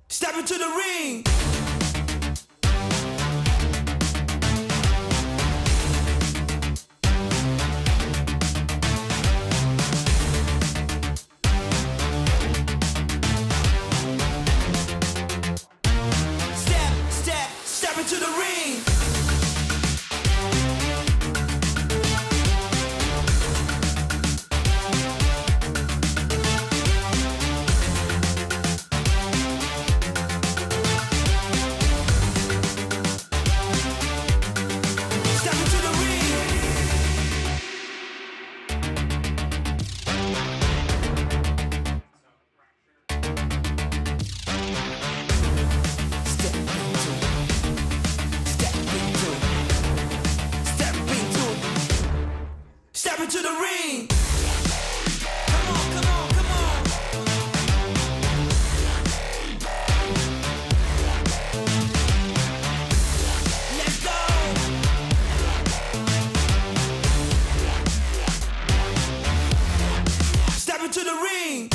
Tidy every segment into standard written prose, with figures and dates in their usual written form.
Step into the ring. Step into the ring. Step into the ring. Come on, come on, come on. Let's go. Step into the ring.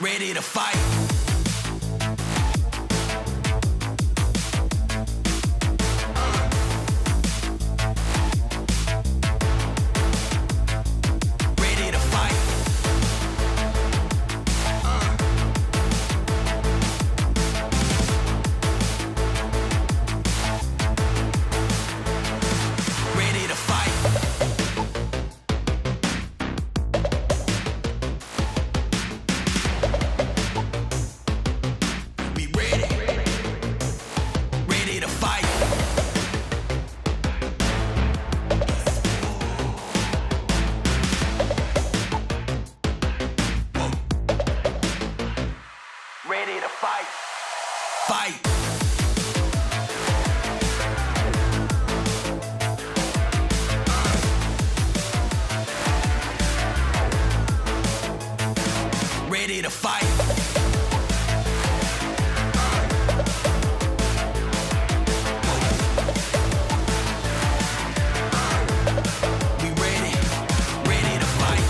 Ready to fight. Ready to fight. Ready to fight. Be ready. Ready to fight. Ready to fight. Fight. Ready to fight. We ready. Ready to fight.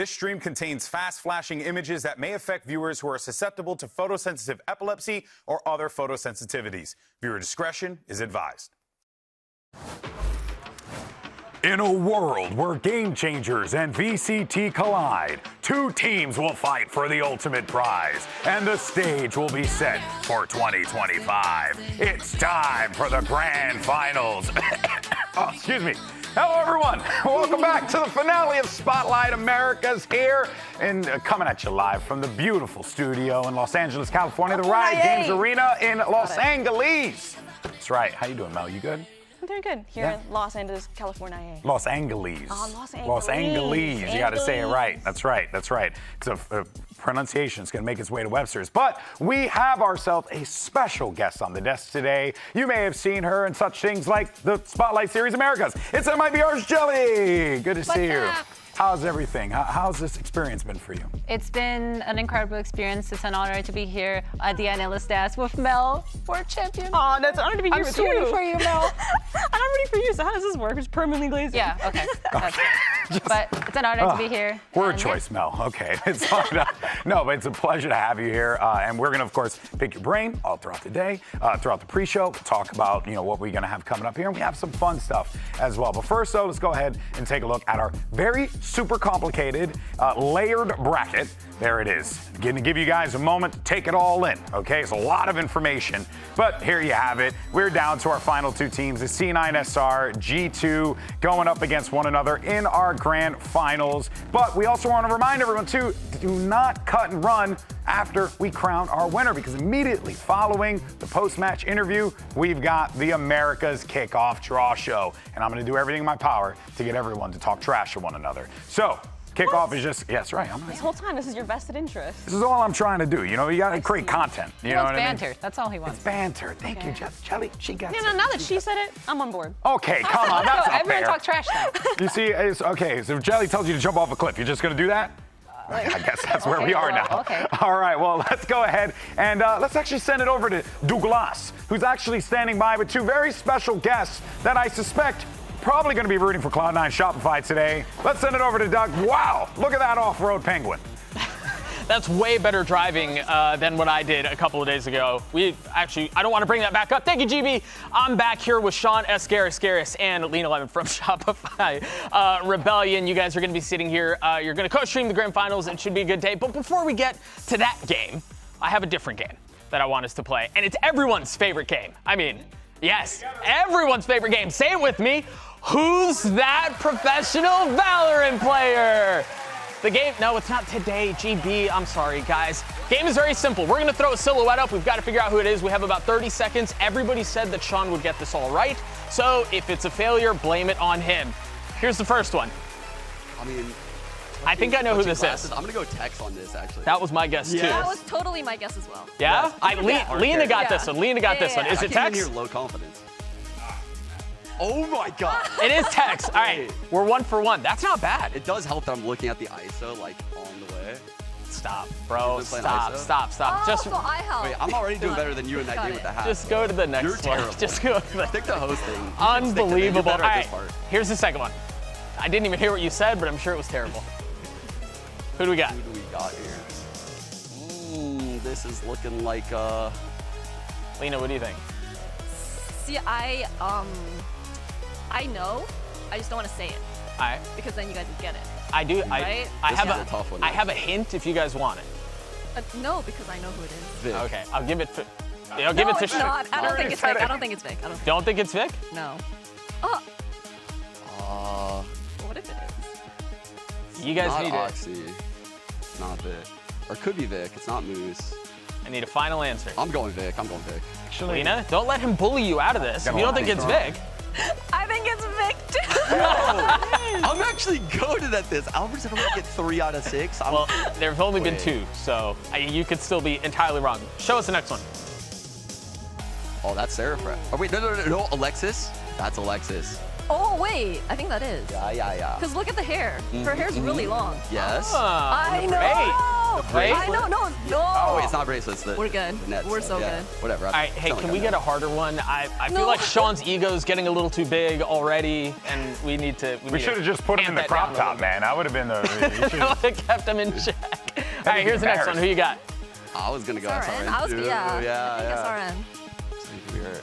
This stream contains fast-flashing images that may affect viewers who are susceptible to photosensitive epilepsy or other photosensitivities. Viewer discretion is advised. In a world where game changers and VCT collide, two teams will fight for the ultimate prize, and the stage will be set for 2025. It's time for the grand finals. Oh, excuse me. Hello, everyone. Welcome back to the finale of Spotlight Americas here, and coming at you live from the beautiful studio in Los Angeles, California, the Riot Games Arena in Los Angeles. That's right. How you doing, Mel? You good? I'm doing good here in Los Angeles, California. Los Angeles. Los Angeles. Los Angeles. You got to say it right. That's right. That's right. So pronunciation is going to make its way to Webster's. But we have ourselves a special guest on the desk today. You may have seen her in such things like the Spotlight Series Americas. It's MIBR's Jelly. Good to see you. How's everything? How's this experience been for you? It's been an incredible experience. It's an honor to be here at the analyst desk with Mel, world champion. Oh, that's an honor to be here with you. I'm rooting for you, Mel. I'm rooting for you. So how does this work? It's permanently glazed. Yeah, okay. But it's an honor to be here. Word choice, Mel. Okay, it's fine. No, but it's a pleasure to have you here. And we're going to, of course, pick your brain all throughout the day, throughout the pre-show, talk about, what we're going to have coming up here. And we have some fun stuff as well. But first, though, let's go ahead and take a look at our very super complicated, layered bracket. There it is. Going to give you guys a moment to take it all in, okay? It's a lot of information, but here you have it. We're down to our final two teams, the C9SR, G2, going up against one another in our grand finals. But we also want to remind everyone, too, do not cut and run after we crown our winner, because immediately following the post-match interview, we've got the America's Kickoff Draw Show. And I'm going to do everything in my power to get everyone to talk trash to one another. So, kickoff is just, yes, right. This whole time, this is your vested interest. This is all I'm trying to do. You got to create content. You know what banter. I mean? That's all he wants. It's banter. Thank you, Jelly. She got it. No, now that she said it, I'm on board. Okay, come on. That's not Everyone fair. talk trash now. You see, it's okay. So if Jelly tells you to jump off a cliff, you're just going to do that? I guess that's where we are now. Okay. All right, well, let's go ahead and let's actually send it over to Douglas, who's actually standing by with two very special guests that I suspect probably going to be rooting for Cloud9 Shopify today. Let's send it over to Doug. Wow, look at that off-road penguin. That's way better driving than what I did a couple of days ago. I don't want to bring that back up. Thank you, GB. I'm back here with Sean S. Garris and Lena Lemon from Shopify Rebellion. You guys are going to be sitting here. You're going to co-stream the grand finals. It should be a good day. But before we get to that game, I have a different game that I want us to play. And it's everyone's favorite game. I mean, yes, everyone's favorite game. Say it with me. Who's that professional VALORANT player? The game, no, it's not today, GB, I'm sorry, guys. Game is very simple. We're gonna throw a silhouette up. We've got to figure out who it is. We have about 30 seconds. Everybody said that Sean would get this all right. So if it's a failure, blame it on him. Here's the first one. I think I know who this is. I'm gonna go Tex on this, actually. That was my guess, too. That was totally my guess as well. Yeah? Lena got this one. Lena got this one. Is I it came in Tex? here low confidence. Oh my God. It is Tex. All right, we're 1 for 1. That's not bad. It does help that I'm looking at the ISO, like, on the way. Stop, bro. You've been playing Stop. ISO? Just, so I help. Wait, I'm already doing better than you in that game with the hat. just go to the next You're one. terrible. Just go to the Stick to hosting. Unbelievable. You're better All at right, this part. here's the second one. I didn't even hear what you said, but I'm sure it was terrible. Who do we got? Who do we got here? This is looking like, Lena, what do you think? See, I know. I just don't want to say it All right. because then you guys would get it. I do. Right? I This have is a tough one, I yeah. have a hint if you guys want it. No, because I know who it is. Vic. Okay, I'll give it to. I'll give No, it to. it's not. I don't think it's Vic. I don't think it's Vic. Don't think it's Vic? No. Oh, Uh, what if it is? You guys not need it. Oxy. It's not Vic. Or it could be Vic. It's not Moose. I need a final answer. I'm going Vic. Lena, don't let him bully you out of this. If you don't think it's Vic. I think it's Vic too. I'm actually goated at this. Albert's gonna get 3 out of 6. Well, there's only been Wait. 2, so you could still be entirely wrong. Show us the next one. Oh, that's Seraph. Oh, wait, no, Alexis? That's Alexis. Oh, wait. I think that is. Yeah. Because look at the hair. Her hair's really long. Yes. I know. bracelet. I know. No. Oh, wait, it's not bracelets. We're good. The nets, We're so yeah. good. Whatever. All right, hey, can we get a harder one? I feel No. like Sean's ego is getting a little too big already, and we need to. We should have just put him in the crop top, man. That would have been the. That would have kept him in check. All right, here's the next one. Who you got? I was gonna go SRN. SRN. too. Yeah. I think SRN.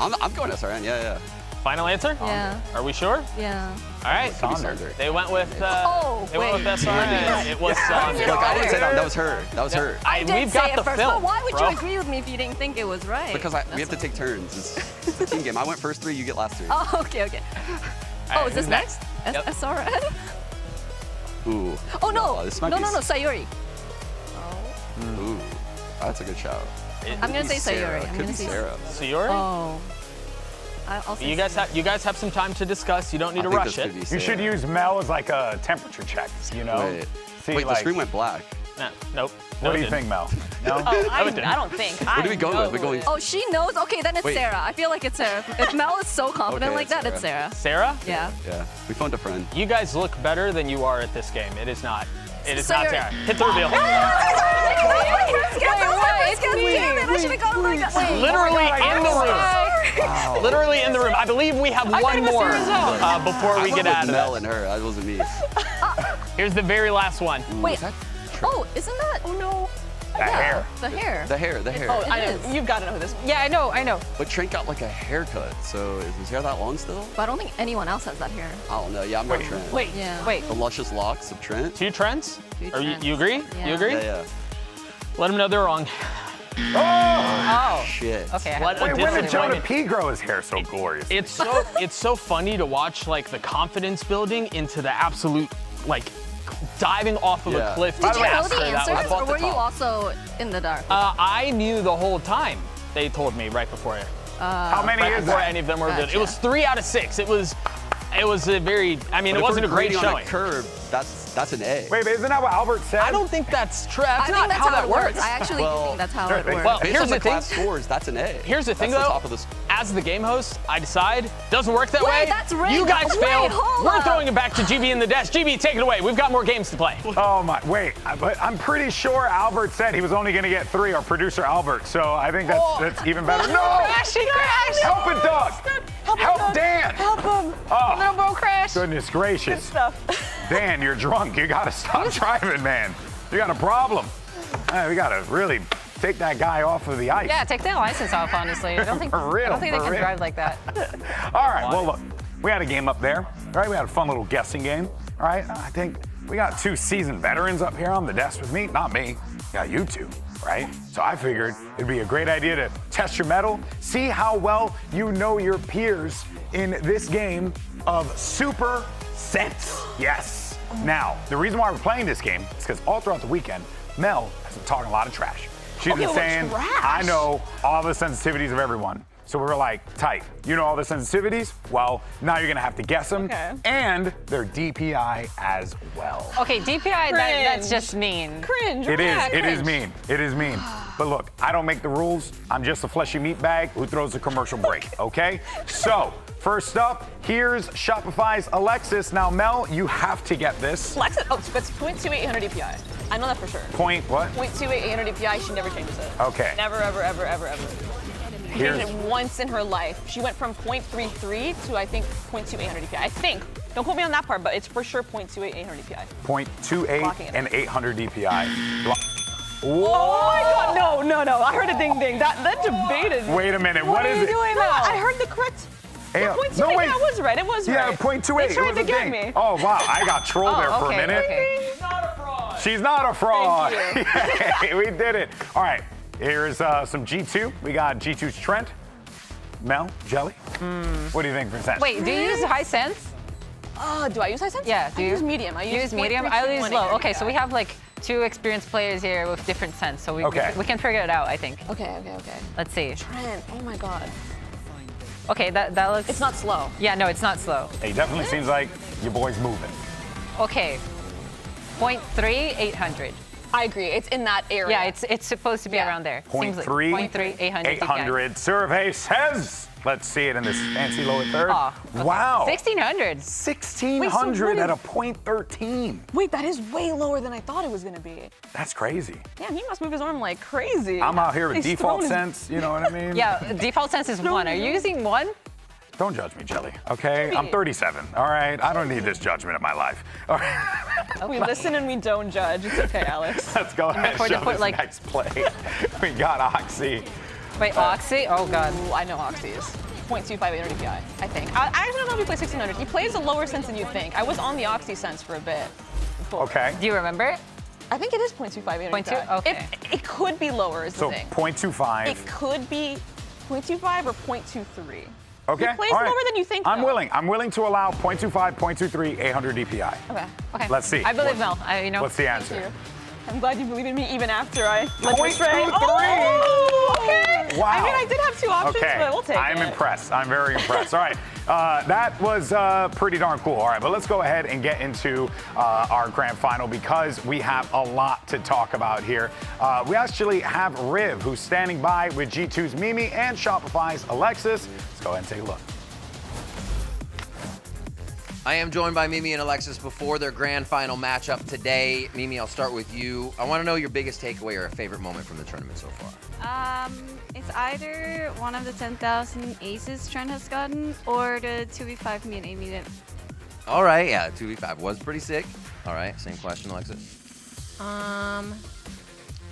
I'm going SRN. Yeah. Final answer? Yeah. Are we sure? Yeah. All right. Saunders. They went with. Oh, they went with wait. SRN. It was Saunders. Look, I would say that was her. That was her. I did we've say got it the first, film. but why would bro. you agree with me if you didn't think it was right? Because we have to take turns. It's a team game. I went first 3, you get last 3. Oh, okay. All Oh, right, is this who's next? Yep. SRN? Ooh. Oh, no. This might No, be Sayori. Ooh. That's a good shout. I'm going to say Sarah. Sayori. I'm Could going be to say Sarah. Sayori? Oh. I'll say You guys have some time to discuss. You don't need to rush it. You should use Mel as like a temperature check, you know? Wait, See, the like, screen went black. Nah, nope. What No, do it you didn't. think, Mel? No? I don't think. What are we going with? We're going. Oh, she knows? Okay, then it's Wait. Sarah. I feel like it's Sarah. If Mel is so confident Okay, like it's that, it's Sarah. Sarah? Yeah. Yeah. We phoned a friend. You guys look better than you are at this game. It is not. It is not Sayori. Sarah. Hit the reveal. I should have gone like that. Literally in the room. Literally in the room. I believe we have one more before we get out of Mel this. and her. That wasn't me. Here's the very last one. Wait. Is that Oh, isn't that? Oh no. That hair. The hair. the hair? The hair. Oh, I It know. is. You've got to know who this. Yeah, I know. But Trent got like a haircut. So is his hair that long still? But I don't think anyone else has that hair. I don't know. Yeah, I'm going Trent. Wait, Yeah. wait. The luscious locks of Trent. Two trends? Two Are trends. you agree? Yeah. You agree? Yeah. Let them know they're wrong. Oh. Shit. Okay. What a Wait, when did Jonah disappointment. P grow his hair so glorious? It's so funny to watch like the confidence building into the absolute like diving off of a Yeah. cliff. Did you know disaster the that was. answers, bought or the were you top. also in the dark? I knew the whole time. They told me right before How many right is before that? any of them were good. Gotcha. It was 3 out of 6. It was a very. I mean, But it if wasn't a we're great grading on showing. a curve, that's an A. Wait, but isn't that what Albert said? I don't think that's true. That's I not think that's how how that it works. works. I actually Well, think that's how sure, it they- works. Well, Based here's on the the thing. class scores, that's an A. Here's the thing, That's though. the top of the As the game host, I decide doesn't work that Wait, way. that's rigged. You guys Wait, failed. hold We're up. throwing it back to GB in the desk. GB, take it away. We've got more games to play. Oh my, wait, but I'm pretty sure Albert said he was only gonna get 3, or producer Albert, so I think that's even better. No! She crashed. Help it, Doug! Help Dan! Help him. Oh, Little bro crashed. goodness gracious. Stuff. Dan, you're drunk. You gotta stop driving, man. You got a problem. We gotta really take that guy off of the ice. Yeah, take their license off, honestly. I don't think, For real, I don't think they for can real. drive like that. All right, well, look, we had a game up there, all right? We had a fun little guessing game, all right? I think we got 2 seasoned veterans up here on the desk with me. Not me, got you 2, right? So I figured it'd be a great idea to test your mettle, see how well you know your peers in this game of Super Sense. Yes. Now, the reason why we're playing this game is because all throughout the weekend, Mel has been talking a lot of trash. She's Okay, been well, saying, trash? I know all the sensitivities of everyone. So we were like, tight, you know all the sensitivities? Well, now you're gonna have to guess them, Okay. and they're DPI as well. Okay, DPI, that's Cringe. just mean. Cringe. It is, right? it is Cringe. mean, it is mean. But look, I don't make the rules. I'm just a fleshy meat bag who throws a commercial break, okay? So, first up, here's Shopify's Alexis. Now, Mel, you have to get this. Alexa, oh, it's 0.2800 DPI. I know that for sure. Point what? 0.2800 DPI, she never changes it. Okay. Never, ever, ever, ever, ever. She Here's- changed it once in her life. She went from 0.33 to, I think, 0.2800 DPI. I think. Don't quote me on that part, but it's for sure 0.2800 DPI. 0.28 Blocking it. and 800 DPI. Oh my God, no. I heard a ding ding. That debated. Wait a minute, what is are you it? doing now? I heard the correct. Hey, 0.28, no, wait. that was right. It was Yeah, right. 0.28. They It tried was to a get thing. me. Oh, wow, I got trolled there for a okay, minute. okay. She's not a fraud. Thank Yay, we did it. All right, here's some G2. We got G2's Trent. Mel, Jelly. What do you think for sense? Wait, do you use high sense? Do I use high sense? Yeah, do I you use medium. I You use medium? 0.321 I use low. Okay, so we DPI. have like 2 experienced players here with different sense, so Okay. we can figure it out, I think. Okay. Let's see. Trent, oh my God. Okay, that looks. It's not slow. Yeah, no, it's not slow. It definitely seems like your boy's moving. Okay, 0.3, 800. I agree. It's in that area. Yeah, it's supposed to be Yeah. around there. Seems like 0.3, 0.3, 800. 800. Survey says Let's see it in this fancy lower third. Oh, okay. Wow. 1600. 1600 at a .13. Wait, that is way lower than I thought it was gonna be. That's crazy. Damn, he must move his arm like crazy. I'm out here with He's default throwing his- sense, you know what I mean? Yeah, default sense is 1. Are you using 1? Don't judge me, Jelly, okay? I'm 37, all right? I don't need this judgment in my life. All right. We listen and we don't judge. It's okay, Alex. Let's go ahead and before they show put, this like- next play. We got Oxy. Wait, Oxy? Oh god. Ooh, I know Oxy is 0.25 800 DPI, I think. I actually don't know if he plays 1600. He plays a lower sense than you think. I was on the Oxy sense for a bit. before. Okay. Do you remember? I think it is 0.25 800 0.2? DPI. Okay. It could be lower is So the thing. 0.25. It could be 0.25 or 0.23. Okay. He plays all right. lower than you think, I'm though. willing. I'm willing to allow 0.25, 0.23, 800 DPI. Okay. Okay. Let's see. I believe Mel. You know. What's the Thank answer? you. I'm glad you believe in me even after I let you 0.23. astray. Oh, okay. Wow. I mean, I did have 2 options, Okay. but we'll take I'm it. impressed. I'm very impressed. All right. That was pretty darn cool. All right, but let's go ahead and get into our grand final because we have a lot to talk about here. We actually have Riv, who's standing by with G2's Mimi and Shopify's Alexis. Let's go ahead and take a look. I am joined by Mimi and Alexis before their grand final matchup today. Mimi, I'll start with you. I want to know your biggest takeaway or a favorite moment from the tournament so far. It's either one of the 10,000 aces Trent has gotten or the 2v5 me and Amy did. All right, yeah, 2v5 was pretty sick. All right, same question, Alexis.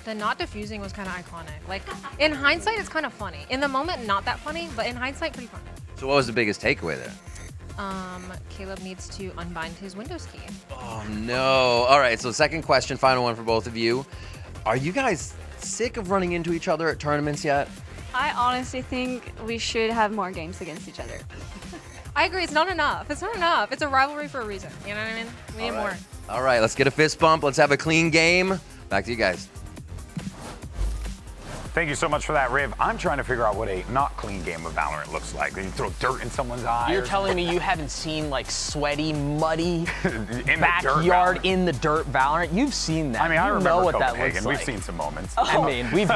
The not diffusing was kind of iconic. Like, in hindsight, it's kind of funny. In the moment, not that funny, but in hindsight, pretty funny. So what was the biggest takeaway there? Caleb needs to unbind his Windows key. Oh, no. All right, so second question, final one for both of you. Are you guys sick of running into each other at tournaments yet? I honestly think we should have more games against each other. I agree, it's not enough. It's not enough. It's a rivalry for a reason. You know what I mean? We need more. All right, let's get a fist bump. Let's have a clean game. Back to you guys. Thank you so much for that, Riv. I'm trying to figure out what a not clean game of Valorant looks like. You throw dirt in someone's eye. You're telling me you haven't seen like sweaty, muddy in backyard in the dirt Valorant? You've seen that. I mean, I You remember know what that Copenhagen. looks We've like. seen some moments. I mean, we've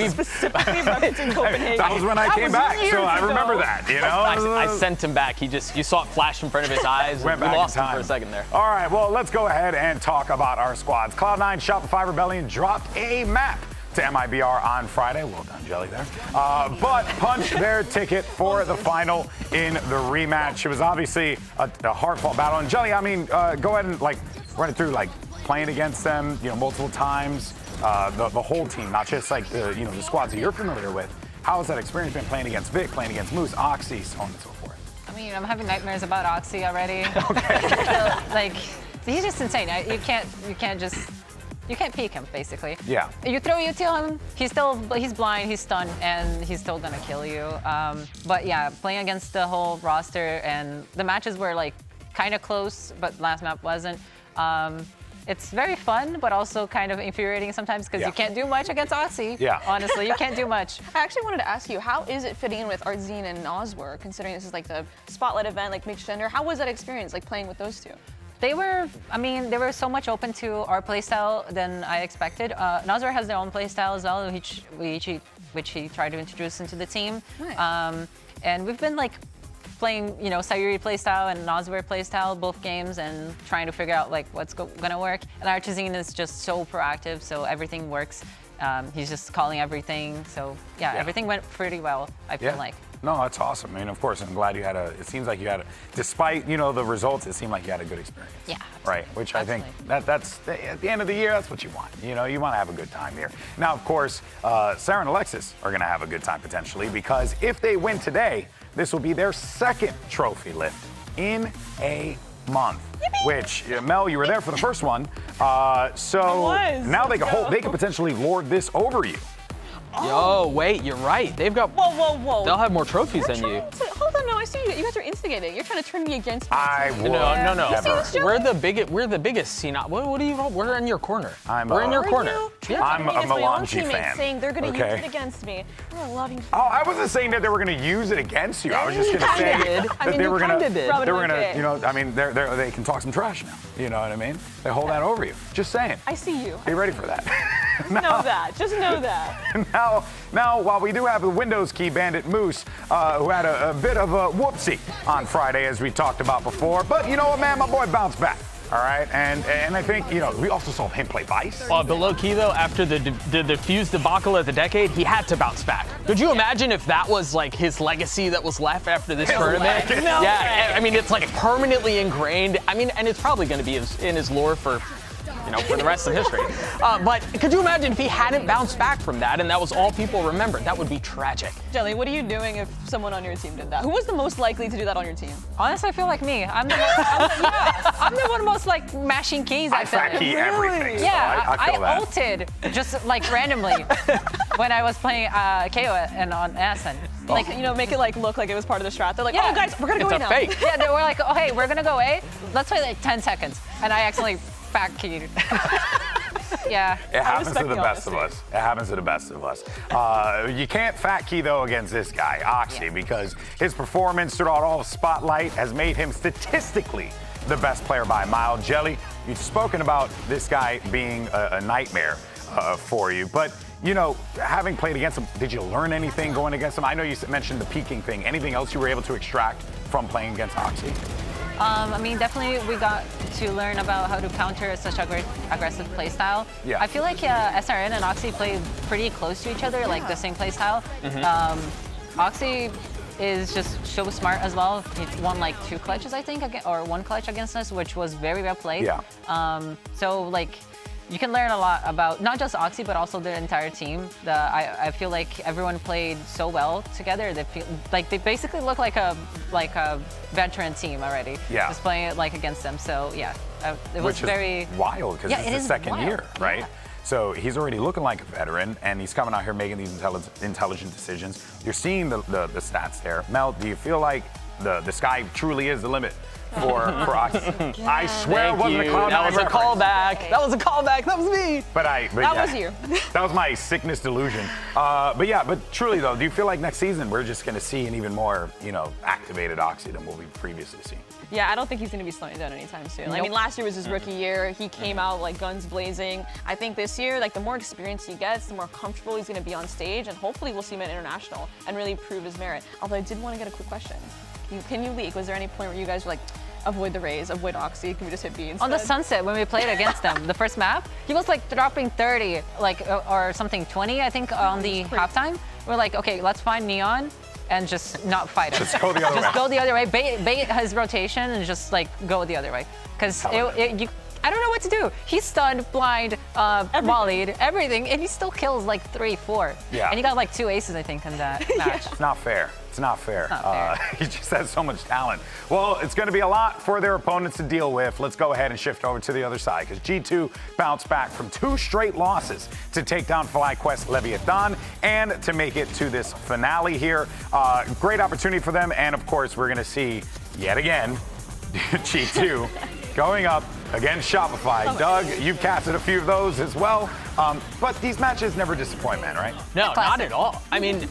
Specifically referencing Copenhagen. That was when I came was back, so years I remember ago. that, you know? I sent him back. You saw it flash in front of his eyes. Went We back lost in him time. for a second there. All right, well, let's go ahead and talk about our squads. Cloud9 Shopify Rebellion dropped a map to MIBR on Friday. Well done, Jelly there. But punched their ticket for the final in the rematch. It was obviously a hard-fought battle. And Jelly, I mean, go ahead and like run it through, like playing against them, you know, multiple times. The whole team, not just like the squads that you're familiar with. How has that experience been playing against Vic, playing against Moose, Oxy, so on and so forth? I mean, I'm having nightmares about Oxy already. Okay. Like, he's just insane. You can't peek him, basically. Yeah. You throw util him, he's blind, he's stunned, and he's still gonna kill you. But yeah, playing against the whole roster, and the matches were like kind of close, but last map wasn't. It's very fun, but also kind of infuriating sometimes because you can't do much against Oxy. Yeah. Honestly, you can't do much. I actually wanted to ask you, how is it fitting in with Artzine and Noswar, considering this is like the spotlight event, like mixed gender? How was that experience, like playing with those two? They were so much open to our playstyle than I expected. Noswar has their own playstyle as well, which he tried to introduce into the team. Nice. And we've been like playing, Sayuri playstyle and Noswar playstyle both games and trying to figure out like what's gonna work. And Artzine is just so proactive, so everything works. He's just calling everything. So yeah, everything went pretty well, I feel like. No, that's awesome. I mean, of course, I'm glad it seems like you had despite, the results, it seemed like you had a good experience. Yeah. Right, which I think that's, at the end of the year, that's what you want. You want to have a good time here. Now, of course, Sarah and Alexis are going to have a good time potentially because if they win today, this will be their second trophy lift in a month. Which, Mel, you were there for the first one. So now they can potentially lord this over you. Yo, wait, you're right. They've got. Whoa. They'll have more trophies than you. Hold on, no, I see you. You guys are instigating. You're trying to turn me against me. I would No. never. We're the biggest C9. What do you? We're in your corner. We're in your corner. Yeah. I'm a Melange fan. Saying they're going to Okay. use it against me. You're a loving. Oh, I wasn't saying that they were going to use it against you. I was just going to kinda say did. that I mean, they you were going kinda did. to, they were Rubbing going my to, I mean, they can talk some trash now. You know what I mean? They hold that over you. Just saying. I see you. Be ready for that. Know that. Just know that. Now, while we do have the Windows key bandit Moose, who had a bit of a whoopsie on Friday, as we talked about before, but you know what, man, my boy bounced back. All right, and I think, we also saw him play Vice. Well, but low key though, after the defuse debacle of the decade, he had to bounce back. Could you imagine if that was like his legacy that was left after this tournament? No Yeah, I mean, it's like permanently ingrained. I mean, and it's probably going to be in his lore for the rest of history. But could you imagine if he hadn't bounced back from that and that was all people remembered? That would be tragic. Jelly, what are you doing if someone on your team did that? Who was the most likely to do that on your team? Honestly, I feel like me. I'm the one most like mashing keys. I fat key everything. Yeah, so I feel that. ulted just like randomly when I was playing KO and on Ascen. Like, make it look like it was part of the strat. They're like, Yeah. oh guys, we're gonna go It's in a now. fake. Yeah, they were like, oh hey, we're gonna go A. Let's play like 10 seconds, and I accidentally fat keyed. Yeah. It happens to respect the the best of honesty. us. It happens to the best of us. You can't fat key, though, against this guy, Oxy, because his performance throughout all of Spotlight has made him statistically the best player by a mile. Jelly, you've spoken about this guy being a nightmare for you, but, having played against him, did you learn anything going against him? I know you mentioned the peaking thing. Anything else you were able to extract from playing against Oxy? I mean, definitely we got to learn about how to counter such aggressive playstyle. Yeah. I feel like SRN and Oxy played pretty close to each other, like the same playstyle. Oxy is just so smart as well. He won like 2 clutches, I think, or 1 clutch against us, which was very well played. Yeah. So like, you can learn a lot about not just Oxy, but also the entire team. I feel like everyone played so well together. They basically look like a veteran team already. Yeah. Just playing it like against them. So yeah, it was Which very is wild, because Yeah, it's it his is second wild. year, right? Yeah. So he's already looking like a veteran, and he's coming out here making these intelligent decisions. You're seeing the stats there. Mel, do you feel like the sky truly is the limit for Oxy? I swear it wasn't a Cloud9 That was a reference. callback. That was a callback. That was me. But That was you. That was my sickness delusion. But truly though, do you feel like next season we're just going to see an even more, activated Oxy than what we've previously seen? Yeah, I don't think he's going to be slowing down anytime soon. I Nope. mean, last year was his rookie year. He came out like guns blazing. I think this year, like the more experience he gets, the more comfortable he's going to be on stage, and hopefully we'll see him at international and really prove his merit. Although I did want to get a quick question. Can you leak? Was there any point where you guys were like, avoid the Rays, avoid Oxy, can we just hit B instead? on the Sunset when we played against them. The first map, he was like dropping 30, like or something 20, I think, on the halftime. We're like, okay, let's find Neon and just not fight him. Just go the other way. Just go the other way, bait his rotation, and just like go the other way. Because I don't know what to do. He's stunned, blind, mollied, everything, and he still kills like 3, 4. Yeah. And he got like 2 aces, I think, in that match. It's not fair. It's not fair. Not fair. He just has so much talent. Well, it's going to be a lot for their opponents to deal with. Let's go ahead and shift over to the other side, because G2 bounced back from 2 straight losses to take down FlyQuest Leviathan and to make it to this finale here. Great opportunity for them, and of course, we're going to see yet again G2 going up against Shopify. Doug, you've casted a few of those as well. But these matches never disappoint, man, right? No, not at all. I mean,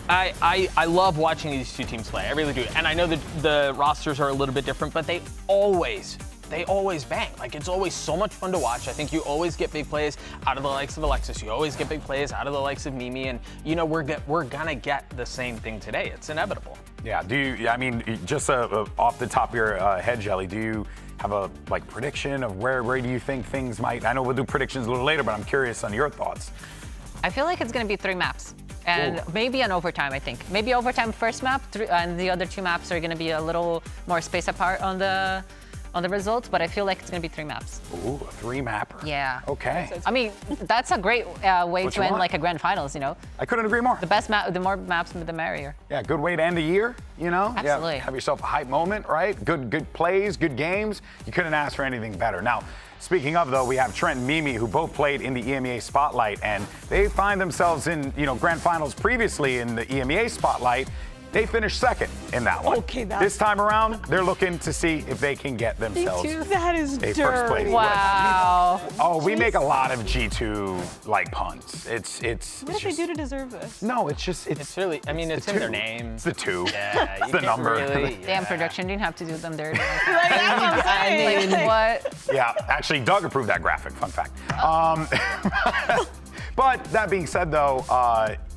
I love watching these two teams play. I really do. And I know that the rosters are a little bit different, but they always bang. Like, it's always so much fun to watch. I think you always get big plays out of the likes of Alexis. You always get big plays out of the likes of Mimi. And, we're gonna get the same thing today. It's inevitable. Yeah, just off the top of your head, Jelly, do you have a prediction of where do you think things might? I know we'll do predictions a little later, but I'm curious on your thoughts. I feel like it's going to be 3 maps. And maybe an overtime, I think. Maybe overtime first map, and the other 2 maps are going to be a little more spaced apart on the results, but I feel like it's going to be 3 maps. Ooh, a 3-mapper. Yeah. Okay. I mean, that's a great way what to you end want. like a grand finals, I couldn't agree more. The best map, the more maps, the merrier. Yeah, good way to end the year, Absolutely. Yeah, have yourself a hype moment, right? Good plays, good games. You couldn't ask for anything better. Now, speaking of, though, we have Trent and Mimi, who both played in the EMEA Spotlight, and they find themselves in, grand finals previously in the EMEA Spotlight. They finished second in that one. Okay, this time around, they're looking to see if they can get themselves That is a first place. Wow. Oh, No, we make a lot of G2 like puns. It's What did they just, do to deserve this? No, it's just It's really, I mean, it's in their two. name. It's the 2. Yeah, It's you the can't number. Really, Damn production didn't have to do them dirty. I Like, what? Yeah, actually, Doug approved that graphic. Fun fact. But that being said, though,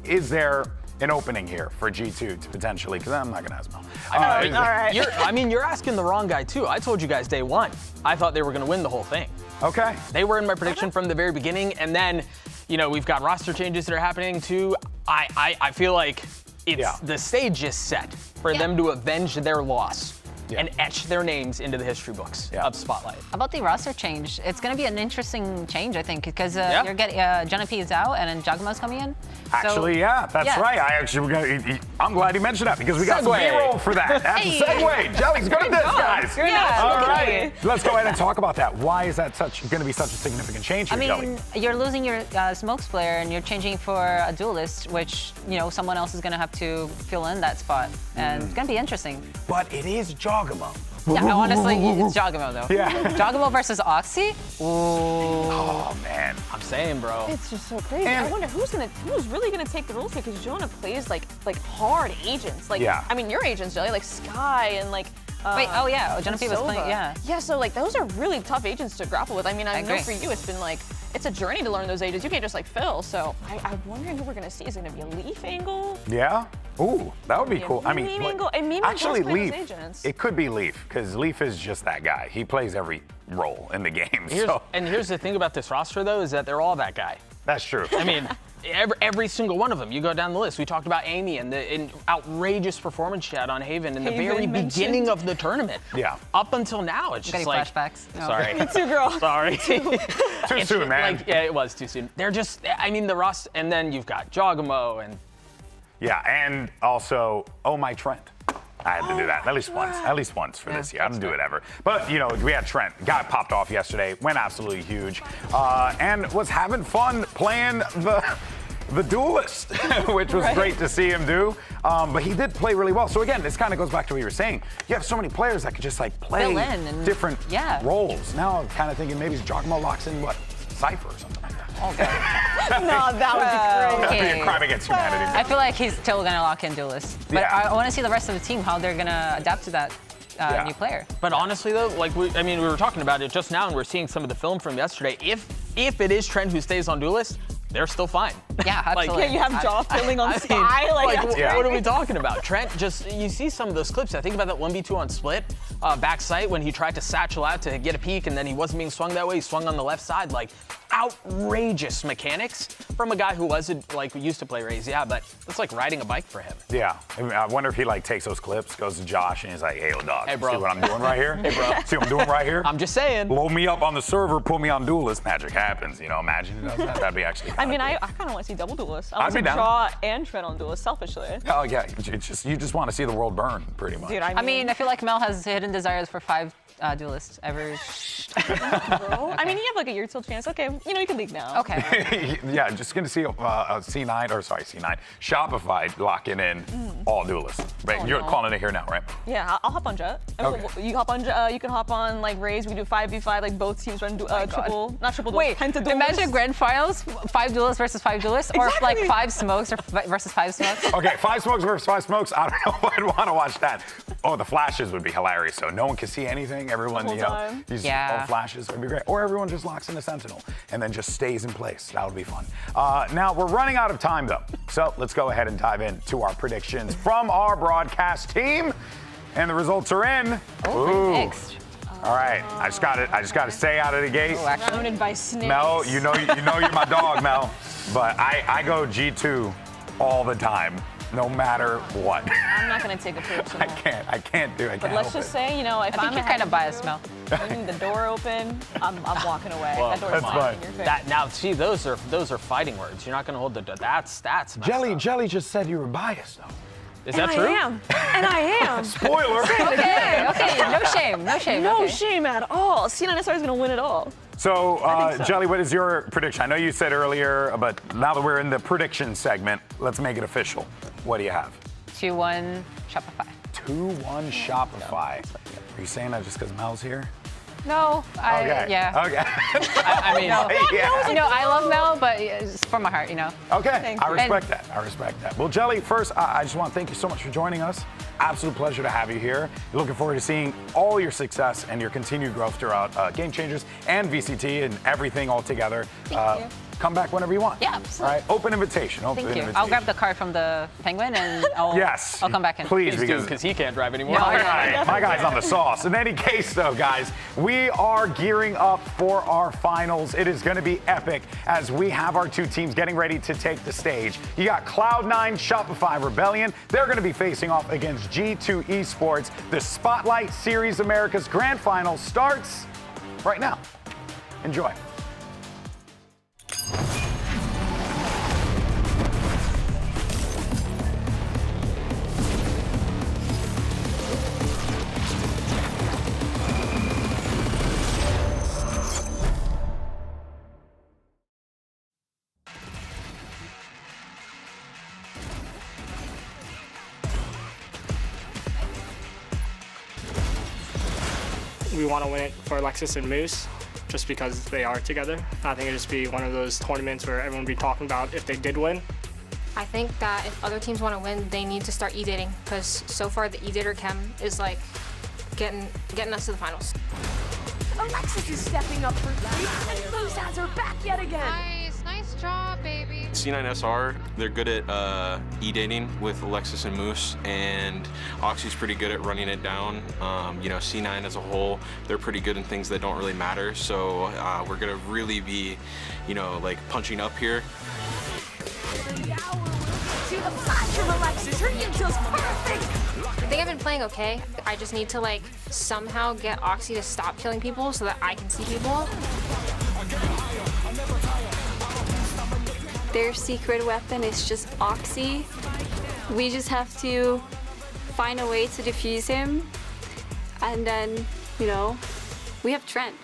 is there an opening here for G2 to potentially? Because I'm not gonna ask Mel. All right. You're asking the wrong guy too. I told you guys day one. I thought they were going to win the whole thing. Okay. They were in my prediction from the very beginning, and then, we've got roster changes that are happening too. I feel like the stage is set for them to avenge their loss and etch their names into the history books of Spotlight. About the roster change, it's going to be an interesting change, I think, because you're getting Jenna P is out and then Jagamo's coming in. Actually, that's right. I'm glad you mentioned that because we got some B-roll for that. That's a segue. Jelly's good at this, guys. All right. Let's go ahead and talk about that. Why is that going to be such a significant change here, Jelly? You're losing your smokes player and you're changing for a duelist, which, someone else is going to have to fill in that spot. And it's going to be interesting. But it is Jagamo. Yeah, honestly, it's Jagamo, though. Yeah. Jagamo versus Oxy? Oh, man. I'm saying, bro. It's just so crazy. And- I wonder who's really gonna take the roles here because Jonah plays like hard agents. Like I mean your agents, Jelly, like Sky and like Wait, oh yeah, Jonah P was playing, yeah. Yeah, so like those are really tough agents to grapple with. I mean, I know agree. for you it's been like it's a journey to learn those agents. You can't just like fill. So I'm wondering who we're gonna see. Is it gonna be a Leaf angle? Yeah? Ooh, that would be cool. I mean, Meme angle. And Meme actually, does play Leaf. those agents. It could be Leaf because Leaf is just that guy. He plays every role in the game. And here's the thing about this roster, though, is that they're all that guy. That's true. I mean, every single one of them. You go down the list. We talked about Amy and the outrageous performance she had on Haven in the very beginning of the tournament. Yeah. Up until now, it's just like flashbacks. No. Sorry. Me too, girl. Sorry. Too soon, man. Like, yeah, it was too soon. They're just, I mean, the roster, and then you've got Jagamo and. Yeah, and also, oh my Trent. I had to do that at least once for this year. I don't do it ever. But, we had Trent. Guy popped off yesterday, went absolutely huge, and was having fun playing the duelist, which was great to see him do. But he did play really well. So again, this kind of goes back to what you were saying. You have so many players that could just like play Fill in and- different yeah. roles. Now I'm kind of thinking maybe Jagamo locks in Cypher or something like that. Okay. No, that would be great. That'd be a crime against humanity. I feel like he's still gonna lock in duelist. But Yeah. I want to see the rest of the team, how they're gonna adapt to that new player. But honestly, though, like we were talking about it just now, and we're seeing some of the film from yesterday. If it is Trent who stays on duelist, they're still fine. Yeah, absolutely. Yeah, you have jaw filling on I mean, Spy. Like, that's Yeah. what are we talking about? Trent you see some of those clips. I think about that 1v2 on Split, back sight when he tried to satchel out to get a peek and then he wasn't being swung that way. He swung on the left side. Like, outrageous mechanics from a guy who used to play Raze. Yeah, but it's like riding a bike for him. Yeah, I wonder if he takes those clips, goes to Josh, and he's like, "Hey, yo, dog, Hey, bro. see what I'm doing right here? Hey, bro. See what I'm doing right here? I'm just saying. Load me up on the server, put me on duelist, magic happens. Imagine he does that. That'd be actually. I mean, cool. I kind of want to see double duelists. I I'd want be to see down. Jaw and Trent on duelists, selfishly. Oh yeah, you just want to see the world burn, pretty much. Dude, I mean, I feel like Mel has hidden desires for 5 duelists ever. bro. I mean, you have like a year till chance. Okay, you can leave now. Okay. Yeah, just gonna see C9 Shopify locking in all duelists. Right, you're calling it here now, right? Yeah, I'll hop on Jet. Okay. You hop on. You can hop on like Raze. We do 5v5. Like both teams run not triple. Wait, penta duelists. imagine grand finals, 5 duelists versus 5 duelists, or like 5 smokes versus 5 smokes. Okay, 5 smokes versus 5 smokes. I don't know if I'd want to watch that. Oh, the flashes would be hilarious. So no one can see anything. Everyone, The whole time. these Yeah. all flashes would be great. Or everyone just locks in a sentinel and then just stays in place. That would be fun. Now we're running out of time though, so let's go ahead and dive into our predictions from our broadcast team. And the results are in. Ooh. Next. All right, I just got to stay out of the gate. Surrounded by snakes. Mel, you know you're my dog, Mel. But I go G2 all the time, no matter what. I'm not gonna take a personal. I can't do it. But let's just say, if I think I'm you're kind of biased, Mel. leaving the door open, I'm walking away. Well, that door's that's fine. fine. See, those are fighting words. You're not going to hold the. That's messed up. Jelly just said you were biased though. Is that true? I am. And I am. Spoiler. Okay, no shame. No okay. shame at all. C9SR is gonna win it all. So, so. Jelly, what is your prediction? I know you said earlier, but now that we're in the prediction segment, let's make it official. What do you have? 2-1 Shopify. 2-1 Shopify. Are you saying that just because Mel's here? No, Okay. Yeah. Okay. I mean, Yeah. You know, I love Mel, but it's from my heart, you know. Okay, Thank I you. respect that. I respect that. Well, Jelly, first, I just want to thank you so much for joining us. Absolute pleasure to have you here. Looking forward to seeing all your success and your continued growth throughout Game Changers and VCT and everything all together. Thank you. Come back whenever you want. Yeah, All absolutely. right, open invitation. Open Thank you. invitation. I'll grab the card from the Penguin and I'll come back in. Please, because because he can't drive anymore. No, my guy's on the sauce. In any case, though, guys, we are gearing up for our finals. It is going to be epic as we have our two teams getting ready to take the stage. You got Cloud9, Shopify Rebellion. They're going to be facing off against G2 Esports. The Spotlight Series Americas Grand Final starts right now. Enjoy. We want to win it for Alexis and Moose just because they are together. I think it'd just be one of those tournaments where everyone would be talking about if they did win. I think that if other teams want to win, they need to start e-dating because so far the e-dater chem is like getting us to the finals. Alexis is stepping up for three, and Moose has her back yet again. Nice job, baby. C9SR, they're good at e-dating with Alexis and Moose, and Oxy's pretty good at running it down. You know, C9 as a whole, they're pretty good in things that don't really matter, so we're gonna really be, you know, like punching up here. To the flash from Alexis, her intel's perfect. I think I've been playing okay. I just need to like somehow get Oxy to stop killing people so that I can see people. Their secret weapon is just Oxy. We just have to find a way to defuse him. And then, you know, we have Trent.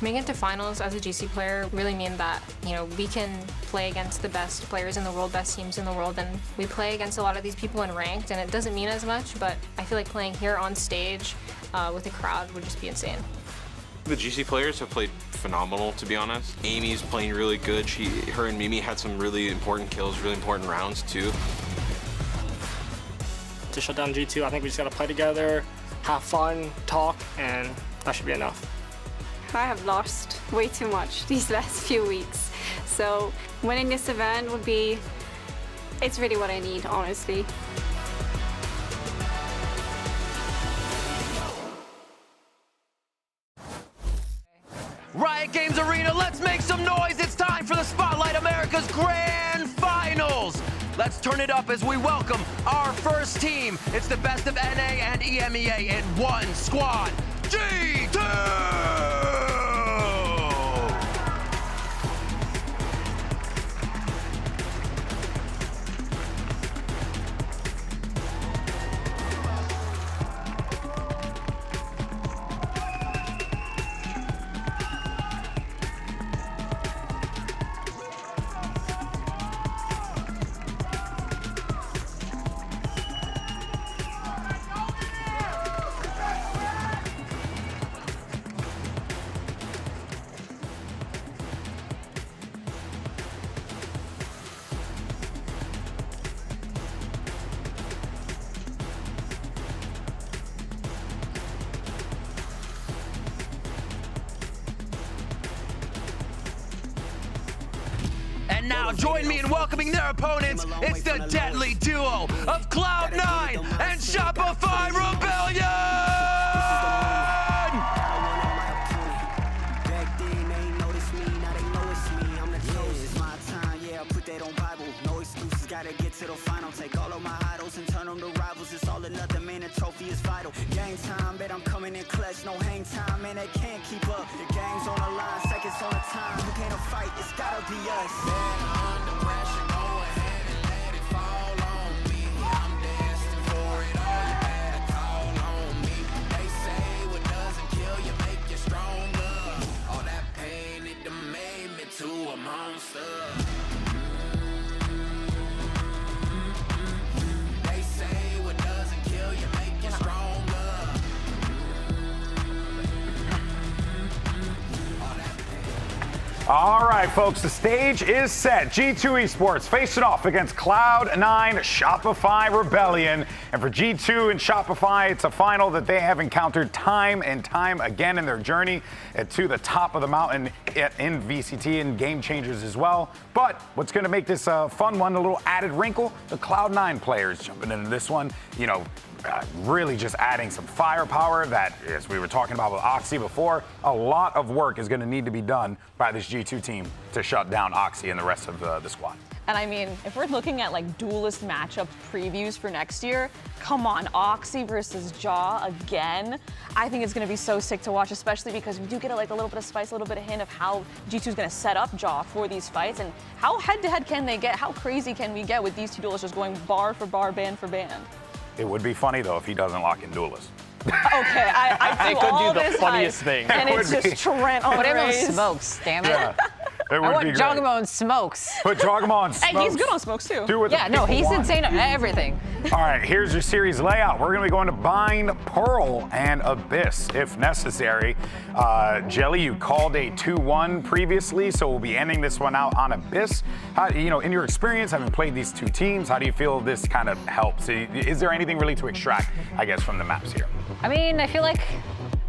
Making it to finals as a GC player really mean that, you know, we can play against the best players in the world, best teams in the world, and we play against a lot of these people in ranked, and it doesn't mean as much, but I feel like playing here on stage with a crowd would just be insane. The GC players have played phenomenal, to be honest. Amy's playing really good. Her and Mimi had some really important kills, really important rounds too. To shut down G2, I think we just got to play together, have fun, talk, and that should be enough. I have lost way too much these last few weeks. So winning this event would be, it's really what I need, honestly. Riot Games Arena, let's make some noise. It's time for the Spotlight Americas Grand Finals. Let's turn it up as we welcome our first team. It's the best of NA and EMEA in one squad, G2! And now join me in welcoming their opponents. It's the deadly duo of Cloud9 and Shopify Rebellion! Gotta get to the final, take all of my idols and turn them to rivals. It's all or nothing, man, the trophy is vital. Game time, bet I'm coming in clutch, no hang time, man, they can't keep up. The game's on the line, seconds on the time. Who can't fight? It's gotta be us. Under pressure, go ahead and let it fall on me. I'm destined for it all, you better call on me. They say what doesn't kill you make you stronger. All that pain, it done made me to a monster. All right, folks, the stage is set. G2 Esports facing off against Cloud9 Shopify Rebellion. And for G2 and Shopify, it's a final that they have encountered time and time again in their journey to the top of the mountain in VCT and Game Changers as well. But what's going to make this a fun one, a little added wrinkle, the Cloud9 players jumping into this one, you know, really just adding some firepower that, as we were talking about with Oxy before, a lot of work is going to need to be done by this G2 team to shut down Oxy and the rest of the squad. And I mean, if we're looking at like duelist matchup previews for next year, come on, Oxy versus Jaw again. I think it's going to be so sick to watch, especially because we do get like a little bit of spice, a little bit of hint of how G2 is going to set up Jaw for these fights and how head-to-head can they get, how crazy can we get with these two duelists just going bar for bar, band for band. It would be funny, though, if he doesn't lock in Duelist. Okay, I do all could do the this funniest hype, thing. and it's just Trent on Put him on race. smokes, damn it. Yeah, it I would want be great. Jogamo on smokes. Put Jogamo on smokes. Hey, he's good on smokes, too. Do what the Yeah, no, people he's want. insane at everything. All right, here's your series layout. We're going to be going to Bind, Pearl, and Abyss if necessary. Jelly, you called a 2-1 previously, so we'll be ending this one out on Abyss. How, you know, in your experience, having played these two teams, how do you feel this kind of helps? Is there anything really to extract, I guess, from the maps here? I mean, I feel like,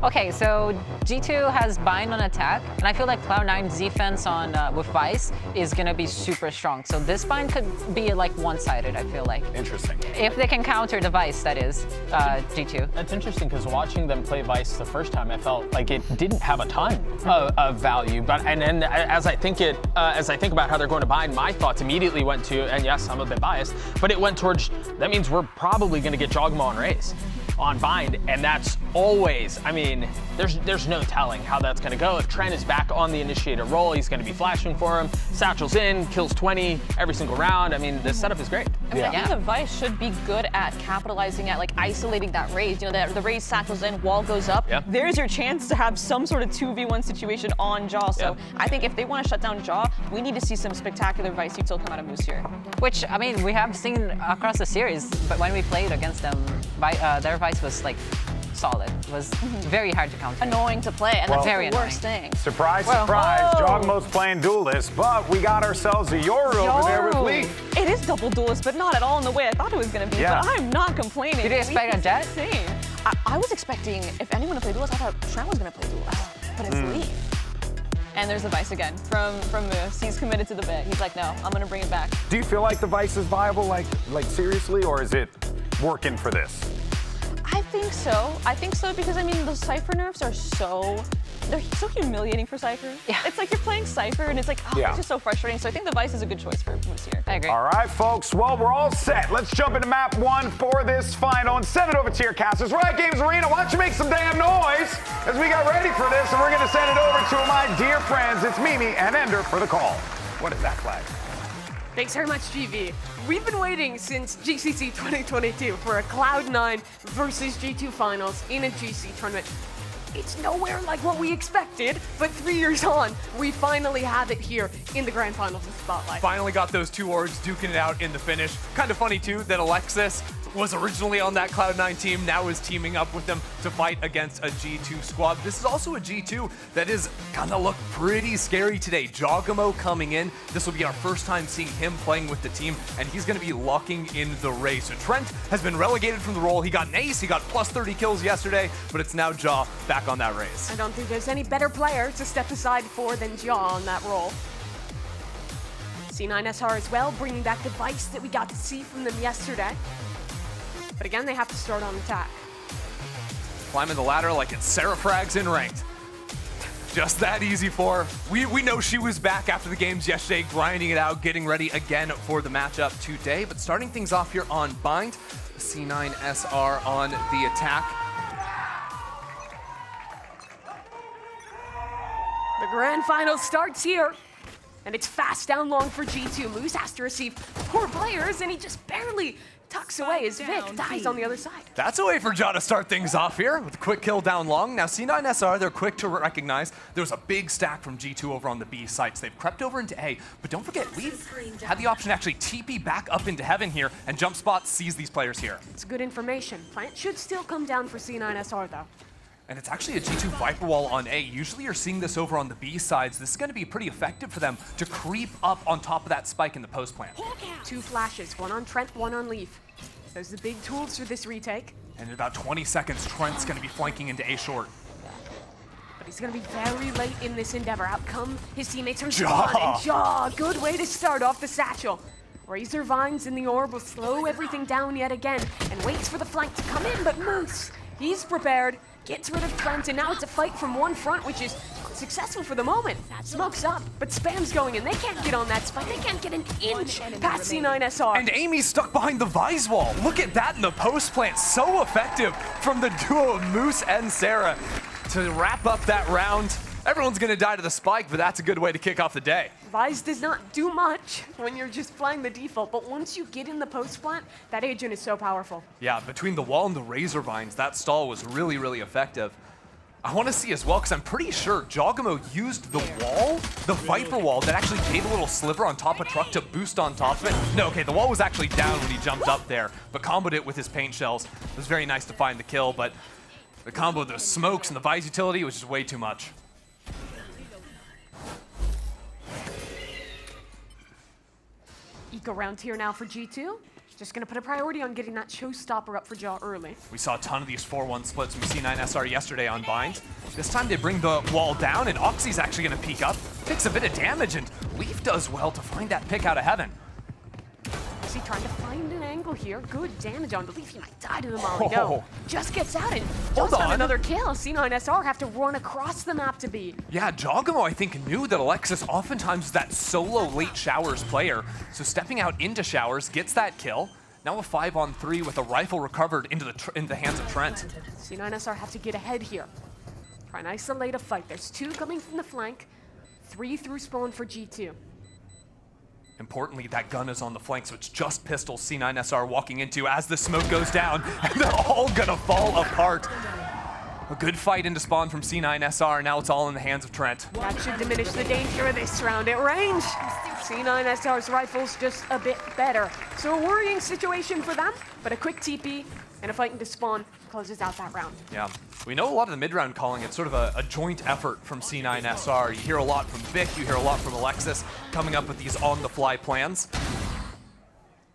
okay, so G2 has Bind on attack, and I feel like Cloud9's defense on with Vice is gonna be super strong. So this Bind could be like one-sided, I feel like. Interesting. If they can counter the Vice, that is, G2. That's interesting because watching them play Vice the first time, I felt like it didn't have a ton of value. But and then as I think about how they're going to Bind, my thoughts immediately went to, and yes, I'm a bit biased, but it went towards that means we're probably going to get Jogamo on Raze on Bind, and that's always, I mean, there's no telling how that's going to go. If Trent is back on the initiator role, he's going to be flashing for him. Satchel's in, kills 20 every single round. I mean, the setup is great. I mean, I think the Vice should be good at capitalizing at like isolating that Raze. You know, the Raze Satchel's in, wall goes up. Yep. There's your chance to have some sort of 2v1 situation on Jaw. So Yep. I think if they want to shut down Jaw, we need to see some spectacular Vice util come out of Moose here. Which, I mean, we have seen across the series, but when we played against them, their Vice was like solid. It was very hard to counter. Annoying to play, and that's very the worst thing. Surprise, Well, surprise. whoa. Jogamo's playing Duelist, but we got ourselves a Yoru over there with Leaf. It is double duelist, but not at all in the way I thought it was going to be. Yeah. But I'm not complaining. Did you expect Leaf a is Jet? Insane. I was expecting, if anyone to play duelist, I thought Trent was going to play duelist, but it's Leaf. And there's the Vice again from Moose. He's committed to the bit. He's like, no, I'm going to bring it back. Do you feel like the Vice is viable, like seriously, or is it working for this? I think so. I think so because, I mean, the Cypher nerfs are they're so humiliating for Cypher. Yeah. It's like you're playing Cypher and it's like, oh, Yeah. it's just so frustrating. So I think the Vice is a good choice for Moose here. I agree. All right, folks. Well, we're all set. Let's jump into map 1 for this final and send it over to your casters. Riot Games Arena, why don't you make some damn noise as we got ready for this, and we're going to send it over to my dear friends. It's Mimi and Ender for the call. What is that flag? Thanks very much, GV. We've been waiting since GCC 2022 for a Cloud9 versus G2 finals in a GC tournament. It's nowhere like what we expected, but 3 years on, we finally have it here in the grand finals of Spotlight. Finally got those two orgs duking it out in the finish. Kind of funny, too, that Alexis was originally on that Cloud9 team, now is teaming up with them to fight against a G2 squad. This is also a G2 that is gonna look pretty scary today. Jogamo coming in. This will be our first time seeing him playing with the team, and he's gonna be locking in the race. So Trent has been relegated from the role. He got an ace, he got plus 30 kills yesterday, but it's now Jaw back on that race. I don't think there's any better player to step aside for than Jaw on that role. C9SR as well, bringing back the Vice that we got to see from them yesterday. But again, they have to start on attack. Climbing the ladder like it's Sarah Frags in ranked. Just that easy for her. We know she was back after the games yesterday, grinding it out, getting ready again for the matchup today. But starting things off here on Bind, C9SR on the attack. The grand final starts here. And it's fast down long for G2. Moose has to receive 4 players, and he just barely tucks away as Vic dies on the other side. That's a way for Jaw to start things off here with a quick kill down long. Now C9SR, they're quick to recognize there's a big stack from G2 over on the B sites. They've crept over into A, but don't forget, we had the option to actually TP back up into heaven here, and Jump Spot sees these players here. It's good information. Plant should still come down for C9SR though. And it's actually a G2 Viper Wall on A. Usually you're seeing this over on the B sides. This is going to be pretty effective for them to creep up on top of that spike in the post plant. 2 flashes, one on Trent, one on Leaf. Those are the big tools for this retake. And in about 20 seconds, Trent's going to be flanking into A short. But he's going to be very late in this endeavor. Out come his teammates from Jaw. Spawn, and Jaw, good way to start off the satchel. Razor Vines in the orb will slow everything down yet again and waits for the flank to come in, but Moose, he's prepared, gets rid of Trent, and now it's a fight from one front, which is successful for the moment. Smoke's up, but Spam's going in. They can't get on that spike. They can't get an inch past C9SR. And Amy's stuck behind the Vise wall. Look at that in the post plant. So effective from the duo of Moose and Sarah to wrap up that round. Everyone's going to die to the spike, but that's a good way to kick off the day. Vise does not do much when you're just flying the default, but once you get in the post plant, that agent is so powerful. Yeah, between the wall and the Razor Vines, that stall was really, really effective. I want to see as well, because I'm pretty sure Jogamo used the wall, the Viper wall, that actually gave a little sliver on top of Truck to boost on top of it. No, okay, the wall was actually down when he jumped up there, but comboed it with his paint shells. It was very nice to find the kill, but the combo of the smokes and the Vise utility was just way too much. Eco round here now for G2. Just gonna put a priority on getting that showstopper up for Jaw early. We saw a ton of these 4-1 splits from C9SR yesterday on Bind. This time they bring the wall down, and Oxy's actually gonna peek up, takes a bit of damage, and Leaf does well to find that pick out of heaven. Is he trying to find an angle here? Good damage on the Leaf. He might die to the molly. No, just gets out and just on another kill. C9SR have to run across the map to beat. Yeah, Jogamo, I think, knew that Alexis oftentimes is that solo late Showers player. So stepping out into Showers, gets that kill. Now a 5-on-3 with a rifle recovered into the hands of Trent. C9SR have to get ahead here. Try and isolate a fight. There's 2 coming from the flank, 3 through spawn for G2. Importantly, that gun is on the flank, so it's just pistols C9SR walking into as the smoke goes down, and they're all gonna fall apart. A good fight into spawn from C9SR, now it's all in the hands of Trent. That should diminish the danger of this round at range. C9SR's rifle's just a bit better. So a worrying situation for them, but a quick TP and a fight into spawn closes out that round. Yeah, we know a lot of the mid-round calling. It's sort of a joint effort from C9SR. You hear a lot from Vic, you hear a lot from Alexis coming up with these on-the-fly plans.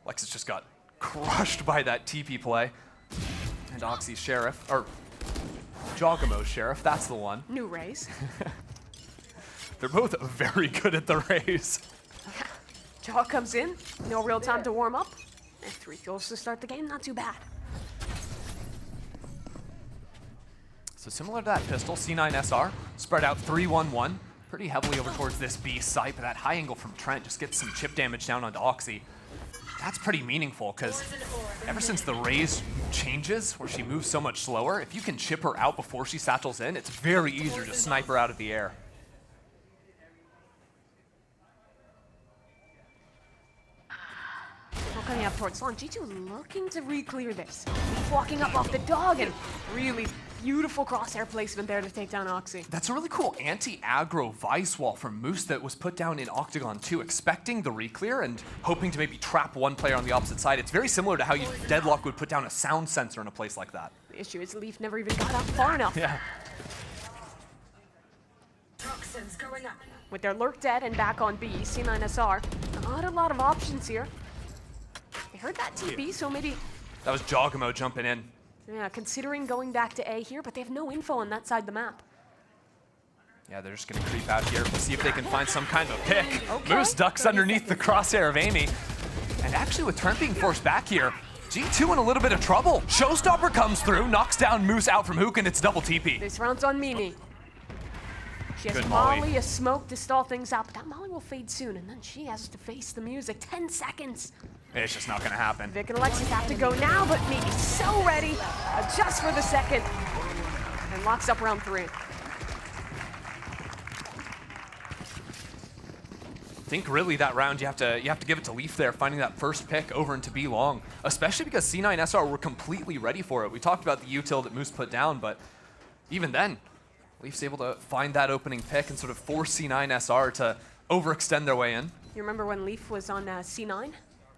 Alexis just got crushed by that TP play. And Oxy's Sheriff, or Jogamo's Sheriff, that's the one. New raise. They're both very good at the raise. Jaw comes in, no real time to warm up. And 3 kills to start the game, not too bad. So similar to that pistol, C9SR spread out 3-1-1, pretty heavily over towards this B site, but that high angle from Trent just gets some chip damage down onto Oxy. That's pretty meaningful, because ever since the raise changes, where she moves so much slower, if you can chip her out before she satchels in, it's very easy to snipe her out of the air. Coming up towards Slon, G2 looking to re-clear this. Leaf walking up off the dog, and really beautiful crosshair placement there to take down Oxy. That's a really cool anti-aggro Vice wall from Moose that was put down in Octagon 2, expecting the re-clear and hoping to maybe trap one player on the opposite side. It's very similar to how Deadlock would put down a sound sensor in a place like that. The issue is Leaf never even got up far enough. Yeah. With their lurk dead and back on B, C9SR, not a lot of options here. They heard that TP, so maybe... That was Jogamo jumping in. Yeah, considering going back to A here, but they have no info on that side of the map. Yeah, they're just going to creep out here to see if they can find some kind of pick. Okay. Moose ducks underneath the crosshair of Amy. And actually, with Trent being forced back here, G2 in a little bit of trouble. Showstopper comes through, knocks down Moose out from Hook, and it's double TP. This round's on Mimi. She has Good Molly, Molly. a smoke to stall things out, but that Molly will fade soon, and then she has to face the music. 10 seconds. It's just not going to happen. Vic and Alexis have to go now, but Mimi's so ready. Just for the second. And locks up round 3. I think really that round you have to give it to Leaf there, finding that first pick over into B long, especially because C9SR were completely ready for it. We talked about the util that Moose put down, but even then, Leaf's able to find that opening pick and sort of force C9SR to overextend their way in. You remember when Leaf was on C9?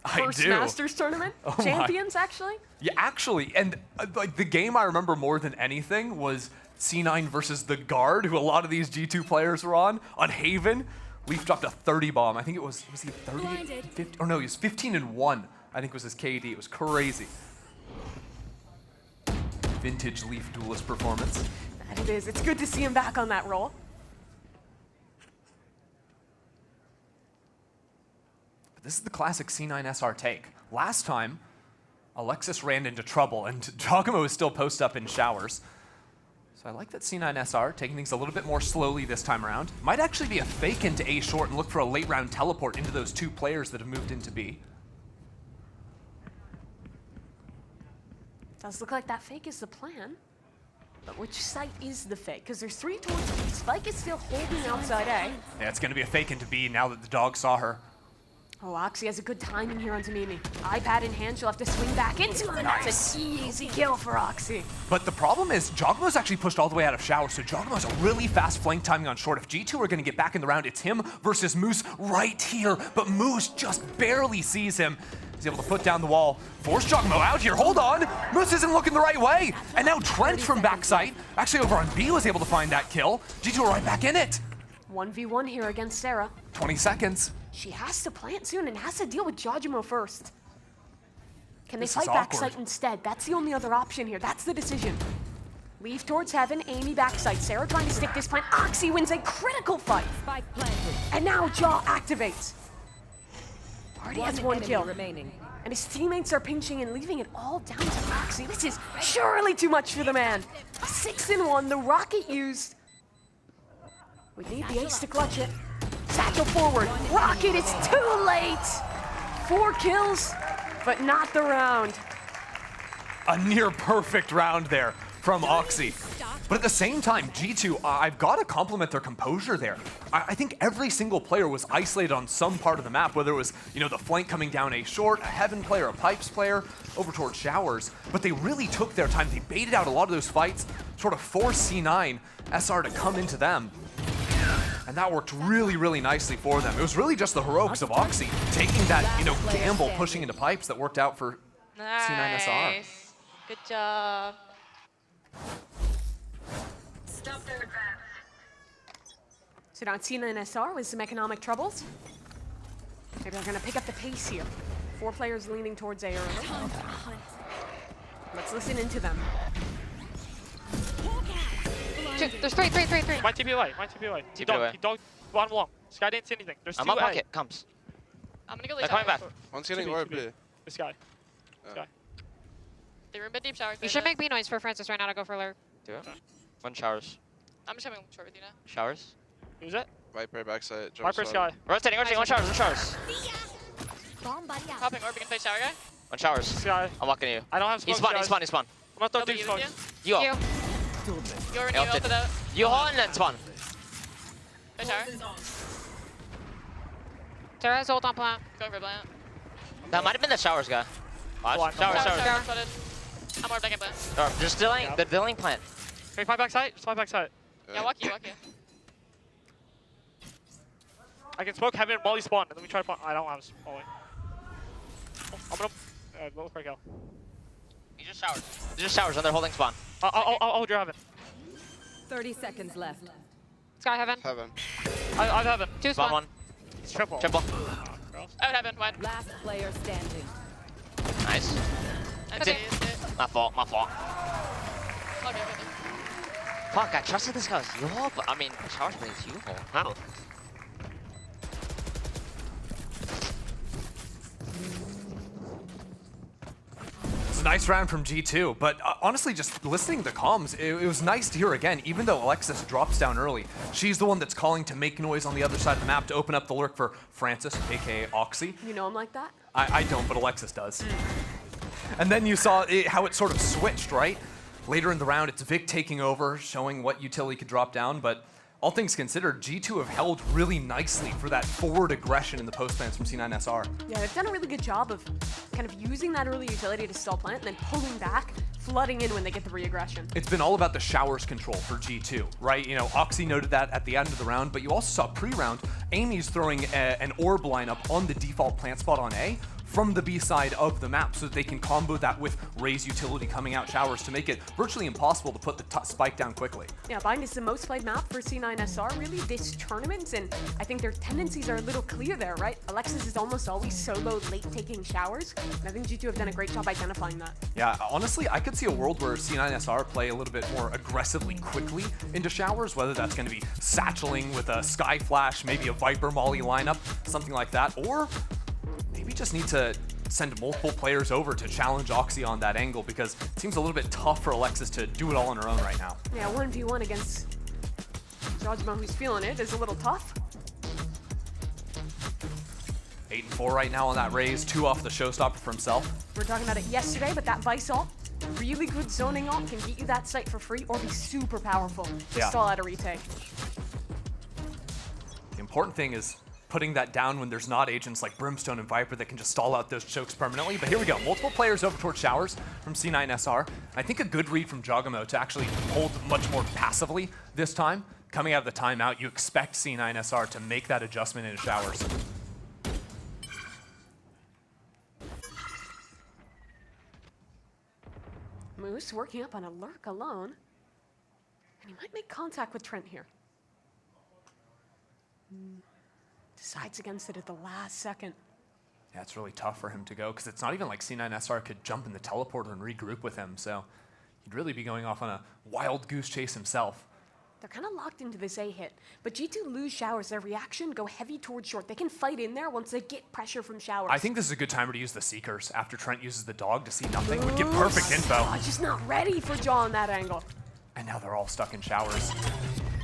First Masters tournament champions, actually. Yeah, actually, and like the game I remember more than anything was C9 versus the Guard, who a lot of these G2 players were on Haven. Leaf dropped a 30 bomb. I think it was he 30, 50, or no, he was 15-1. I think was his KD. It was crazy. Vintage Leaf duelist performance. That it is. It's good to see him back on that roll. But this is the classic C9SR take. Last time, Alexis ran into trouble, and Giacomo is still post up in showers. So I like that C9SR taking things a little bit more slowly this time around. Might actually be a fake into A short and look for a late round teleport into those 2 players that have moved into B. Does look like that fake is the plan. But which site is the fake? Because there's 3 towards B. Spike is still holding outside A. Yeah, it's going to be a fake into B now that the dog saw her. Oh, Oxy has a good timing here on Tamimi. iPad in hand, she'll have to swing back into him. That's an easy kill for Oxy. But the problem is, Giacomo's actually pushed all the way out of shower, so Giacomo's a really fast flank timing on short. If G2 are going to get back in the round, it's him versus Moose right here, but Moose just barely sees him. He's able to put down the wall, force Giacomo out here. Hold on, Moose isn't looking the right way. And now Trent from backside, actually over on B, was able to find that kill. G2 are right back in it. 1v1 here against Sarah. 20 seconds. She has to plant soon and has to deal with Giacomo first. Can they This fight is awkward. backside instead? That's the only other option here. That's the decision. Leave towards heaven, Amy backside. Sarah trying to stick this plant. Oxy wins a critical fight. And now Jaw activates. Already has 1 kill. And his teammates are pinching and leaving it all down to Oxy. This is surely too much for the man. 6-1, the rocket used. We need the ace to clutch it. Satchel forward. Rocket, it's too late. 4 kills, but not the round. A near perfect round there from Oxy. But at the same time, G2, I've got to compliment their composure there. I think every single player was isolated on some part of the map, whether it was, the flank coming down A short, a Heaven player, a Pipes player, over towards Showers. But they really took their time. They baited out a lot of those fights, sort of forced C9SR to come into them. And that worked really, really nicely for them. It was really just the heroics of Oxy taking that, gamble, pushing into Pipes that worked out for C9SR. Good job. So now C9SR with some economic troubles. Maybe they're gonna pick up the pace here. 4 players leaning towards A early. Let's listen into them. There's 3. One TP away. He dogged bottom long. Sky didn't see anything. There's 2 I'm on pocket. Comes. I'm gonna go They're leave coming back. One's getting orb B. This guy. They were in mid deep showers. You should make B noise for Francis right now to go for lurk. Do it. 1 showers. I'm just coming short with you now. Showers. Who's that? Viper backside. Viper Sky. Rotating. 1 showers. 1 showers. Hopping orb, we can play shower guy. 1 showers. Sky. I'm walking you. I don't have smoke. He's spawn. I'm gonna throw 2 smokes. You all. You're in, you ulted out. You hold and then spawn. Play shower. Sarah's ult on plant. Going for plant. That might have been the showers guy. Watch. Showers. Spotted. I'm orb back in plant. Just delaying. The delaying plant. Can we fight backside? Just fight backside. Yeah, walk you. I can smoke heaven while he spawn, and then we try to spawn. I don't have spawning. I'm gonna look for a kill. He just showers. He just showers and they're holding spawn. I'll hold your heaven. 30 seconds left. Sky heaven. I have heaven. 2 Spawn spawn. 1. It's triple. Triple. I would heaven. Wide. Last player standing. Nice. That's it. My fault. Okay. Fuck, I trusted this guy with U-Haul, but I mean, Showers plays U-Haul. How? It's a nice round from G2, but honestly, just listening to comms, it was nice to hear again, even though Alexis drops down early, she's the one that's calling to make noise on the other side of the map to open up the lurk for Francis, aka Oxy. You know him like that? I don't, but Alexis does. And then you saw how it sort of switched, right? Later in the round, it's Vic taking over, showing what utility could drop down, but all things considered, G2 have held really nicely for that forward aggression in the post plans from C9SR. Yeah, they've done a really good job of kind of using that early utility to stall plant and then pulling back, flooding in when they get the re-aggression. It's been all about the showers control for G2, right? Oxy noted that at the end of the round, but you also saw pre-round, Amy's throwing an orb lineup on the default plant spot on A, from the B side of the map so that they can combo that with Ray's utility coming out showers to make it virtually impossible to put the spike down quickly. Yeah, Bind is the most played map for C9SR really this tournament, and I think their tendencies are a little clear there, right? Alexis is almost always solo late taking showers, and I think G2 have done a great job identifying that. Yeah, honestly, I could see a world where C9SR play a little bit more aggressively quickly into showers, whether that's going to be satcheling with a Sky Flash, maybe a Viper Molly lineup, something like that, or maybe just need to send multiple players over to challenge Oxy on that angle because it seems a little bit tough for Alexis to do it all on her own right now. Yeah, 1v1 against Jajima, who's feeling it, is a little tough. 8-4 right now on that raise, 2 off the showstopper for himself. We were talking about it yesterday, but that Vice ult, really good zoning ult, can get you that site for free or be super powerful to stall out a retake. The important thing is putting that down when there's not agents like Brimstone and Viper that can just stall out those chokes permanently. But here we go, multiple players over towards showers from C9SR. I think a good read from Jogamo to actually hold much more passively this time. Coming out of the timeout, you expect C9SR to make that adjustment into showers. Moose working up on a lurk alone. And he might make contact with Trent here. Decides against it at the last second. Yeah, it's really tough for him to go because it's not even like C9SR could jump in the teleporter and regroup with him. So he'd really be going off on a wild goose chase himself. They're kind of locked into this A hit, but G2 lose showers. Their reaction go heavy towards short. They can fight in there once they get pressure from showers. I think this is a good time to use the Seekers after Trent uses the dog to see nothing. Would give perfect info. Just not ready for Jaw on that angle. And now they're all stuck in showers.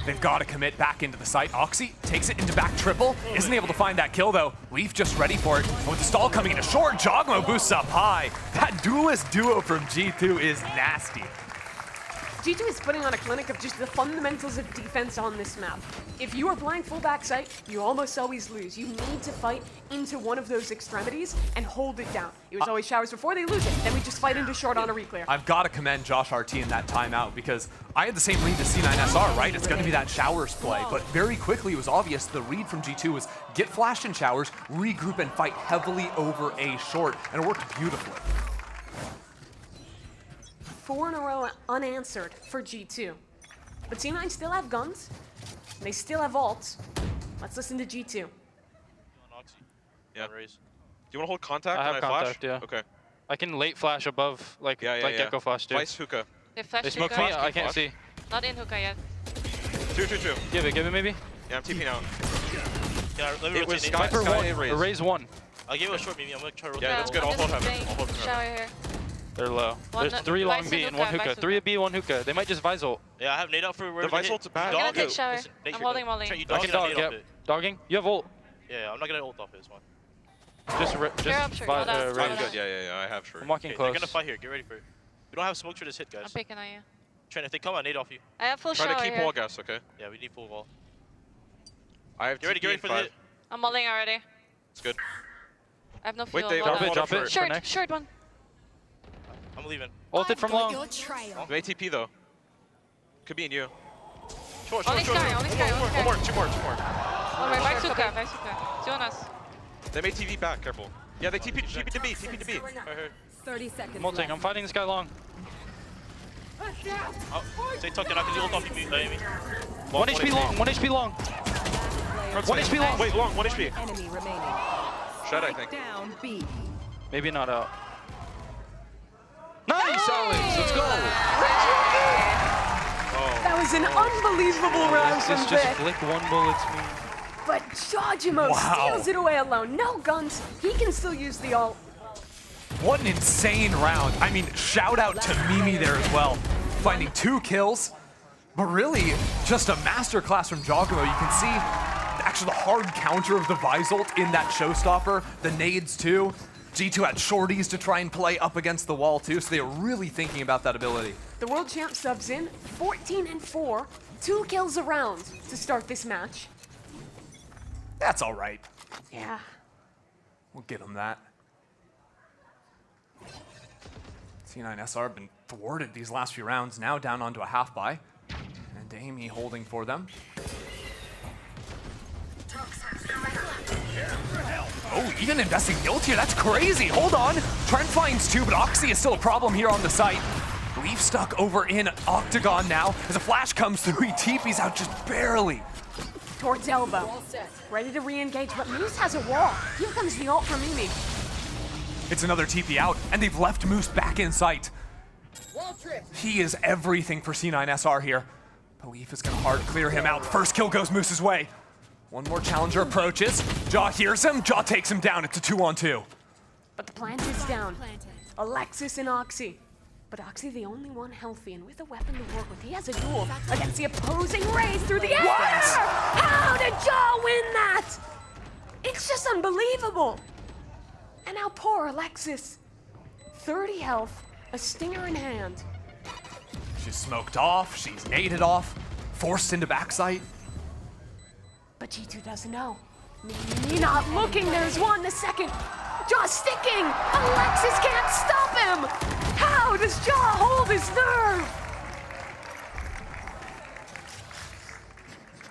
They've got to commit back into the site. Oxy takes it into back triple. Isn't able to find that kill though. Leaf just ready for it. And with the stall coming into short, Jogmo boosts up high. That duelist duo from G2 is nasty. G2 is putting on a clinic of just the fundamentals of defense on this map. If you are playing full backside, you almost always lose. You need to fight into one of those extremities and hold it down. It was always showers before they lose it, then we just fight into short on a reclear. I've got to commend Josh RT in that timeout because I had the same read as C9SR, right? It's going to be that showers play, but very quickly it was obvious the read from G2 was get flashed in showers, regroup and fight heavily over a short, and it worked beautifully. 4 in a row unanswered for G2. But C9 still have guns. They still have ults. Let's listen to G2. Yeah. Do you want to hold contact? I have when contact, flash? yeah. Okay. I can late flash above, like Gecko flash too. Vice hookah. They flashed They smoke hookah. me, I can't see. Not in hookah yet. 2. Give it maybe. Yeah, I'm TPing out. Yeah, let me It was rotate. Viper Sky one. raise 1. I'll give it a short maybe. I'm gonna try to rotate. Yeah, that's good. I'll hold heaven. I'll hold Shower heaven. here. They're low. One There's 3 long Vice B and and 1 hookah, hookah. Vice 3 B, 1 hookah. They might just Vice ult. Yeah, I have nade out for where The Vice ult's bad. I'm gonna take shower. Listen, I'm holding Molly. Trent, you I can dog, nade off yep. it. Dogging? You have ult. Yeah, I'm not gonna ult off it. It's fine. Just I'm sure. Hold on. I'm raise. good. Yeah. I have sure. I'm walking Okay, close. they're gonna fight here. Get ready for it. We don't have smoke for this hit, I'm guys. picking on you. Trent, if they come, I nade off you. I have full Try shower to keep here. wall gas, okay? Yeah, we need full wall. I have Get ready for the hit. I'm holding already. It's good. I have no Wait, fuel. they Hold on. drop it. Short one. I'm leaving. Ulted from long. They TP though. Could be in you. Short. Only Sky, only Sky, only Sky. Two more. One more, Vice hookah, Vice hookah. Two on us. They made TV back. Careful. Yeah, they TP to B. TP to B. Right here. 30 seconds I'm ulting. I'm fighting this guy long. Oh, stay tucked in. I can ult off you, Amy. 1 HP long. 1 HP long. 1 HP long. Wait, long. 1 HP. enemy remaining. Shut, I think. Down B. Maybe not out. Nice, Alex. Let's go. That was an unbelievable round This from is just Vic. flick 1 bullets me. But Jajimo steals it away alone. No guns. He can still use the ult. What an insane round. I mean, shout out to Mimi there as well. Finding 2 kills, but really just a masterclass from Jogamo. You can see actually the hard counter of the Vizolt in that showstopper, the nades too. G2 had shorties to try and play up against the wall too, so they were really thinking about that ability. The world champ subs in 14-4, 2 kills a round to start this match. That's all right. Yeah. We'll give him that. C9SR have been thwarted these last few rounds, now down onto a half buy. And Amy holding for them. Oh, even investing the ult here, that's crazy. Hold on. Trent finds two, but Oxy is still a problem here on the site. Leaf stuck over in Octagon now. As a flash comes through, he TP's out just barely. Towards elbow. Ready to re-engage, but Moose has a wall. Here comes the ult from Mimi. It's another TP out, and they've left Moose back in sight. He is everything for C9SR here. Leaf is gonna hard clear him out. First kill goes Moose's way. One more challenger approaches. Jaw hears him, Jaw takes him down. It's a 2-on-2. But the plant is down. Alexis and Oxy. But Oxy the only one healthy, and with a weapon to work with, he has a duel against the opposing rays through the air! What? How did Jaw win that? It's just unbelievable! And now poor Alexis. 30 health, a stinger in hand. She's smoked off, she's naded off, forced into backside. But G2 doesn't know. Me not looking, there's one, the second. Jaw sticking! Alexis can't stop him! How does Jaw hold his nerve?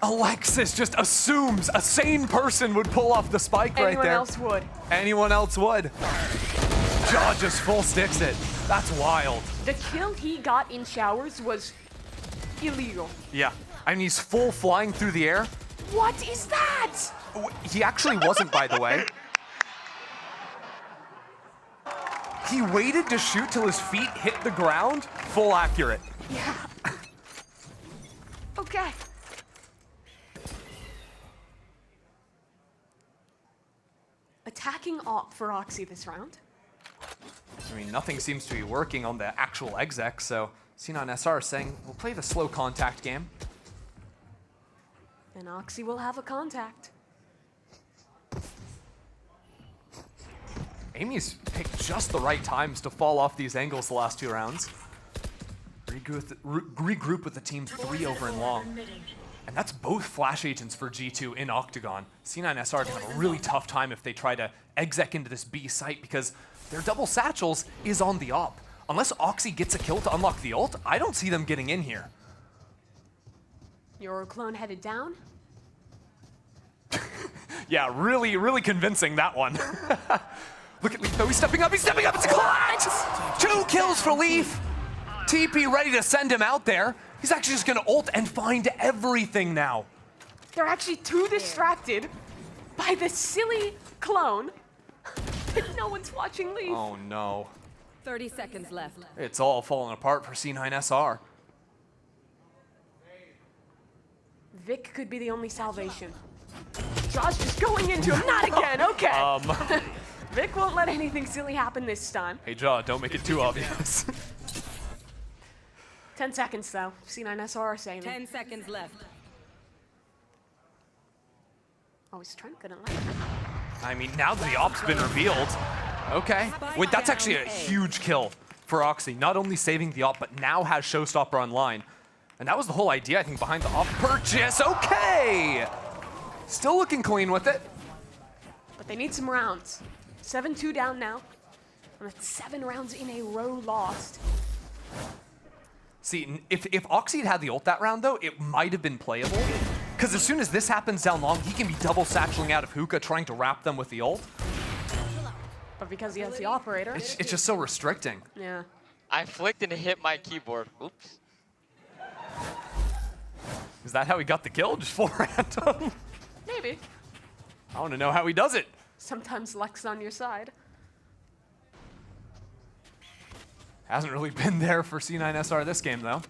Alexis just assumes a sane person would pull off the spike right there. Anyone else would. Anyone else would. Jaw just full sticks it. That's wild. The kill he got in showers was illegal. Yeah, I mean, he's full flying through the air. What is that? He actually wasn't, by the way. He waited to shoot till his feet hit the ground. Full accurate. Yeah. Okay. Attacking op for Oxy this round. I mean, nothing seems to be working on the actual exec, so C9SR is saying, we'll play the slow contact game. And Oxy will have a contact. Amy's picked just the right times to fall off these angles the last 2 rounds. Regroup with the team 3 over and long. And that's both flash agents for G2 in Octagon. C9SR can have a really tough time if they try to exec into this B site because their double satchels is on the op. Unless Oxy gets a kill to unlock the ult, I don't see them getting in here. Your clone headed down? Yeah, really convincing, that one. Look at Leaf though, he's stepping up, it's a clutch! 2 kills for Leaf! TP ready to send him out there. He's actually just gonna ult and find everything now. They're actually too distracted by the silly clone that no one's watching Leaf. Oh no. 30 seconds left. It's all falling apart for C9SR. Vic could be the only salvation. Jaw's just going into him. Not again, okay. Vic won't let anything silly happen this time. Hey Jaw, don't make it too obvious. 10 seconds though. C9SR are saying 10 seconds left. Oh, he's trying to like it. I mean, now that the op's been revealed, okay. Wait, that's actually a huge kill for Oxy. Not only saving the op, but now has Showstopper online. And that was the whole idea, I think, behind the op purchase. Okay! Still looking clean with it. But they need some rounds. 7-2 down now. And it's 7 rounds in a row lost. See, if Oxy had the ult that round, though, it might have been playable. Because as soon as this happens down long, he can be double satcheling out of hookah, trying to wrap them with the ult. But because he has the operator... It's just so restricting. Yeah. I flicked and hit my keyboard. Oops. Is that how he got the kill? Just full random? Maybe. I want to know how he does it. Sometimes luck's on your side. Hasn't really been there for C9SR this game, though.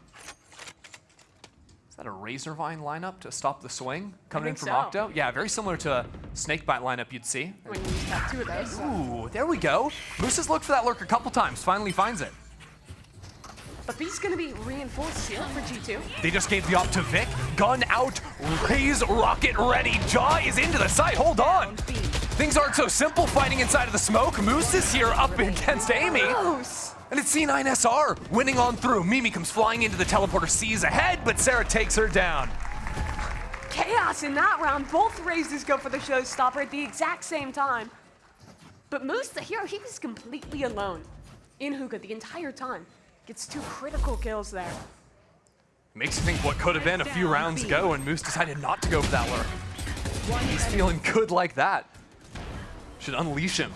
Is that a Razorvine lineup to stop the swing coming in from Octo? Yeah, very similar to a Snakebite lineup you'd see. When you got 2 of those. Ooh, there we go. Moose has looked for that lurk a couple times, finally finds it. But B's gonna be reinforced here for G2. They just gave the op to Vic. Gun out, Raze rocket ready. Jaw is into the site, hold on. Things aren't so simple fighting inside of the smoke. Moose is here up against Amy. Close. And it's C9SR winning on through. Mimi comes flying into the teleporter, sees ahead, but Sarah takes her down. Chaos in that round. Both Razes go for the showstopper at the exact same time. But Moose, the hero, he was completely alone in hookah the entire time. Gets 2 critical kills there. Makes you think what could have been a few rounds ago, and Moose decided not to go for that lurk. He's feeling good like that. Should unleash him.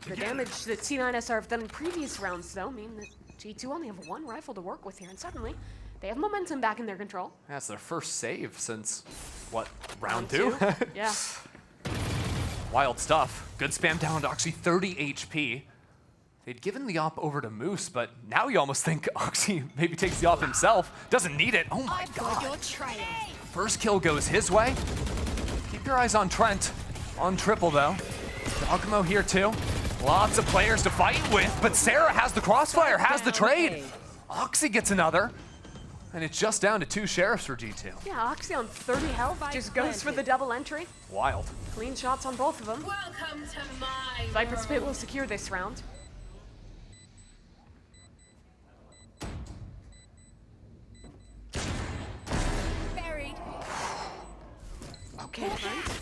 The damage that C9SR have done in previous rounds, though, mean that G2 only have one rifle to work with here, and suddenly they have momentum back in their control. That's their first save since, what, round two? Yeah. Wild stuff. Good spam down to Oxy, 30 HP. They'd given the op over to Moose, but now you almost think Oxy maybe takes the op himself. Doesn't need it. Oh my god. First kill goes his way. Keep your eyes on Trent. On triple, though. Dogmo here, too. Lots of players to fight with, but Sarah has the crossfire, has the trade. Oxy gets another. And it's just down to 2 sheriffs for G2. Yeah, Oxy on 30 health just goes for the double entry. Wild. Clean shots on both of them. Welcome to my Viper's Pit will secure this round. buried. Okay, Trent.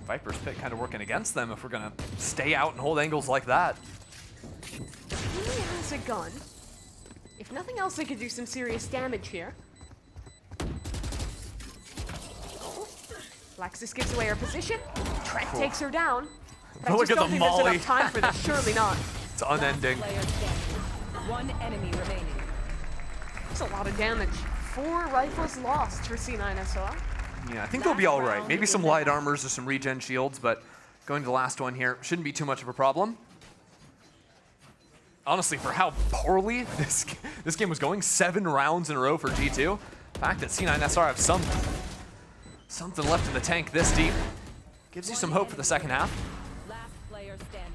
Viper's Pit kind of working against them if we're going to stay out and hold angles like that. He has a gun. If nothing else, they could do some serious damage here. Lexus gives away her position. Trent takes her down. But I Look just at don't the think there's molly. enough time for this. Surely not. It's unending. One enemy remaining. That's a lot of damage. 4 rifles lost for C9SR. Yeah, I think they'll be all right. Maybe some light armors or some regen shields, but going to the last one here shouldn't be too much of a problem. Honestly, for how poorly this game was going, 7 rounds in a row for G2, the fact that C9SR have something left in the tank this deep gives you some hope for the second half. Last player standing.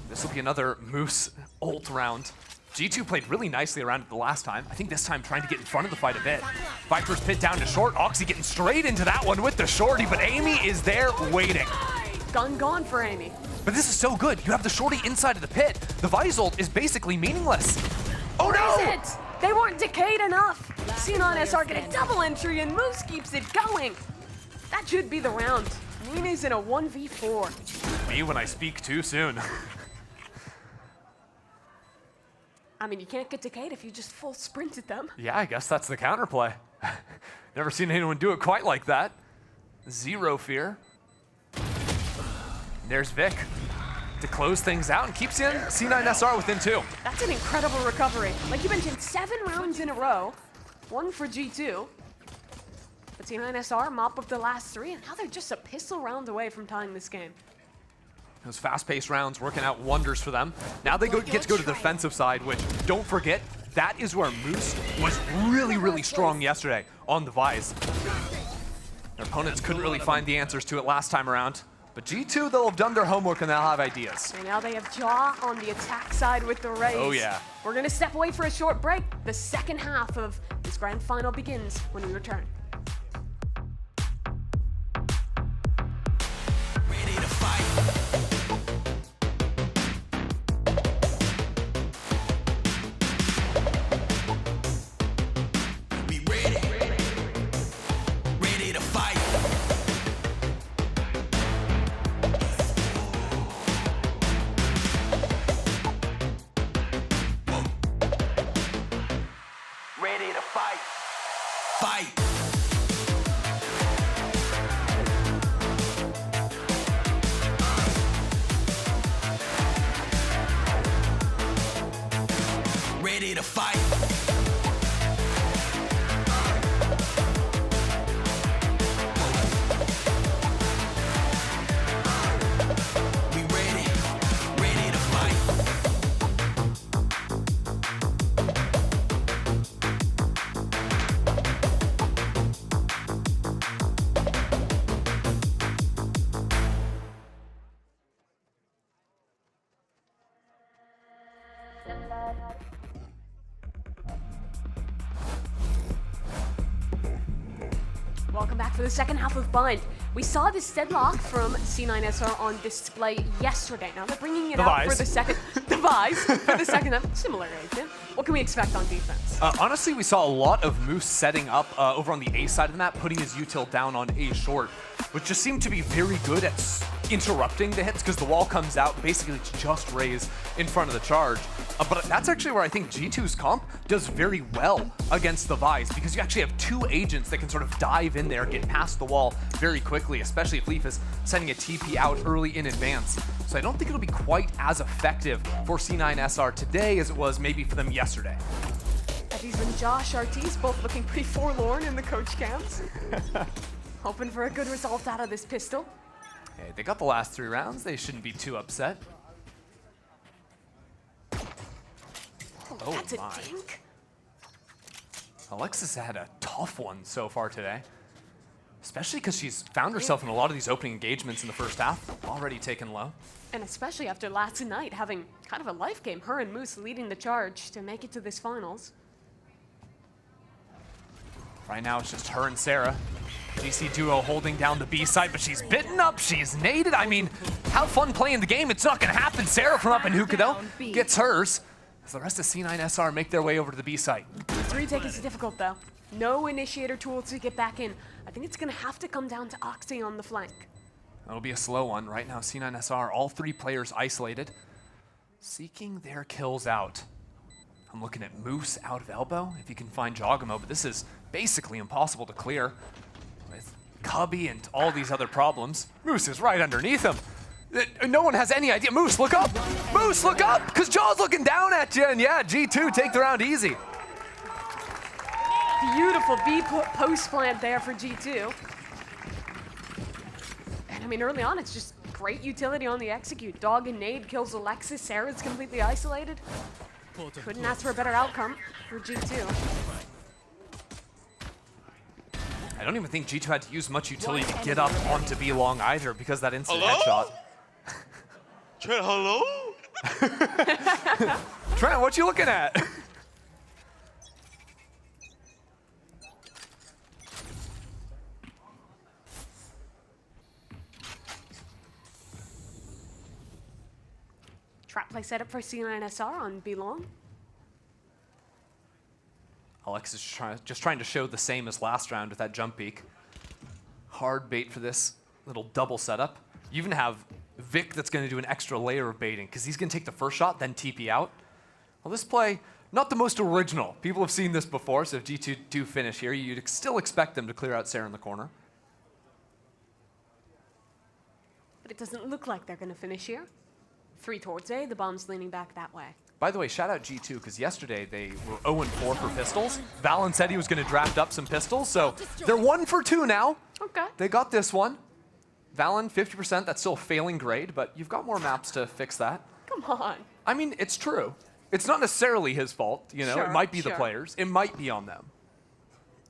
This will be another Moose ult round. G2 played really nicely around it the last time. I think this time trying to get in front of the fight a bit. Viper's Pit down to short. Oxy getting straight into that one with the shorty, but Amy is there waiting. Gun gone for Amy. But this is so good. You have the shorty inside of the pit. The Vice ult is basically meaningless. Oh no! Is it? They weren't decayed enough. C9SR get a double entry and Moose keeps it going. That should be the round. Nina's in a 1v4. Me when I speak too soon. I mean, you can't get decayed if you just full sprint at them. Yeah, I guess that's the counterplay. Never seen anyone do it quite like that. Zero fear. There's Vic to close things out and keeps in C9SR within 2. That's an incredible recovery. Like you mentioned, 7 rounds in a row. 1 for G2. But C9SR mop up the last 3, and now they're just a pistol round away from tying this game. Those fast-paced rounds working out wonders for them. Now they get to go to the defensive side, which, don't forget, that is where Moose was really, really strong yesterday on the Vise. Their opponents couldn't really find the answers to it last time around. But G2, they'll have done their homework and they'll have ideas. And now they have Jaw on the attack side with the Rays. Oh, yeah. We're going to step away for a short break. The second half of this grand final begins when we return. Ready to fight. We ready. Ready to fight. Ready to fight. Fight. Ready to fight. We ready. Ready to fight. Welcome back for the second half of Bind. We saw this deadlock from C9SR on display yesterday. Now they're bringing it out for the second device for the second half. Similar agent. What can we expect on defense? Honestly, we saw a lot of Moose setting up over on the A side of the map, putting his util down on A short, which just seemed to be very good at interrupting the hits because the wall comes out, basically it's just Raze in front of the charge. But that's actually where I think G2's comp does very well against the Vi's, because you actually have two agents that can sort of dive in there, get past the wall very quickly, especially if Leaf is sending a TP out early in advance. So I don't think it'll be quite as effective for C9SR today as it was maybe for them yesterday. Eddie's and Josh Artis both looking pretty forlorn in the coach camps. Hoping for a good result out of this pistol. Hey, they got the last 3 rounds. They shouldn't be too upset. Oh, that's a dink. Alexis had a tough one so far today, especially because she's found herself in a lot of these opening engagements in the first half, already taken low. And especially after last night having kind of a life game, her and Moose leading the charge to make it to this finals. Right now it's just her and Sarah. GC duo holding down the B side, but she's bitten up, she's naded. I mean, have fun playing the game. It's not gonna happen. Sarah from up in hookah though gets hers, as the rest of C9SR make their way over to the B site. The retake is difficult though. No initiator tool to get back in. I think it's gonna have to come down to Oxy on the flank. That'll be a slow one. Right now, C9SR, all 3 players isolated, seeking their kills out. I'm looking at Moose out of elbow, if he can find Jogamo, but this is basically impossible to clear with Cubby and all these other problems. Moose is right underneath him. No one has any idea. Moose, look up! Moose, look up! Because Jaw's looking down at you, and yeah, G2 take the round easy. Beautiful B post plant there for G2. And I mean, early on, it's just great utility on the execute. Dog and nade kills Alexis. Sarah's completely isolated. Couldn't ask for a better outcome for G2. I don't even think G2 had to use much utility to get up onto B long either, because that instant headshot. Trent, hello? Trent, what you looking at? Trap play setup for C9SR on B long. Alexis just trying to show the same as last round with that jump peek. Hard bait for this little double setup. You even have Vic that's going to do an extra layer of baiting, because he's going to take the first shot, then TP out. Well, this play, not the most original. People have seen this before, so if G2 do finish here, you'd still expect them to clear out Sarah in the corner. But it doesn't look like they're going to finish here. 3 towards A, the bomb's leaning back that way. By the way, shout out G2, because yesterday they were 0-4 for pistols. Valen said he was going to draft up some pistols, so they're 1 for 2 now. Okay. They got this one. Valen, 50%, that's still a failing grade, but you've got more maps to fix that. Come on. I mean, it's true. It's not necessarily his fault, you know? Sure, it might be the sure. players. It might be on them.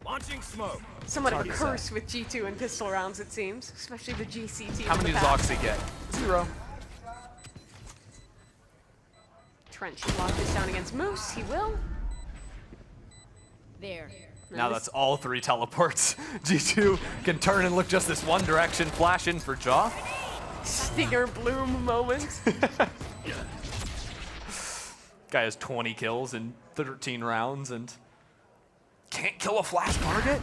Launching smoke. Somewhat of a curse with G2 and pistol rounds, it seems, especially the GC team. How many does Oxy get? 0. Trent should lock this down against Moose. He will. There. Now that's all 3 teleports. G2 can turn and look just this one direction, flash in for Jaw. Stinger Bloom moment. Guy has 20 kills in 13 rounds and can't kill a flash target?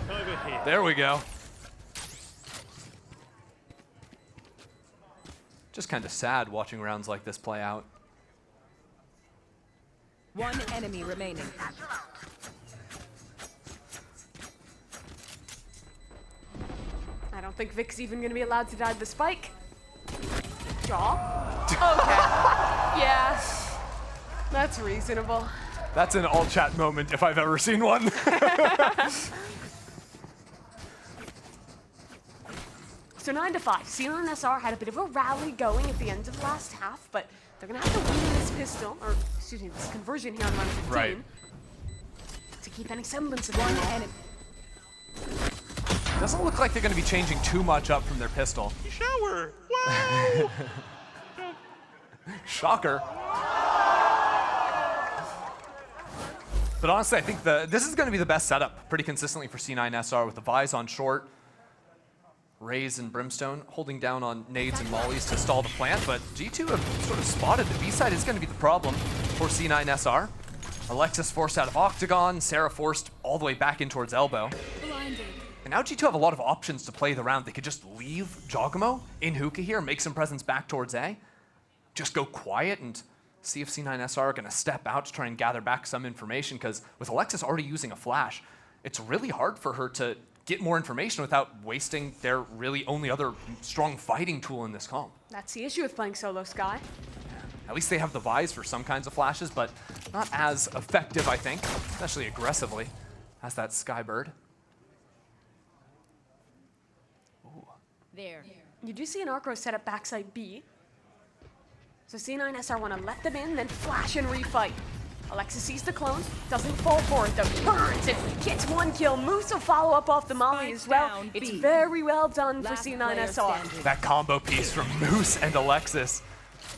There we go. Just kind of sad watching rounds like this play out. One enemy remaining. I don't think Vic's even going to be allowed to dive the spike. Jaw? Okay. Yeah. That's reasonable. That's an all chat moment if I've ever seen one. So 9-5. C9SR had a bit of a rally going at the end of the last half, but they're going to have to win this pistol, or excuse me, this conversion here on round 15 right. to keep any semblance of one enemy. Doesn't look like they're going to be changing too much up from their pistol. Shower! Wow! Shocker. But honestly, I think this is going to be the best setup pretty consistently for C9SR with the Vise on short, Raze and Brimstone holding down on nades and mollies to stall the plant, but G2 have sort of spotted the B side is going to be the problem for C9SR. Alexis forced out of Octagon, Sarah forced all the way back in towards elbow. And And now G2 have a lot of options to play the round. They could just leave Jogamo in hookah here, make some presence back towards A, just go quiet and see if C9SR are going to step out to try and gather back some information, because with Alexis already using a flash, it's really hard for her to get more information without wasting their really only other strong fighting tool in this comp. That's the issue with playing solo Sky. At least they have the Vise for some kinds of flashes, but not as effective, I think, especially aggressively, as that Skybird. Ooh. There. You do see an Arcro set up backside B. So C9SR want to let them in, then flash and refight. Alexis sees the clone, doesn't fall for it though, turns and gets one kill. Moose will follow up off the Molly as well. It's very well done for C9SR. That combo piece from Moose and Alexis,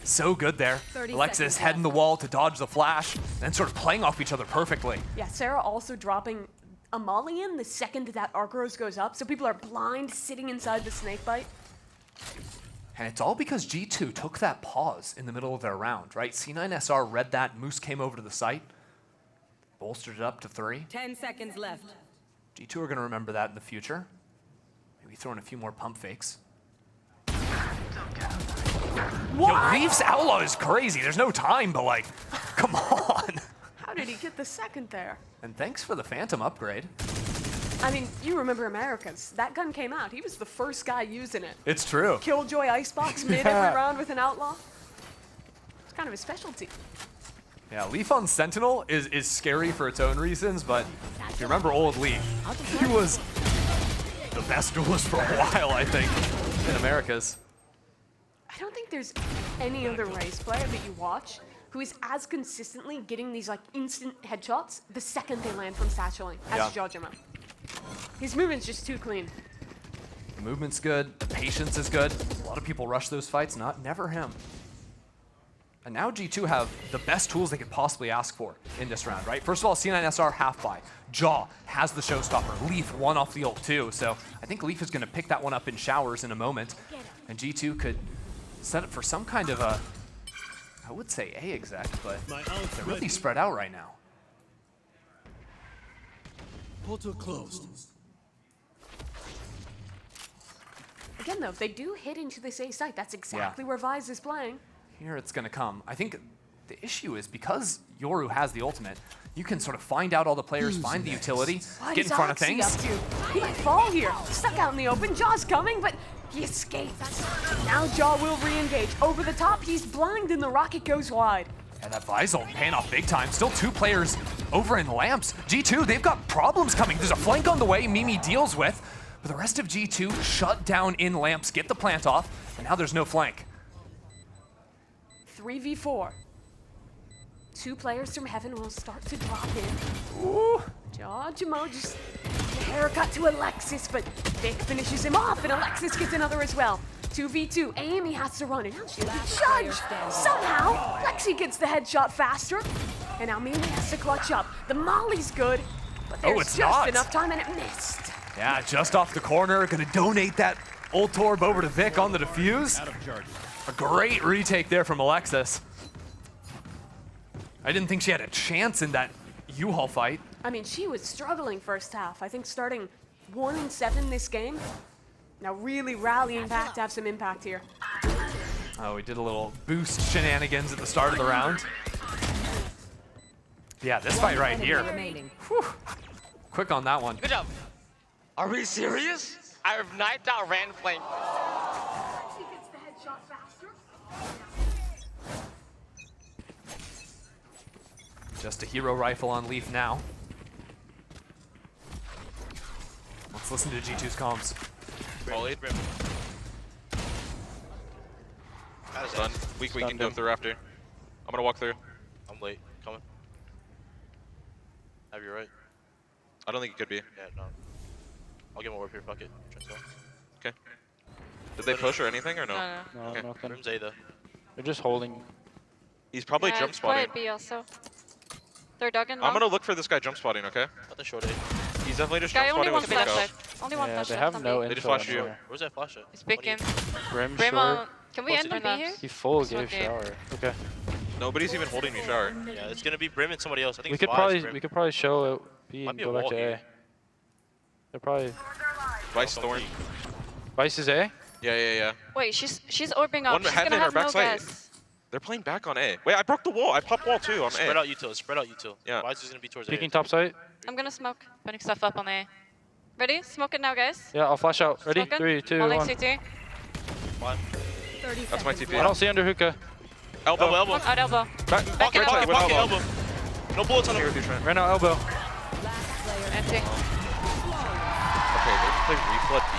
so good there. Alexis heading the wall to dodge the flash, and sort of playing off each other perfectly. Yeah, Sarah also dropping a Molly in the second that Arcros goes up, so people are blind sitting inside the snakebite. And it's all because G2 took that pause in the middle of their round, right? C9SR read that, Moose came over to the site, bolstered it up to 3. 10 seconds left. G2 are going to remember that in the future. Maybe throw in a few more pump fakes. Yo, Leaf's Outlaw is crazy. There's no time, but like, come on. How did he get the second there? And thanks for the Phantom upgrade. I mean, you remember Americas. That gun came out. He was the first guy using it. It's true. Killjoy Icebox mid every round with an Outlaw. It's kind of a specialty. Yeah, Leaf on Sentinel is scary for its own reasons, but if you remember old Leaf, he was the best duelist for a while, I think, in Americas. I don't think there's any other race player that you watch who is as consistently getting these like instant headshots the second they land from satcheling as Jojima. His movement's just too clean. The movement's good, the patience is good. A lot of people rush those fights, never him. And now G2 have the best tools they could possibly ask for in this round, right? First of all, C9SR half buy. Jaw has the showstopper. Leaf won off the ult too, so I think Leaf is going to pick that one up in showers in a moment. And G2 could set up for some kind of a, I would say A exec, but they're really spread out right now. Portal closed. Again though, if they do hit into this A site, that's exactly where Vise is playing. Here it's going to come. I think the issue is because Yoru has the ultimate, you can sort of find out all the players, find the utility, What get is in front of Oxy things. up to? He might fall here. Stuck out in the open. Jaw's coming, but he escaped. Now Jaw will re-engage. Over the top, he's blind and the rocket goes wide. And that Visal paying off big time. Still 2 players over in Lamps. G2, they've got problems coming. There's a flank on the way Mimi deals with, but the rest of G2 shut down in Lamps, get the plant off, and now there's no flank. 3v4. 2 players from Heaven will start to drop in. Ooh. Jojimo just a haircut to Alexis, but Vic finishes him off, and Alexis gets another as well. 2v2, Amy has to run, and now she'll be judged. Somehow, Lexi gets the headshot faster, and now Mimi has to clutch up. The molly's good, but there's it's just not. enough time, and it missed. Yeah, just off the corner, gonna donate that ult orb over to Vic on the defuse. A great retake there from Alexis. I didn't think she had a chance in that U-Haul fight. I mean, she was struggling first half. I think starting 1-7 this game. Now really rallying back to have some impact here. Oh, we did a little boost shenanigans at the start of the round. Yeah, this fight right here. Whew. Quick on that one. Good job. Are we serious? I have knifed out Rand flank. Just a hero rifle on Leaf now. Let's listen to G2's comms. Molly. That's done. We can go through after. I'm gonna walk through. I'm late. Coming. Have you right? I don't think it could be. Yeah, no. I'll get my warp here. Fuck it. Okay. Did they push or anything or no? No, Okay. nothing. Room's A though. They're just holding. He's probably Yeah, jump it's spotting. probably B also. They're dug in I'm low. gonna look for this guy jump spotting, okay? At the short A. He's definitely just Guy jump only spotting one with flash Nico. left. Only one Yeah, flash they left have on no B. They just info flashed you. anywhere. Where's that flash at? He's picking. Brim Brim, short. can we enter B here? He full It's gave okay. shower. Okay. Nobody's even holding me shower. Yeah, it's gonna be Brim and somebody else. I think We it's could Vise, probably Brim. show it B Might and be a go back wall to here. A. They're probably Vice Thorn. Vice is A? Yeah. Wait, she's orbing up. One She's heaven gonna or have no backside. gas. They're playing back on A. Wait, I broke the wall. I popped wall too on Spread A. out util. Spread out util. Yeah. Wise is gonna be towards Peeking A. top side. I'm gonna smoke. Putting stuff up on A. Ready? Smoke it now, guys. Yeah, I'll flash out. Ready? Smoking. 3, 2, Holding 1. CT. One. That's my TP. I don't see under hookah. Elbow. Elbow. Out elbow. Back. Back in Right side, elbow. with elbow. No bullets on him. Right now, elbow. Empty. Okay, they play reflood B.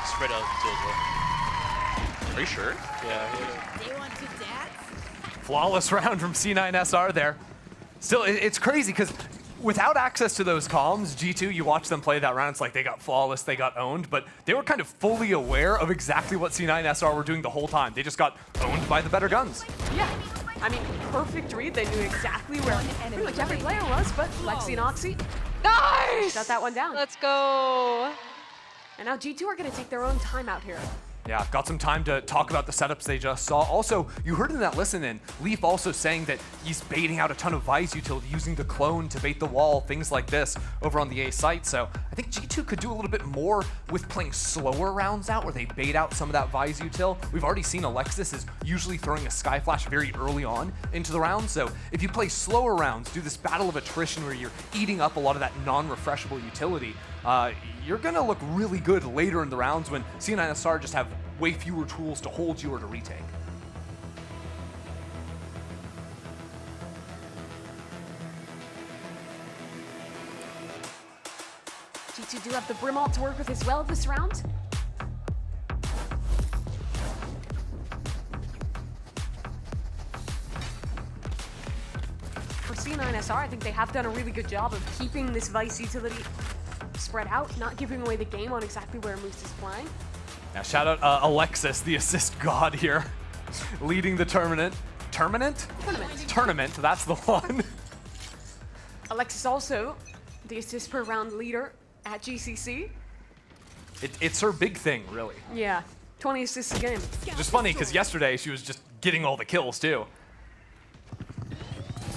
Spread out util as well. Are you sure? Yeah. Flawless round from C9SR there. Still, it's crazy because without access to those comms, G2, you watch them play that round, it's like they got flawless, they got owned, but they were kind of fully aware of exactly what C9SR were doing the whole time. They just got owned by the better guns. Yeah. I mean, perfect read. They knew exactly where pretty much every player was, but Lexi and Oxy Nice! shut that one down. Let's go. And now G2 are going to take their own timeout here. Yeah, got some time to talk about the setups they just saw. Also, you heard in that listen-in, Leaf also saying that he's baiting out a ton of Vice utility, using the clone to bait the wall, things like this over on the A site. So I think G2 could do a little bit more with playing slower rounds out, where they bait out some of that Vice util. We've already seen Alexis is usually throwing a Sky Flash very early on into the round. So if you play slower rounds, do this battle of attrition where you're eating up a lot of that non-refreshable utility, you're gonna look really good later in the rounds when C9SR just have way fewer tools to hold you or to retake. G2 do have the Brim ult to work with as well this round. For C9SR, I think they have done a really good job of keeping this Vice utility spread out, not giving away the game on exactly where Moose is playing. Now shout out Alexis, the assist god here, leading the tournament. Tournament, that's the one. Alexis also the assist per round leader at GCC. It's her big thing, really. Yeah, 20 assists a game. Which is funny, because yesterday she was just getting all the kills, too.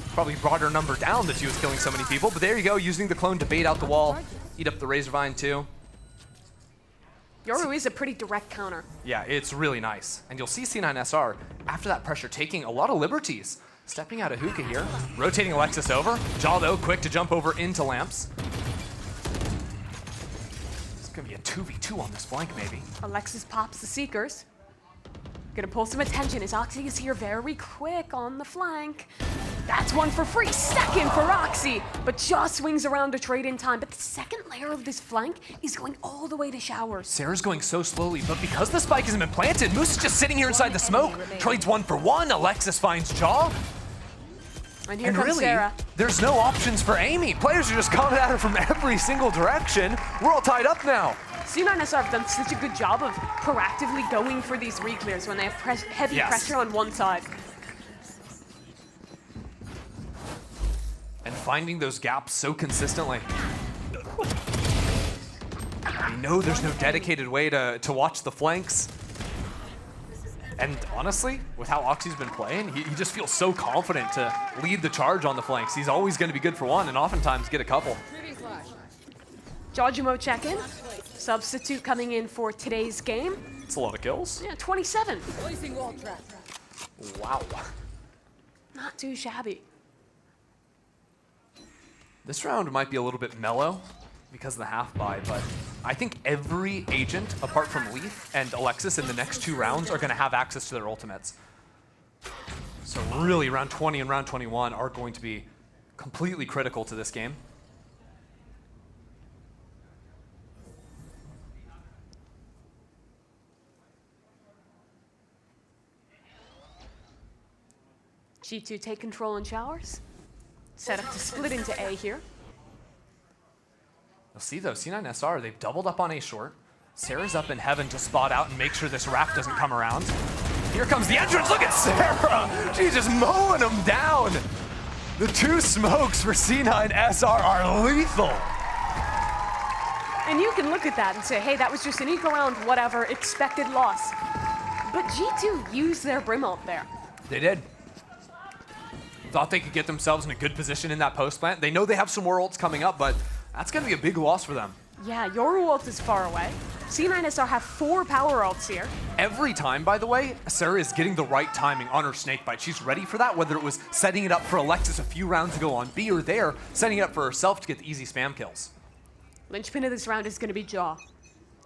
Probably brought her number down that she was killing so many people, but there you go, using the clone to bait out the wall, eat up the Razorvine, too. Yoru is a pretty direct counter. Yeah, it's really nice. And you'll see C9SR, after that pressure, taking a lot of liberties. Stepping out of hookah here, rotating Alexis over. Jaw, though, quick to jump over into Lamps. It's gonna be a 2v2 on this flank, maybe. Alexis pops the Seekers. Gonna pull some attention as Oxy is here very quick on the flank. That's one for free, second for Oxy, but Jaw swings around to trade in time. But the second layer of this flank is going all the way to Showers. Sarah's going so slowly, but because the spike hasn't been planted, Moose is just sitting here inside the smoke. Trades 1 for 1, Alexis finds Jaw. And here comes really, Sarah. There's no options for Amy. Players are just coming at her from every single direction. We're all tied up now. C9SR have done such a good job of proactively going for these reclears when they have heavy pressure on one side. And finding those gaps so consistently. We know there's no dedicated way to watch the flanks. And honestly, with how Oxy's been playing, he just feels so confident to lead the charge on the flanks. He's always going to be good for one and oftentimes get a couple. Jawjumo check-in. Substitute coming in for today's game. It's a lot of kills. Yeah, 27. Wow. Not too shabby. This round might be a little bit mellow because of the half buy, but I think every agent, apart from Leaf and Alexis, in the next 2 rounds are going to have access to their ultimates. So really, round 20 and round 21 are going to be completely critical to this game. G2 take control in Showers. Set up to split into A here. You'll see though, C9SR, they've doubled up on A short. Sarah's up in heaven to spot out and make sure this wrap doesn't come around. Here comes the entrance, look at Sarah! She's just mowing them down. The 2 smokes for C9SR are lethal. And you can look at that and say, hey, that was just an eco round, whatever, expected loss. But G2 used their Brim ult there. They did. Thought they could get themselves in a good position in that post plant. They know they have some more ults coming up, but that's going to be a big loss for them. Yeah, Yoru ult is far away. C9SR have 4 power ults here. Every time, by the way, Sarah is getting the right timing on her snakebite. She's ready for that, whether it was setting it up for Alexis a few rounds ago on B or there, setting it up for herself to get the easy spam kills. Linchpin of this round is going to be Jaw.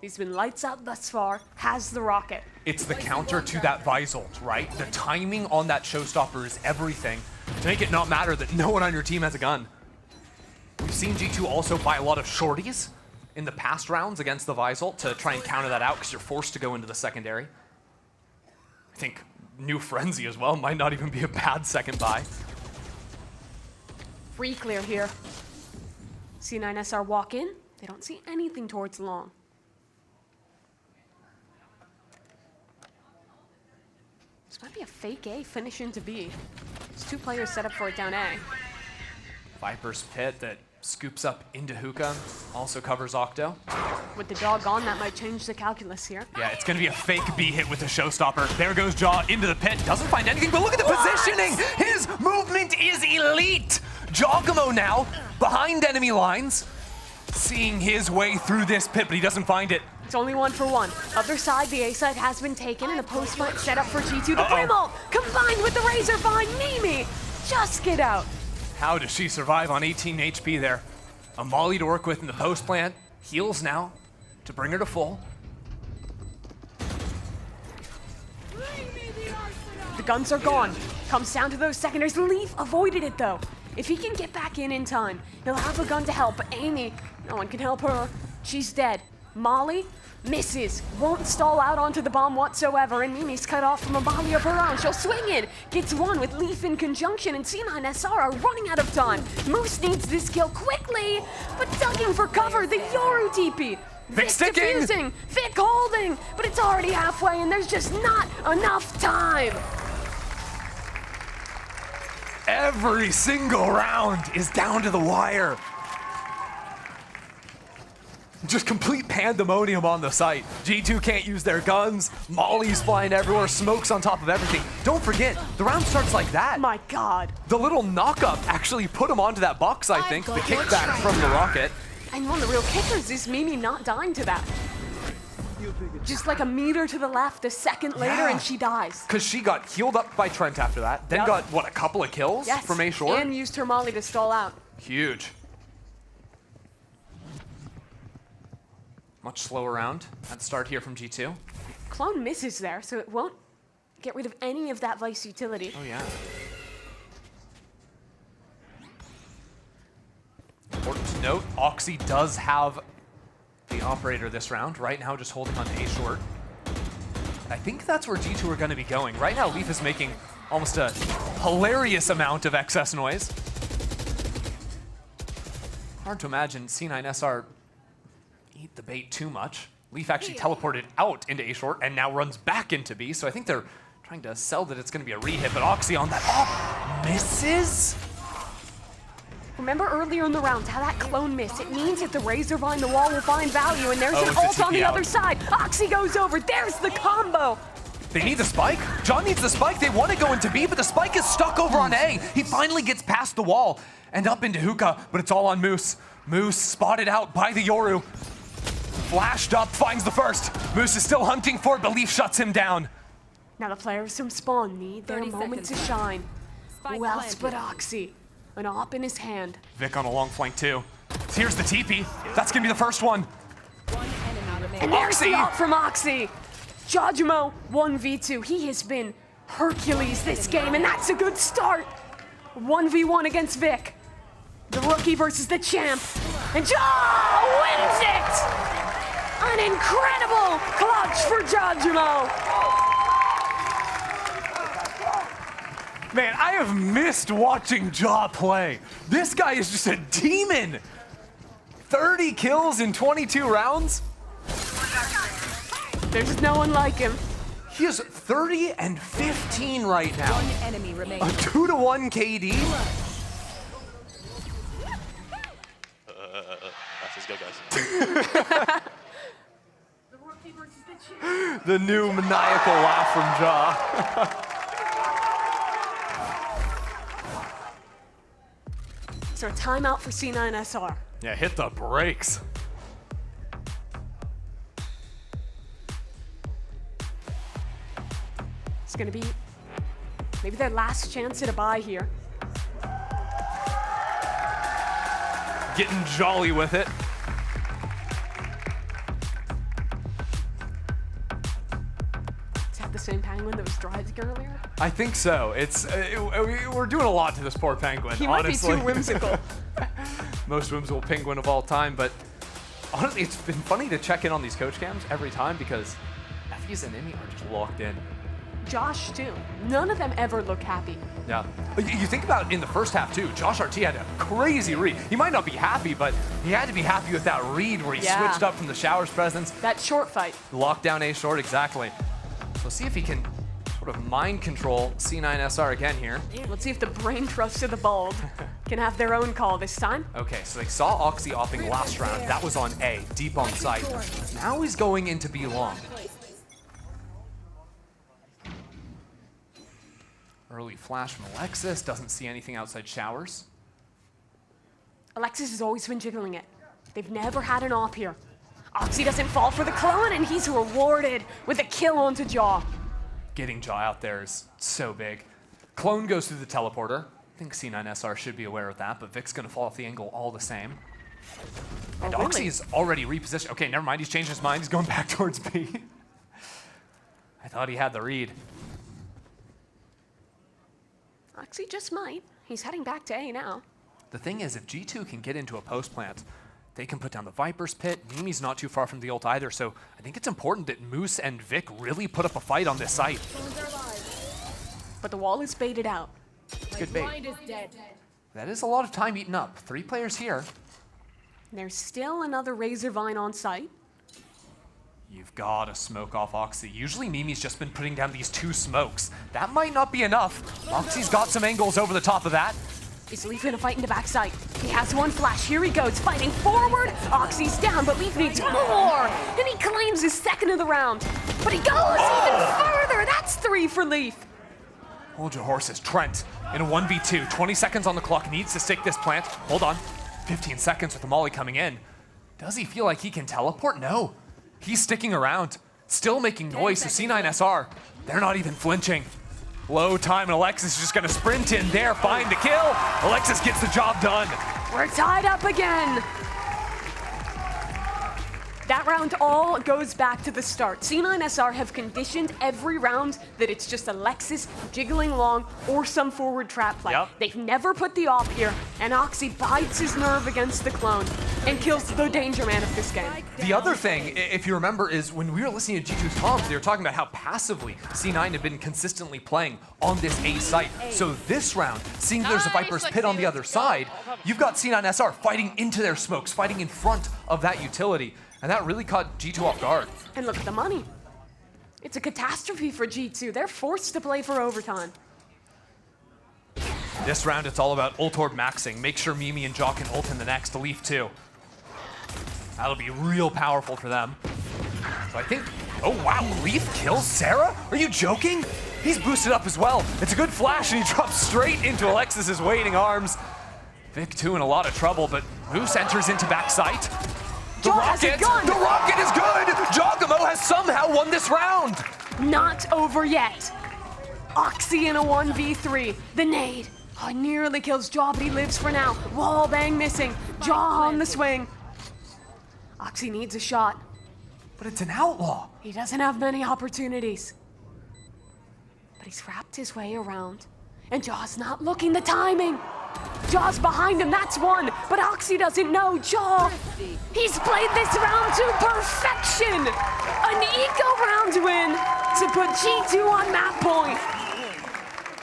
He's been lights out thus far, has the rocket. It's the counter to that Vice ult, right? The timing on that showstopper is everything to make it not matter that no one on your team has a gun. We've seen G2 also buy a lot of shorties in the past rounds against the Vice ult to try and counter that out because you're forced to go into the secondary. I think new Frenzy as well might not even be a bad second buy. Free clear here. C9SR walk in. They don't see anything towards long. This might be a fake A finish into B. There's 2 players set up for it down A. Viper's Pit that scoops up into hookah, also covers Octo. With the dog on, that might change the calculus here. Yeah, it's gonna be a fake B hit with the showstopper. There goes Jaw into the pit, doesn't find anything, but look at the positioning! His movement is elite! Giacomo now, behind enemy lines, seeing his way through this pit, but he doesn't find it. It's only 1 for 1. Other side, the A side has been taken, and a post fight set up for G2. The Brim ult combined with the Razor Vine. Mimi, just get out. How does she survive on 18 HP there? A Molly to work with in the post plant. Heals now to bring her to full. The guns are gone. Comes down to those secondaries. Leaf avoided it though. If he can get back in time, he'll have a gun to help. But Amy, no one can help her. She's dead. Molly misses, won't stall out onto the bomb whatsoever, and Mimi's cut off from a volley of her own. She'll swing in, gets 1 with Leaf in conjunction, and C9SR are running out of time. Moose needs this kill quickly, but ducking for cover, the Yoru TP. Vic sticking! Defusing, Vic holding, but it's already halfway, and there's just not enough time. Every single round is down to the wire. Just complete pandemonium on the site. G2 can't use their guns. Molly's flying everywhere. Smoke's on top of everything. Don't forget, the round starts like that. My God. The little knock-up actually put him onto that box, I think. The kickback from the rocket. And one of the real kickers is Mimi not dying to that. Just like a meter to the left, a second later, and she dies. Because she got healed up by Trent after that. Then got, what, a couple of kills from A short? And used her Molly to stall out. Huge. Much slower round at the start here from G2. Clone misses there, so it won't get rid of any of that Vice utility. Oh, yeah. Important to note, Oxy does have the operator this round. Right now, just holding on to A short. I think that's where G2 are going to be going. Right now, Leaf is making almost a hilarious amount of excess noise. Hard to imagine C9SR eat the bait too much. Leaf actually teleported out into A short and now runs back into B, so I think they're trying to sell that it's going to be a re-hit, but Oxy on that misses? Remember earlier in the round how that clone missed? It means if the Razor Vine, the wall will find value, and there's an ult on the other side. Oxy goes over, there's the combo. They need the spike. John needs the spike. They want to go into B, but the spike is stuck over on A. He finally gets past the wall and up into hookah, but it's all on Moose. Moose spotted out by the Yoru. Flashed up, finds the first. Moose is still hunting for it, but Leaf shuts him down. Now the players from Spawn need their moment to shine. Who else but Oxy? An op in his hand. Vic on a long flank too. Here's the TP. That's gonna be the first one. And there's the op from Oxy. Jajimo 1v2. He has been Hercules this game, and that's a good start. 1v1 against Vic. The rookie versus the champ. And Ja wins it! An incredible clutch for Jajimo. Man, I have missed watching Ja play. This guy is just a demon. 30 kills in 22 rounds. There's no one like him. He is 30 and 15 right now. One enemy remaining. A 2-to-1 KD. That's as good, guys. The new maniacal laugh from Ja. So a timeout for C9SR. Yeah, hit the brakes. It's gonna be maybe their last chance at a bye here. Getting jolly with it. Is that the same penguin that was driving earlier? I think so. We're doing a lot to this poor penguin, He might honestly. be too whimsical. Most whimsical penguin of all time, but honestly, it's been funny to check in on these coach cams every time because Effie's and Imi are just locked in. Josh too. None of them ever look happy. Yeah. You think about in the first half too, Josh RT had a crazy read. He might not be happy, but he had to be happy with that read where he switched up from the Showers presence. That short fight. Lockdown A short, exactly. So see if he can sort of mind control C9SR again here. Let's see if the brain trust of the Bald can have their own call this time. Okay, so they saw Oxy offing last round. That was on A, deep on site. Now he's going into B long. Early flash from Alexis, doesn't see anything outside Showers. Alexis has always been jiggling it. They've never had an op here. Oxy doesn't fall for the clone, and he's rewarded with a kill onto Jaw. Getting Jaw out there is so big. Clone goes through the teleporter. I think C9SR should be aware of that, but Vic's gonna fall off the angle all the same. And really? Oxy is already repositioned. Okay, never mind, he's changed his mind. He's going back towards B. I thought he had the read. Oxy just might. He's heading back to A now. The thing is, if G2 can get into a post plant, they can put down the Viper's pit. Mimi's not too far from the ult either, so I think it's important that Moose and Vic really put up a fight on this site. But the wall is baited out. Good bait. That is a lot of time eaten up. 3 players here. There's still another Razor Vine on site. You've got to smoke off Oxy. Usually Mimi's just been putting down these 2 smokes. That might not be enough. Oxy's got some angles over the top of that. Is Leaf gonna fight in the backside? He has one flash. Here he goes, fighting forward. Oxy's down, but Leaf needs more. And he claims his second of the round. But he goes even further. That's 3 for Leaf. Hold your horses. Trent in a 1v2. 20 seconds on the clock. Needs to stick this plant. Hold on. 15 seconds with the molly coming in. Does he feel like he can teleport? No. He's sticking around. Still making noise. So C9SR, they're not even flinching. Low time, and Alexis is just gonna sprint in there, find the kill. Alexis gets the job done. We're tied up again. That round all goes back to the start. C9SR have conditioned every round that it's just Alexis jiggling long or some forward trap play. Yep. They've never put the op here, and Oxy bites his nerve against the clone and kills the danger man of this game. The other thing, if you remember, is when we were listening to G2's comms, they were talking about how passively C9 had been consistently playing on this A site. So this round, seeing there's a Viper's pit on the other side, you've got C9SR fighting into their smokes, fighting in front of that utility. And that really caught G2 off guard. And look at the money. It's a catastrophe for G2. They're forced to play for overtime. This round, it's all about ult orb maxing. Make sure Mimi and Jaw can ult in the next, to Leaf too. That'll be real powerful for them. So I think, oh wow, Leaf kills Sarah? Are you joking? He's boosted up as well. It's a good flash and he drops straight into Alexis's waiting arms. Vic too in a lot of trouble, but Moose enters into backside. The rocket is good! Giacomo has somehow won this round! Not over yet. Oxy in a 1v3. The nade. Oh, nearly kills Jaw, but he lives for now. Wall bang missing. Jaw on the swing. Oxy needs a shot. But it's an outlaw. He doesn't have many opportunities. But he's wrapped his way around. And Jaw's not looking. The timing. Jaw's behind him, that's one, but Oxy doesn't know. Jaw, he's played this round to perfection. An eco round win to put G2 on map point.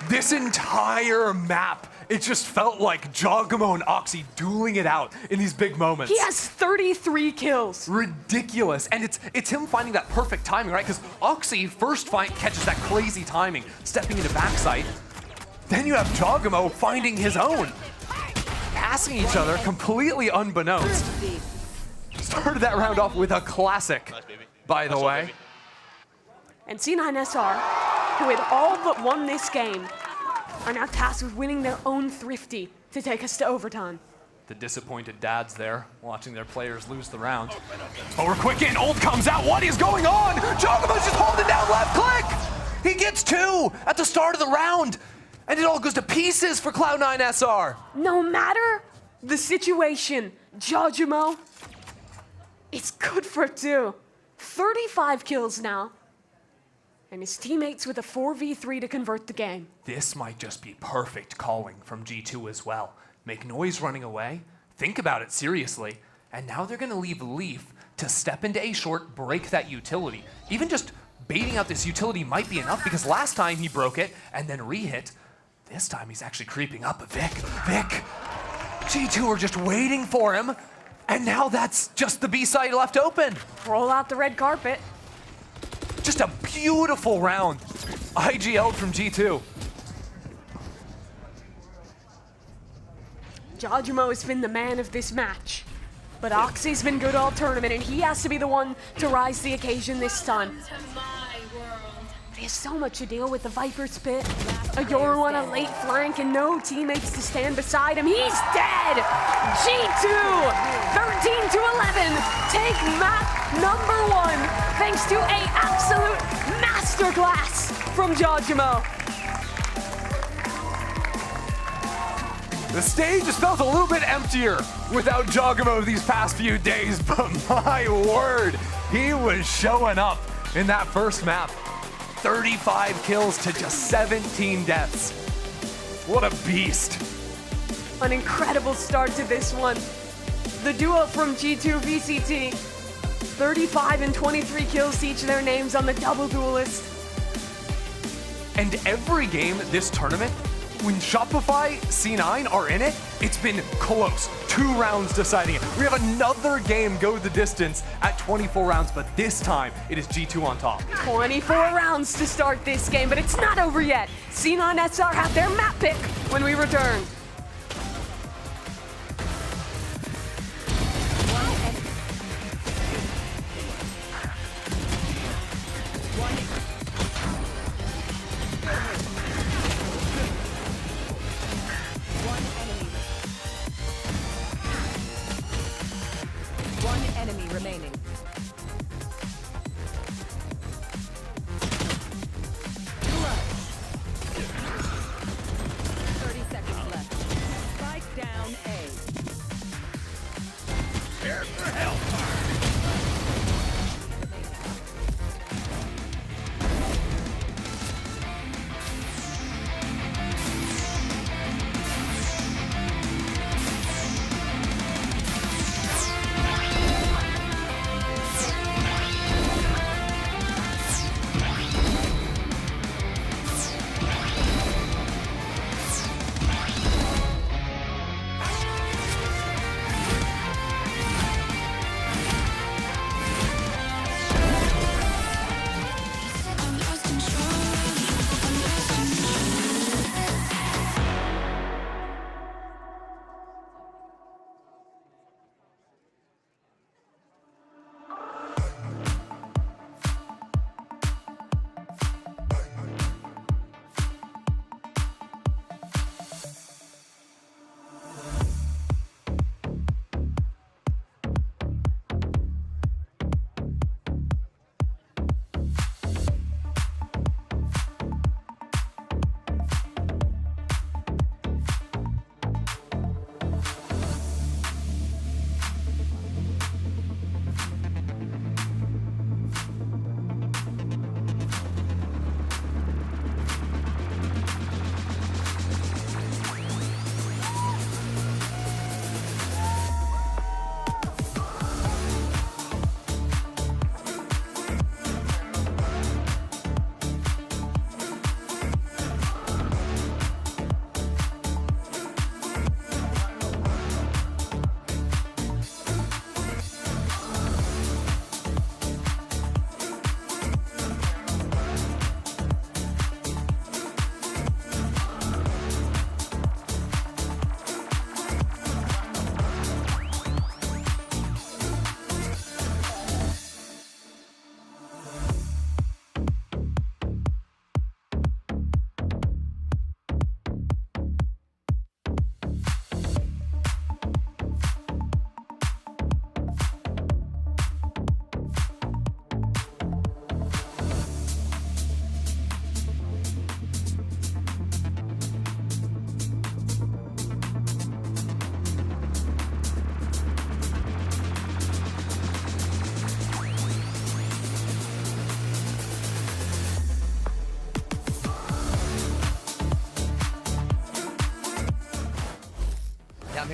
This entire map, it just felt like Giacomo and Oxy dueling it out in these big moments. He has 33 kills. Ridiculous, and it's him finding that perfect timing, right? Because Oxy first catches that crazy timing, stepping into backside. Then you have Giacomo finding his own. Passing each other completely unbeknownst. Started that round off with a classic, by the way. And C9SR, who had all but won this game, are now tasked with winning their own Thrifty to take us to overtime. The disappointed dads there, watching their players lose the round. But we're quick in, ult comes out, what is going on? Giacomo's just holding down left click! He gets 2 at the start of the round, and it all goes to pieces for C9SR. No matter the situation, Jajimo, it's good for 2. 35 kills now, and his teammates with a 4v3 to convert the game. This might just be perfect calling from G2 as well. Make noise running away, think about it seriously, and now they're gonna leave Leaf to step into A short, break that utility. Even just baiting out this utility might be enough because last time he broke it and then re-hit. This time he's actually creeping up. Vic, G2 are just waiting for him, and now that's just the B side left open. Roll out the red carpet. Just a beautiful round. IGL'd from G2. Jajimo has been the man of this match, but Oxy's been good all tournament, and he has to be the one to rise to the occasion this time. He has so much to deal with the Viper's Pit, a Yoru on a late flank, and no teammates to stand beside him. He's dead! G2, 13-11, take map number 1, thanks to a absolute masterclass from Jajimo. The stage just felt a little bit emptier without Jajimo these past few days, but my word, he was showing up in that first map. 35 kills to just 17 deaths. What a beast. An incredible start to this one. The duo from G2 VCT, 35 and 23 kills to each of their names on the double duelist. And every game this tournament, when Shopify C9 are in it, it's been close. 2 rounds deciding it. We have another game go the distance at 24 rounds, but this time it is G2 on top. 24 rounds to start this game, but it's not over yet. C9SR have their map pick when we return. One enemy remaining. Clutch. 30 seconds left.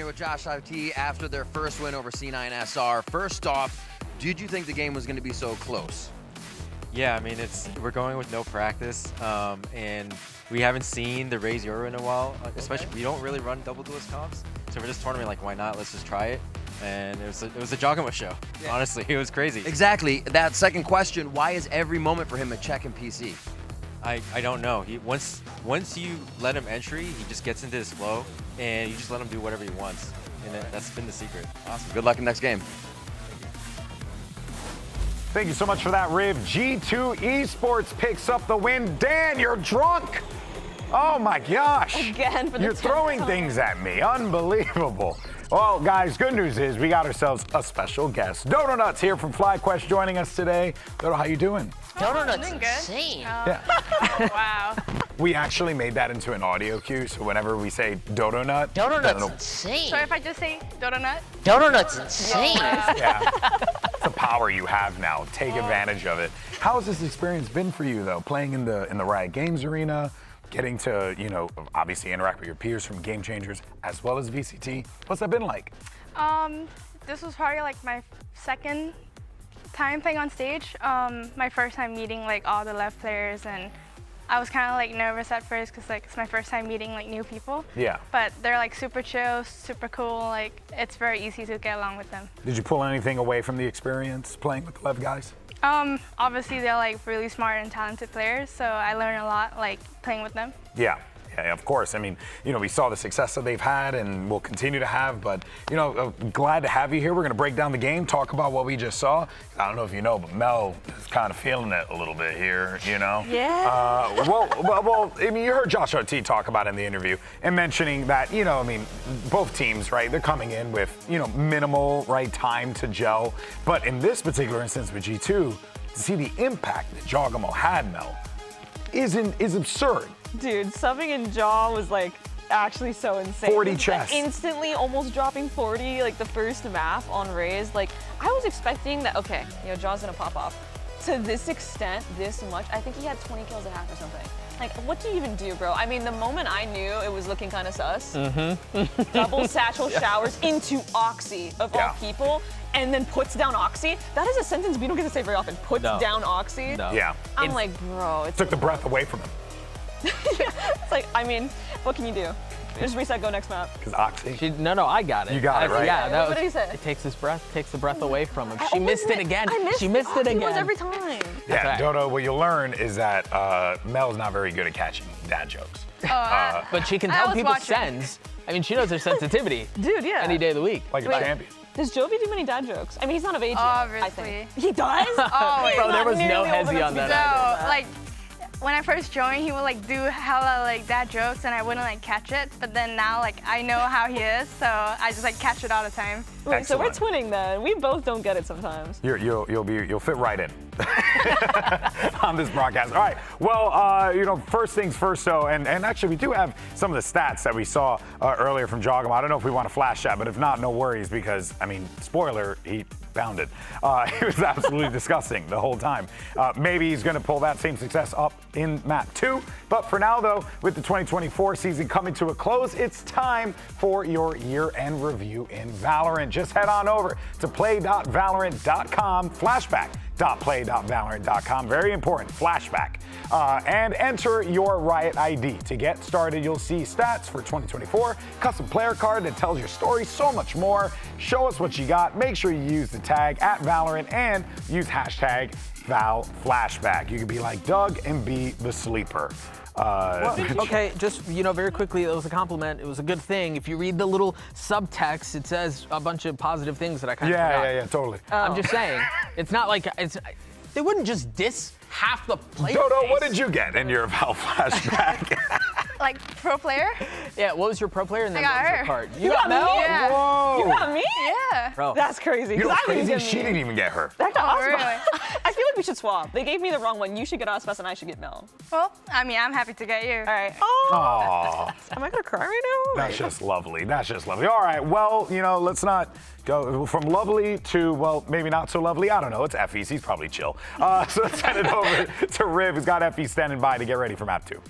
here with Josh IT after their first win over C9SR. First off, did you think the game was going to be so close? Yeah, I mean, we're going with no practice, and we haven't seen the Raise Euro in a while. Especially, we don't really run double duelist comps, so for this tournament, like, why not? Let's just try it. And it was a Jogama show. Yeah. Honestly, it was crazy. Exactly. That second question: why is every moment for him a check in PC? I don't know. Once you let him entry, he just gets into his flow, and you just let him do whatever he wants, and that's been the secret. Awesome. Good luck in next game. Thank you so much for that, Riv. G2 Esports picks up the win. Dan, you're drunk. Oh my gosh. Again for the You're throwing things at me. Unbelievable. Well, guys, good news is we got ourselves a special guest. Dodo Nuts here from FlyQuest joining us today. Dodo, how you doing? Dodo Nuts insane. Yeah. Oh, wow. We actually made that into an audio cue, so whenever we say Dodo Nut, Dodo Nuts insane. So if I just say Dodo Nut? Dodo Nuts insane. Yeah. It's the power you have now. Take advantage of it. How has this experience been for you, though? Playing in the Riot Games Arena, getting to, obviously interact with your peers from Game Changers as well as VCT. What's that been like? This was probably like my second time playing on stage. My first time meeting like all the left players, and I was kind of like nervous at first because like it's my first time meeting like new people. Yeah. But they're like super chill, super cool. Like it's very easy to get along with them. Did you pull anything away from the experience playing with the Lev guys? Obviously they're like really smart and talented players, so I learned a lot like playing with them. Yeah, of course. I mean, we saw the success that they've had and will continue to have, but, glad to have you here. We're going to break down the game, talk about what we just saw. I don't know if you know, but Mel is kind of feeling it a little bit here, Yeah. Well, I mean, you heard Josh OT talk about it in the interview and mentioning that, both teams, right, they're coming in with, minimal, right, time to gel. But in this particular instance with G2, to see the impact that Jogamo had, Mel, is absurd. Dude, subbing in Jaw was like actually so insane. 40 chests. Instantly almost dropping 40 like the first map on Raze. Like I was expecting that, okay, Jaw's gonna pop off. To this extent, this much, I think he had 20 kills a half or something. Like, what do you even do, bro? I mean, the moment I knew it was looking kind of sus, double satchel showers into Oxy, of all people, and then puts down Oxy. That is a sentence we don't get to say very often. Puts down Oxy. No. Yeah. I'm like, bro. It's took the breath away from him. It's like, I mean, what can you do? Just reset, go next map. Because Oxy? No, I got it. You got it, right? Yeah, what did he say? It takes the breath away from him. She missed it again. She missed it He again. was every time. Yeah, right. Dodo, what you'll learn is that Mel's not very good at catching dad jokes. But she can I tell was people's watching. sends. I mean, she knows their sensitivity. Dude, yeah. Any day of the week. Like a champion. Does Jovi do many dad jokes? I mean, he's not of age yet, I Obviously. think. He does? Oh, Bro, there was no hezzy on that. So, like, when I first joined, he would like do hella like dad jokes, and I wouldn't like catch it. But then now, like, I know how he is, so I just like catch it all the time. Wait, so we're twinning then. We both don't get it sometimes. You'll fit right in on this broadcast. All right. Well, first things first, though, and actually we do have some of the stats that we saw earlier from Jogama. I don't know if we want to flash that, but if not, no worries, because I mean, spoiler, he bounded. He was absolutely disgusting the whole time. Maybe he's going to pull that same success up in map 2. But for now, though, with the 2024 season coming to a close, it's time for your year-end review in Valorant. Just head on over to play.valorant.com, flashback.play.valorant.com, very important, flashback, and enter your Riot ID. To get started, you'll see stats for 2024, custom player card that tells your story, so much more. Show us what you got. Make sure you use the tag @Valorant and use hashtag ValFlashback. You can be like Doug and be the sleeper. Okay, just, very quickly, it was a compliment. It was a good thing. If you read the little subtext, it says a bunch of positive things that I kind of forgot. Yeah, totally. I'm just saying, it's not like, they wouldn't just diss half the player Dodo, base. what did you get in your Val flashback? Like pro player? Yeah, what was your pro player and then I got what was her. your card? You got Mel? me? Yeah. Whoa. You got me? Yeah. Bro. That's crazy. You know 'cause what's I was crazy? gonna She get didn't even get her. That got Oh, really? I feel like we should swap. They gave me the wrong one. You should get Ospas and I should get Mel. Well, I mean, I'm happy to get you. All right. Aww. Am I gonna cry right now? That's just lovely. That's just lovely. All right. Well, let's not go from lovely to, well, maybe not so lovely. I don't know. It's Effie's. He's probably chill. So let's send it over to Riv, who's got Effie standing by to get ready for map 2.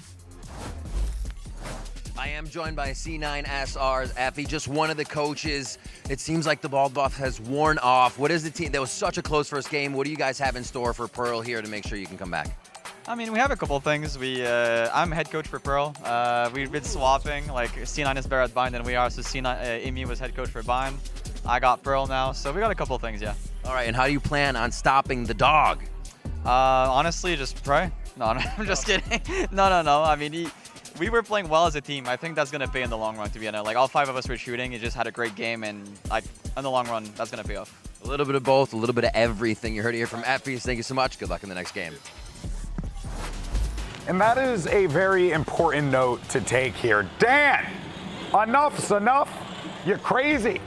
I am joined by C9SR's Effie, just one of the coaches. It seems like the ball buff has worn off. What is the team? That was such a close first game. What do you guys have in store for Pearl here to make sure you can come back? I mean, we have a couple of things. I'm head coach for Pearl. We've been swapping, like C9 is better at bind than we are, so Imi was head coach for bind. I got Pearl now, so we got a couple of things, yeah. All right, and how do you plan on stopping the dog? Honestly, just pray. No, I'm just kidding. No. I mean, we were playing well as a team. I think that's going to pay in the long run, to be honest. Like, all 5 of us were shooting. He just had a great game, and like in the long run, that's going to pay off. A little bit of both, a little bit of everything. You heard it here from Effie. Thank you so much. Good luck in the next game. And that is a very important note to take here. Dan, enough's enough. You're crazy.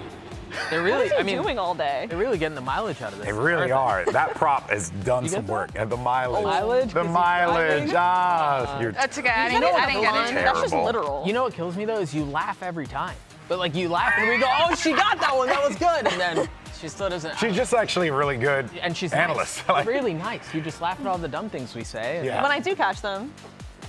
They're really, What are you doing all day? They're really getting the mileage out of this. They really are. That prop has done some work. And the mileage. Mileage? The mileage. That's okay. I didn't get it. That's just literal. You know what kills me though is you laugh every time. But like you laugh and we go, oh, she got that one. That was good. And then she still doesn't. She's just actually a really good and she's analyst. Nice. Really nice. You just laugh at all the dumb things we say. And Yeah. When I do catch them.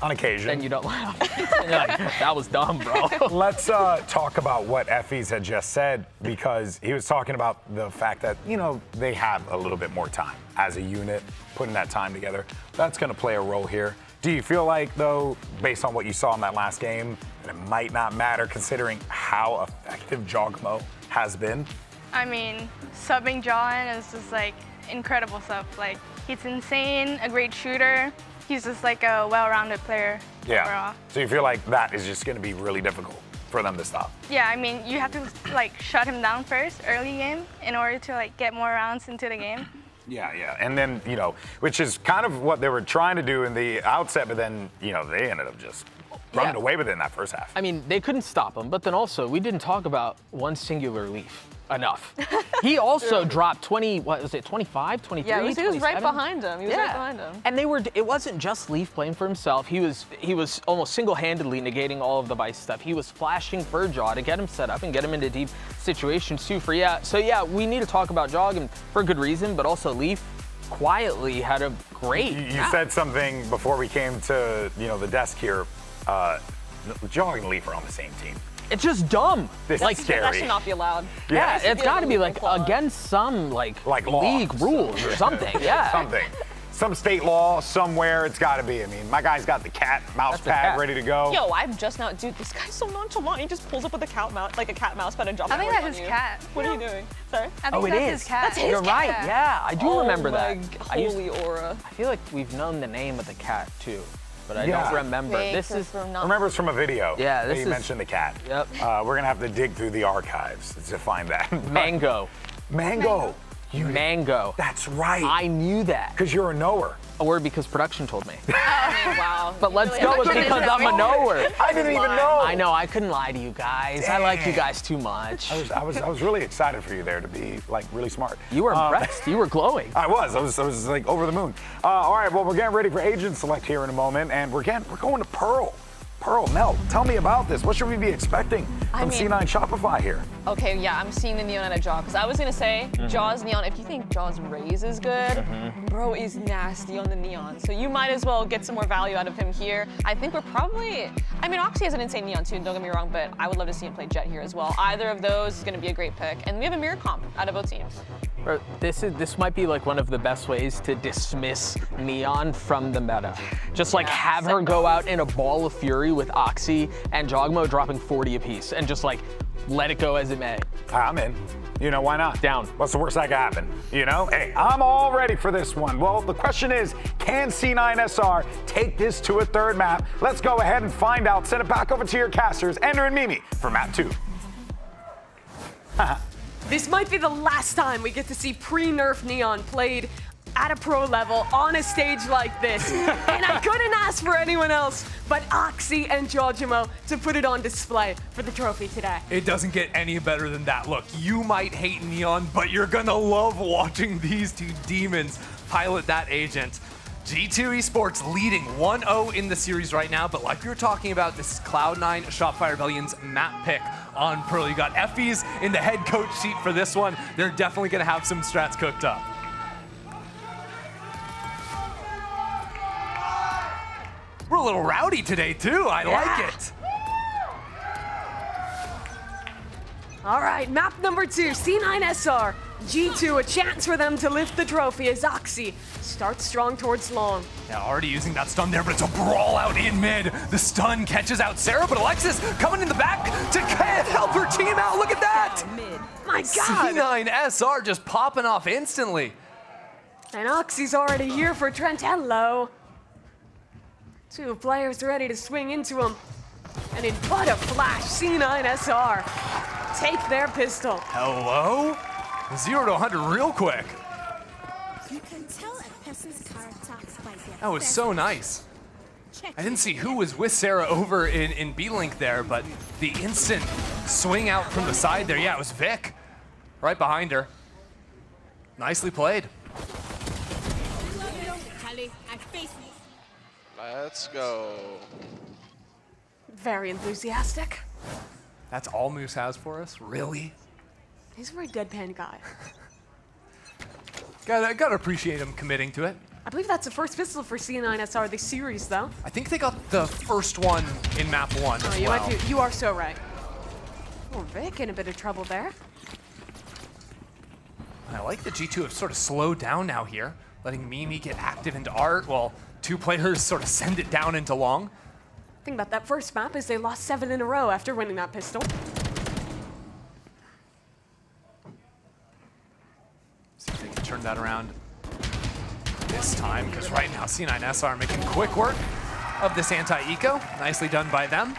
On occasion. Then you don't laugh. And you're like, that was dumb, bro. Let's talk about what Effie's had just said, because he was talking about the fact that, you know, they have a little bit more time as a unit, putting that time together. That's going to play a role here. Do you feel like, though, based on what you saw in that last game, that it might not matter considering how effective Jogmo has been? I mean, subbing John is just like incredible stuff. Like, he's insane, a great shooter. He's just like a well-rounded player overall. So you feel like that is just going to be really difficult for them to stop? Yeah, I mean, you have to like shut him down first, early game, in order to like get more rounds into the game. Yeah. And then, you know, which is kind of what they were trying to do in the outset, but then, you know, they ended up just running away with it in that first half. I mean, they couldn't stop him, but then also we didn't talk about one singular Leaf enough. He also dropped 20, what was it, 25, 23, Yeah, he was right 27? behind him. He was right behind him. And it wasn't just Leaf playing for himself. He was almost single-handedly negating all of the Vice stuff. He was flashing for Jaw to get him set up and get him into deep situations too for we need to talk about Jog, and for good reason, but also Leaf quietly had a great You said something before we came to, you know, the desk here. Jog and Leaf are on the same team. It's just dumb. This like, is scary. That should not be allowed. Yeah, it's got to be like against some like league rules or something. Yeah. Something. Some state law somewhere, it's got to be. I mean, my guy's got the mouse pad ready to go. Yo, I'm just now, dude, this guy's so nonchalant. He just pulls up with a cat mouse pad and drops it I think on that's his you. cat. What are you doing? Sorry? I think that's his cat. That's his You're right. cat. Yeah, I do remember that. Holy aura. I feel like we've known the name of the cat too, but I Yeah. don't remember. Wait, This is Remember, it's from a video. Yeah, this you is- mentioned the cat. Yep. We're gonna have to dig through the archives to find that. Mango. Mango. Mango. That's right. I knew that. Because you're a knower. Or because production told me. Wow. But let's go with because I'm a knower. I didn't even know. I know, I couldn't lie to you guys. I like you guys too much. I was really excited for you there to be like really smart. You were impressed. You were glowing. I was like over the moon. All right, well, we're getting ready for agent select here in a moment, and we're going to Pearl. Pearl, Mel, tell me about this. What should we be expecting from C9 Shopify here? Okay, yeah, I'm seeing the neon at a Jaw, because I was gonna say, Jaw's neon, if you think Jaw's raise is good, bro is nasty on the neon. So you might as well get some more value out of him here. I think we're probably, Oxy has an insane neon too, don't get me wrong, but I would love to see him play Jet here as well. Either of those is gonna be a great pick. And we have a mirror comp out of both teams. Bro, this might be like one of the best ways to dismiss Neon from the meta. Just like have her go out in a ball of fury with Oxy and Jogmo dropping 40 apiece and just like let it go as it may. I'm in. You know, why not? Down. What's the worst that could happen? You know? Hey, I'm all ready for this one. Well, the question is, can C9SR take this to a third map? Let's go ahead and find out. Send it back over to your casters, Ender and Mimi, for map 2. This might be the last time we get to see pre-nerf Neon played at a pro level on a stage like this. And I couldn't ask for anyone else but Oxy and Jojimo to put it on display for the trophy today. It doesn't get any better than that. Look, you might hate Neon, but you're gonna love watching these two demons pilot that agent. G2 Esports leading 1-0 in the series right now, but like we were talking about, this is Cloud9 Shopify Rebellion's map pick on Pearl. You got Effie's in the head coach seat for this one. They're definitely gonna have some strats cooked up. We're a little rowdy today too, I like it. All right, map number 2, C9SR. G2, a chance for them to lift the trophy as Oxy starts strong towards long. Yeah, already using that stun there, but it's a brawl out in mid. The stun catches out Sarah, but Alexis coming in the back to help her team out. Look at that! My God! C9SR just popping off instantly. And Oxy's already here for Trent. Hello. 2 players ready to swing into him. And in but a flash, C9SR take their pistol. Hello? 0 to 100 real quick. You can tell a person's character by their That was so nice. I didn't see who was with Sarah over in B-Link there, but the instant swing out from the side there, yeah, it was Vic right behind her. Nicely played. Let's go. Very enthusiastic. That's all Moose has for us? Really? He's a very deadpan guy. Gotta appreciate him committing to it. I believe that's the first pistol for C9SR this series, though. I think they got the first one in map 1 as you, well. you are so right. Oh, Vic in a bit of trouble there. I like that G2 have sort of slowed down now here, letting Mimi get active into art while 2 players sort of send it down into long. The thing about that first map is they lost 7 in a row after winning that pistol. See if they can turn that around this time, because right now C9SR making quick work of this anti-eco. Nicely done by them.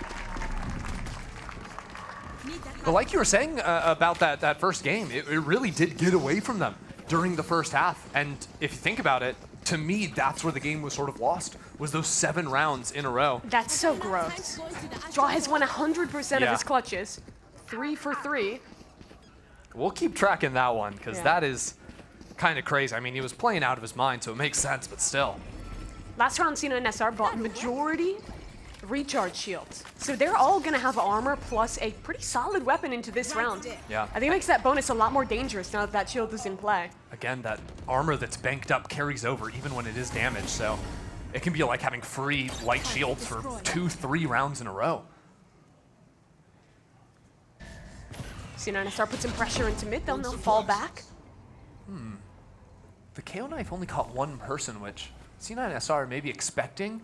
But like you were saying about that first game, it really did get away from them during the first half. And if you think about it, to me, that's where the game was sort of lost, was those 7 rounds in a row. That's so gross. Draw has won 100% of his clutches. 3 for 3. We'll keep tracking that one, because that is kind of crazy. I mean, he was playing out of his mind, so it makes sense, but still. Last round, C9SR bought majority recharge shields. So they're all going to have armor plus a pretty solid weapon into this round. Yeah. I think it makes that bonus a lot more dangerous now that that shield is in play. Again, that armor that's banked up carries over even when it is damaged, so it can be like having free light shields for 2-3 rounds in a row. C9SR puts some pressure into mid, they'll fall back. The KO knife only caught 1 person, which C9SR may be expecting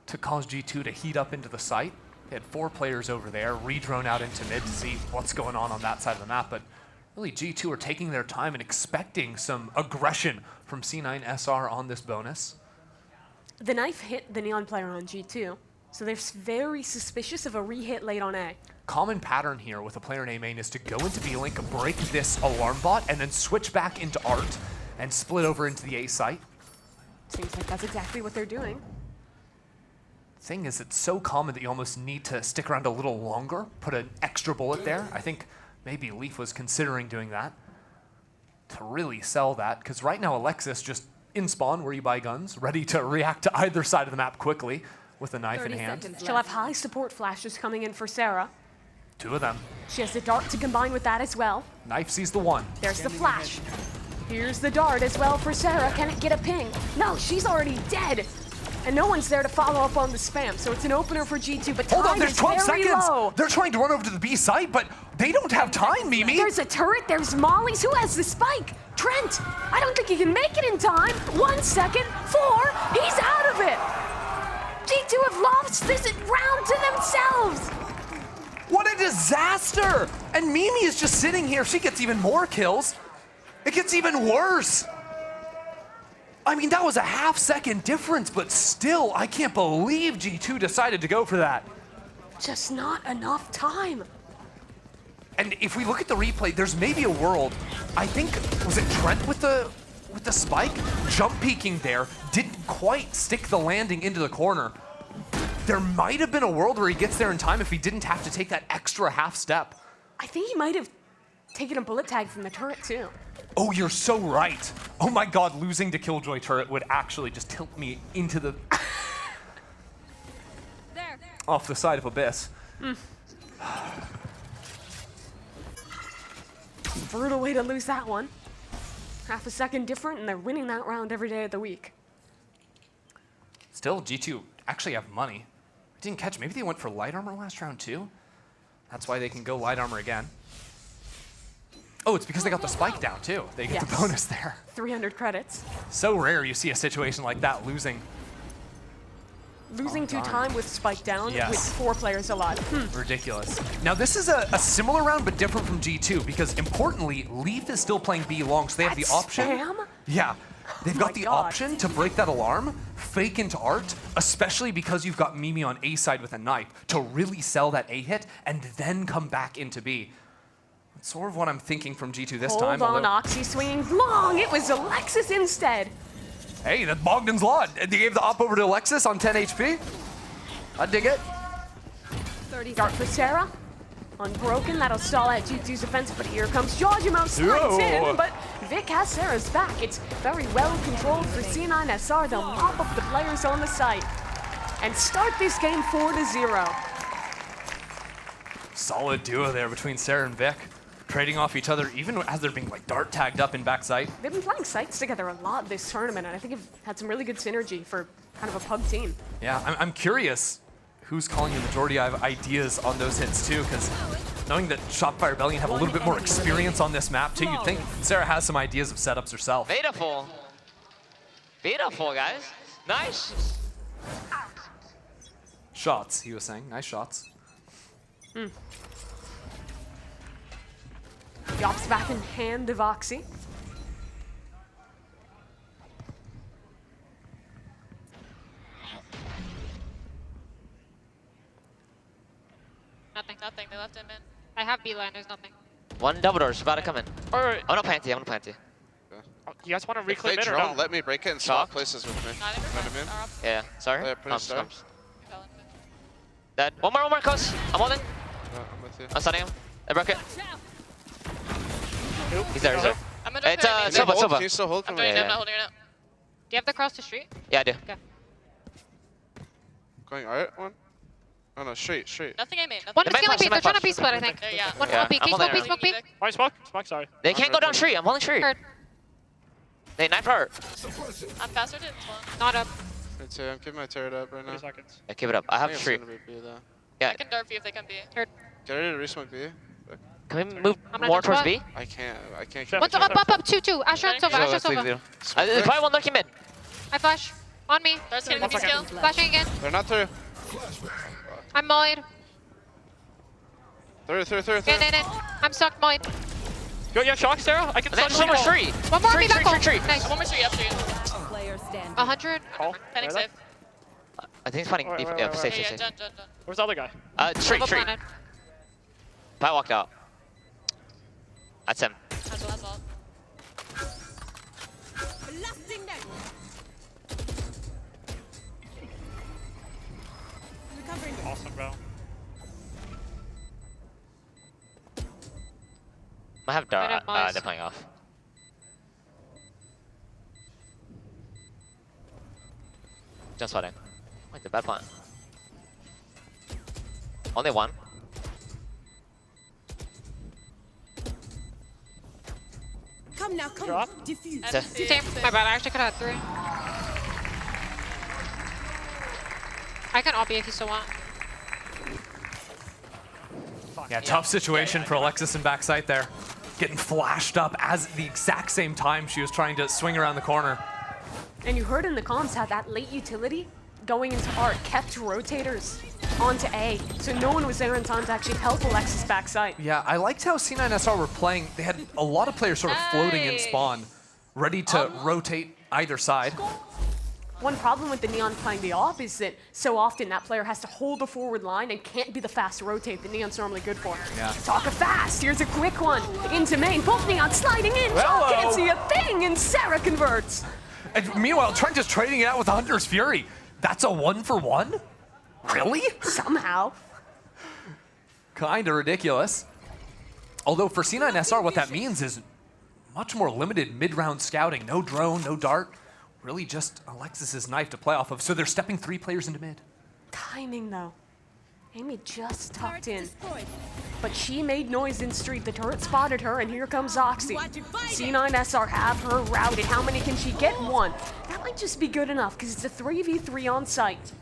to cause G2 to heat up into the site. They had 4 players over there, redrone out into mid to see what's going on that side of the map, but really G2 are taking their time and expecting some aggression from C9SR on this bonus. The knife hit the Neon player on G2, so they're very suspicious of a re-hit late on A. Common pattern here with a player named Main is to go into B-Link, break this alarm bot, and then switch back into Art and split over into the A site. Seems like that's exactly what they're doing. Thing is, it's so common that you almost need to stick around a little longer, put an extra bullet there. I think maybe Leaf was considering doing that to really sell that, because right now Alexis just in spawn where you buy guns, ready to react to either side of the map quickly with a knife in hand. She'll have high support flashes coming in for Sarah. 2 of them. She has the dart to combine with that as well. Knife sees the 1. There's the flash. Here's the dart as well for Sarah. Can it get a ping? No, she's already dead. And no one's there to follow up on the spam, so it's an opener for G2, but time Hold on, there's 12 is very seconds! low. They're trying to run over to the B site, but they don't have time, Mimi! There's a turret, there's Molly's. Who has the spike? Trent! I don't think he can make it in time. 1 second, 4, he's out of it! G2 have lost this round to themselves! What a disaster! And Mimi is just sitting here. She gets even more kills. It gets even worse. I mean, that was a half-second difference, but still, I can't believe G2 decided to go for that. Just not enough time. And if we look at the replay, there's maybe a world. I think, was it Trent with the spike? Jump peeking there, didn't quite stick the landing into the corner. There might have been a world where he gets there in time if he didn't have to take that extra half step. I think he might have taken a bullet tag from the turret too. Oh, you're so right. Oh my God, losing to Killjoy turret would actually just tilt me into the... off the side of Abyss. Brutal way to lose that one. Half a second different, and they're winning that round every day of the week. Still, G2 actually have money. I didn't catch, maybe they went for light armor last round too? That's why they can go light armor again. Oh, it's because they got the spike down too. They get the bonus there. 300 credits. So rare you see a situation like that losing. Losing 2 time with spike down Yes. with 4 players alive. Ridiculous. Now this is a similar round but different from G2 because importantly, Leaf is still playing B long, so they have the option. Spam? Yeah. They've got my the God. option to break that alarm, fake into art, especially because you've got Mimi on A side with a knife to really sell that A hit and then come back into B. That's sort of what I'm thinking from G2 this time. Hold on, although- Oxy swinging long. It was Alexis instead. Hey, that's Bogdan's Law. They gave the op over to Alexis on 10 HP. I dig it. Dart for Sarah. Unbroken, that'll stall out G2's defense, but here comes Jojimo slides in, but Vic has Sarah's back. It's very well controlled for C9SR. They'll mop up the players on the site and start this game 4-0. Solid duo there between Sarah and Vic, trading off each other even as they're being like dart tagged up in backside. They've been playing sites together a lot this tournament, and I think have had some really good synergy for kind of a pug team. Yeah, I'm curious who's calling the majority of ideas on those hits too, because knowing that Shopify Rebellion have a little bit more experience on this map too, you'd think Sarah has some ideas of setups herself. Beautiful. Beautiful, guys. Nice. Shots, he was saying. Nice shots. Yops back in hand of Oxy. Nothing. They left him in. I have B-line. There's nothing. One double door's about to come in. Alright. I'm gonna plant you. I'm gonna plant you. You guys want to If reclaim they it or drone, no? let me break it and swap places with me. You know what I mean? Yeah. Sorry. Yeah, pretty sure. Dead. One more, close. I'm holding. I'm with you. I'm stunning him. I broke it. He's there. I'm gonna It's Can you hold? Silva. Can you still hold for I'm me? doing it. I'm not holding it up. Do you have the cross to street? Yeah, I do. Okay. Going art one? Oh no, straight. Nothing I made. One Nothing. is healing B. They're trying to B split, I think. Yeah. One Yeah, B. I'm Smoke holding B. her. Smoke B. Oh, smoke, sorry. They can't go down tree. I'm holding tree. Heard. They knife her. I'm faster than this one. Not up. Me too. I'm keeping my turret up right now. 30 seconds. Yeah, keep it up. I have think tree. it's gonna be B though. Yeah. I can dart for you if they can be. Heard. Get ready to resmoke B. Can we move I'm not more doing towards what? B? I can't Sure. One up, 2. Asher and Silva. Asher Silva. There's probably one lurking mid. I flash. On me. Dart's hitting the skill. Flashing again. They're not through. I'm mollied. Through. In. I'm stuck mollied. Yo, you have shock, Sarah? I can And then stun one more you. tree. One more Tree, me back home. tree. Nice. One more street, up street. Player standing. 100. Call. Pending Right safe. I think he's fighting. Wait, Yeah, wait, safe. Yeah, done. Where's the other guy? Tree. Silva planted. I walked out. That's him. That's all. Blasting them. Recovering. Awesome, bro. I have I have dart. Mars. They're playing off. Just sweating. Wait, the bad plan. Only one. Come now, come. Drop. Diffuse. Same. My bad. I actually could have had 3. I can all B if you still want. Yeah, tough situation for Alexis in backside there. Getting flashed up as the exact same time she was trying to swing around the corner. And you heard in the comms how that late utility going into art kept rotators onto A, so no one was there in time to actually help Alexis backside. Yeah, I liked how C9SR were playing. They had a lot of players sort of floating in spawn, ready to rotate either side. One problem with the Neon playing the off is that so often that player has to hold the forward line and can't be the fast rotate that Neon's normally good for. Yeah. Talk of fast, here's a quick one. Into main, both Neon sliding in. Hello. Can't see a thing, and Sarah converts. And meanwhile, Trent just trading it out with Hunter's Fury. That's a 1-for-1? Really? Somehow. Kinda ridiculous. Although for C9SR, what that means is much more limited mid-round scouting. No drone, no dart. Really just Alexis's knife to play off of. So they're stepping 3 players into mid. Timing though. Amy just tucked in, but she made noise in street. The turret spotted her, and here comes Oxy. C9SR have her routed. How many can she get? 1. That might just be good enough, because it's a 3v3 on site.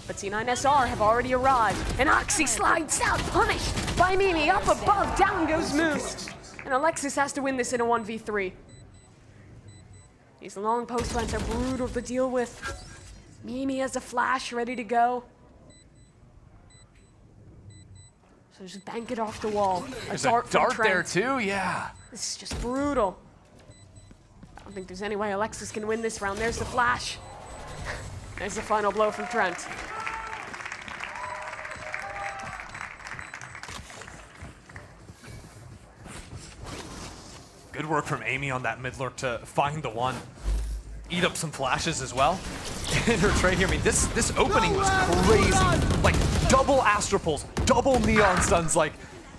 But C9SR have already arrived, and Oxy slides out, punished by Mimi. Up above, down goes Moose. And Alexis has to win this in a 1v3. These long post plants are brutal to deal with. Mimi has a flash ready to go. So just bank it off the wall. There's a dart there too, yeah. This is just brutal. I don't think there's any way Alexis can win this round. There's the flash. There's the final blow from Trent. Good work from Amy on that mid lurk to find the one. Eat up some flashes as well. In her trade here, I mean, this opening was crazy. Like double Astral Pulse, double Neon Stuns, like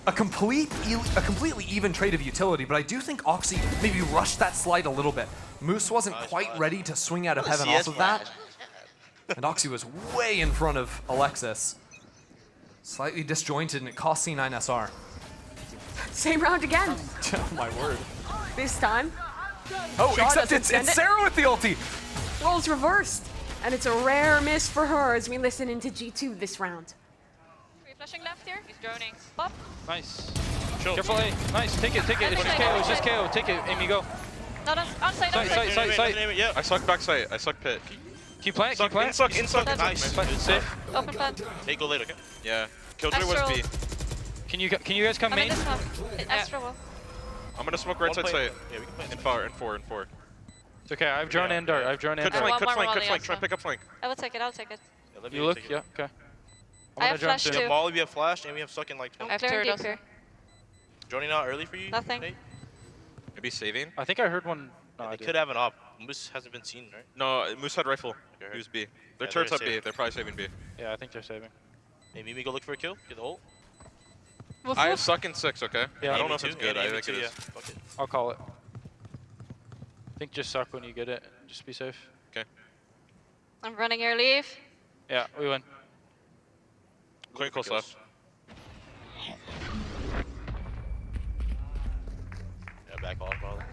a completely even trade of utility. But I do think Oxy maybe rushed that slide a little bit. Moose wasn't quite ready to swing out of heaven off of that. And Oxy was way in front of Alexis. Slightly disjointed, and it cost C9SR. Same round again. Oh my word. This time. Oh, Shaw except doesn't it's send Sarah with the ulti. Roles reversed. And it's a rare miss for her as we listen into G2 this round. Free flashing left here. He's droning. Pop. Nice. Careful, A. Nice. Take it. It's just KO. It's just KO. Take it, Amy. Go. No, on site. Site. Yeah, I suck back site. I suck pit. Keep playing. Keep playing. Suck. Nice. Safe. Open plant. Hey, go late, okay? Yeah. Killjoy was B. Can you guys come main? Astral wall. I'm gonna smoke right side site. Yeah, we can play. In four. It's okay. I've drawn in dart. Could flank. Try and pick up flank. I will take it. Yeah, You look? Yeah. Okay. I have flash We too. have Molly, we have flash, and we have suck in like 20. I have turtles here. Joining out early for you? Nothing. Nate? Maybe saving? I think I heard one. No, they could have an op. Moose hasn't been seen, right? No, Moose had rifle. Okay. Use B. Their turrets at B. They're probably saving B. Yeah, I think they're saving. Hey, Mimi, go look for a kill. Get the ult. I have suck in 6, okay? Yeah, I don't know if it's good. I think it is. I'll call it. I think just suck when you get it. Just be safe. Okay. I'm running your leave. Yeah, we win. Going close left. Yeah, back off, probably.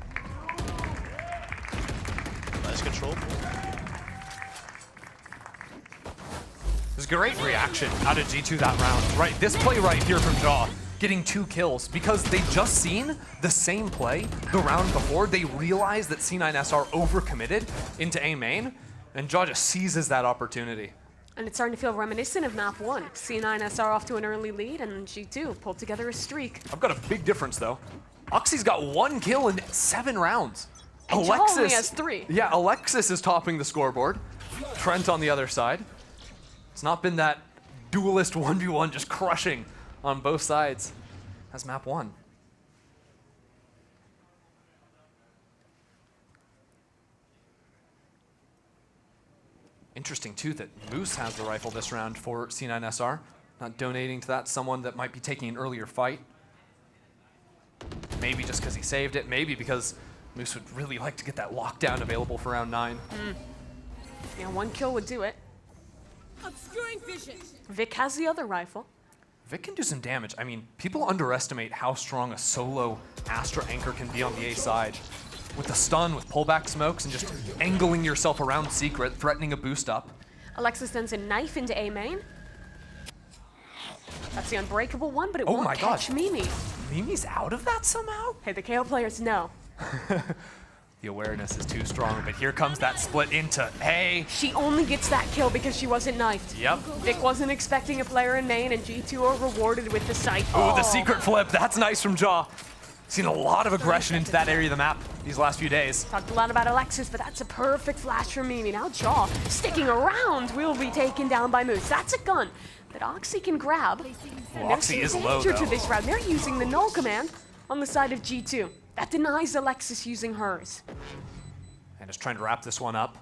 Nice control. There's great reaction out of G2 that round. Right, this play right here from Jaw, getting 2 kills because they just seen the same play the round before. They realized that C9SR overcommitted into A main, and Jaw just seizes that opportunity. And it's starting to feel reminiscent of map 1. C9SR off to an early lead, and G2 pulled together a streak. I've got a big difference though. Oxy's got 1 kill in 7 rounds. And Jaw only has 3. Yeah, Alexis is topping the scoreboard. Trent on the other side. It's not been that duelist 1v1 just crushing on both sides as map 1. Interesting too that Moose has the rifle this round for C9SR, not donating to that someone that might be taking an earlier fight. Maybe just because he saved it, maybe because Moose would really like to get that lockdown available for round 9. Yeah, 1 kill would do it. Obscuring vision. Vic has the other rifle. Vic can do some damage. I mean, people underestimate how strong a solo Astra anchor can be on the A side. With the stun, with pullback smokes, and just angling yourself around secret, threatening a boost up. Alexis sends a knife into A main. That's the unbreakable one, but it won't catch Mimi. Mimi's out of that somehow? Hey, the KO players know. The awareness is too strong, but here comes that split into A. She only gets that kill because she wasn't knifed. Yep. Vic wasn't expecting a player in main, and G2 are rewarded with the sight. Oh, the secret flip. That's nice from Jaw. Seen a lot of aggression into that area of the map these last few days. Talked a lot about Alexis, but that's a perfect flash from Mimi. Now Jaw, sticking around, will be taken down by Moose. That's a gun that Oxy can grab. Well, Oxy is low, to though. this round. They're using the null command on the side of G2. That denies Alexis using hers. And is trying to wrap this one up.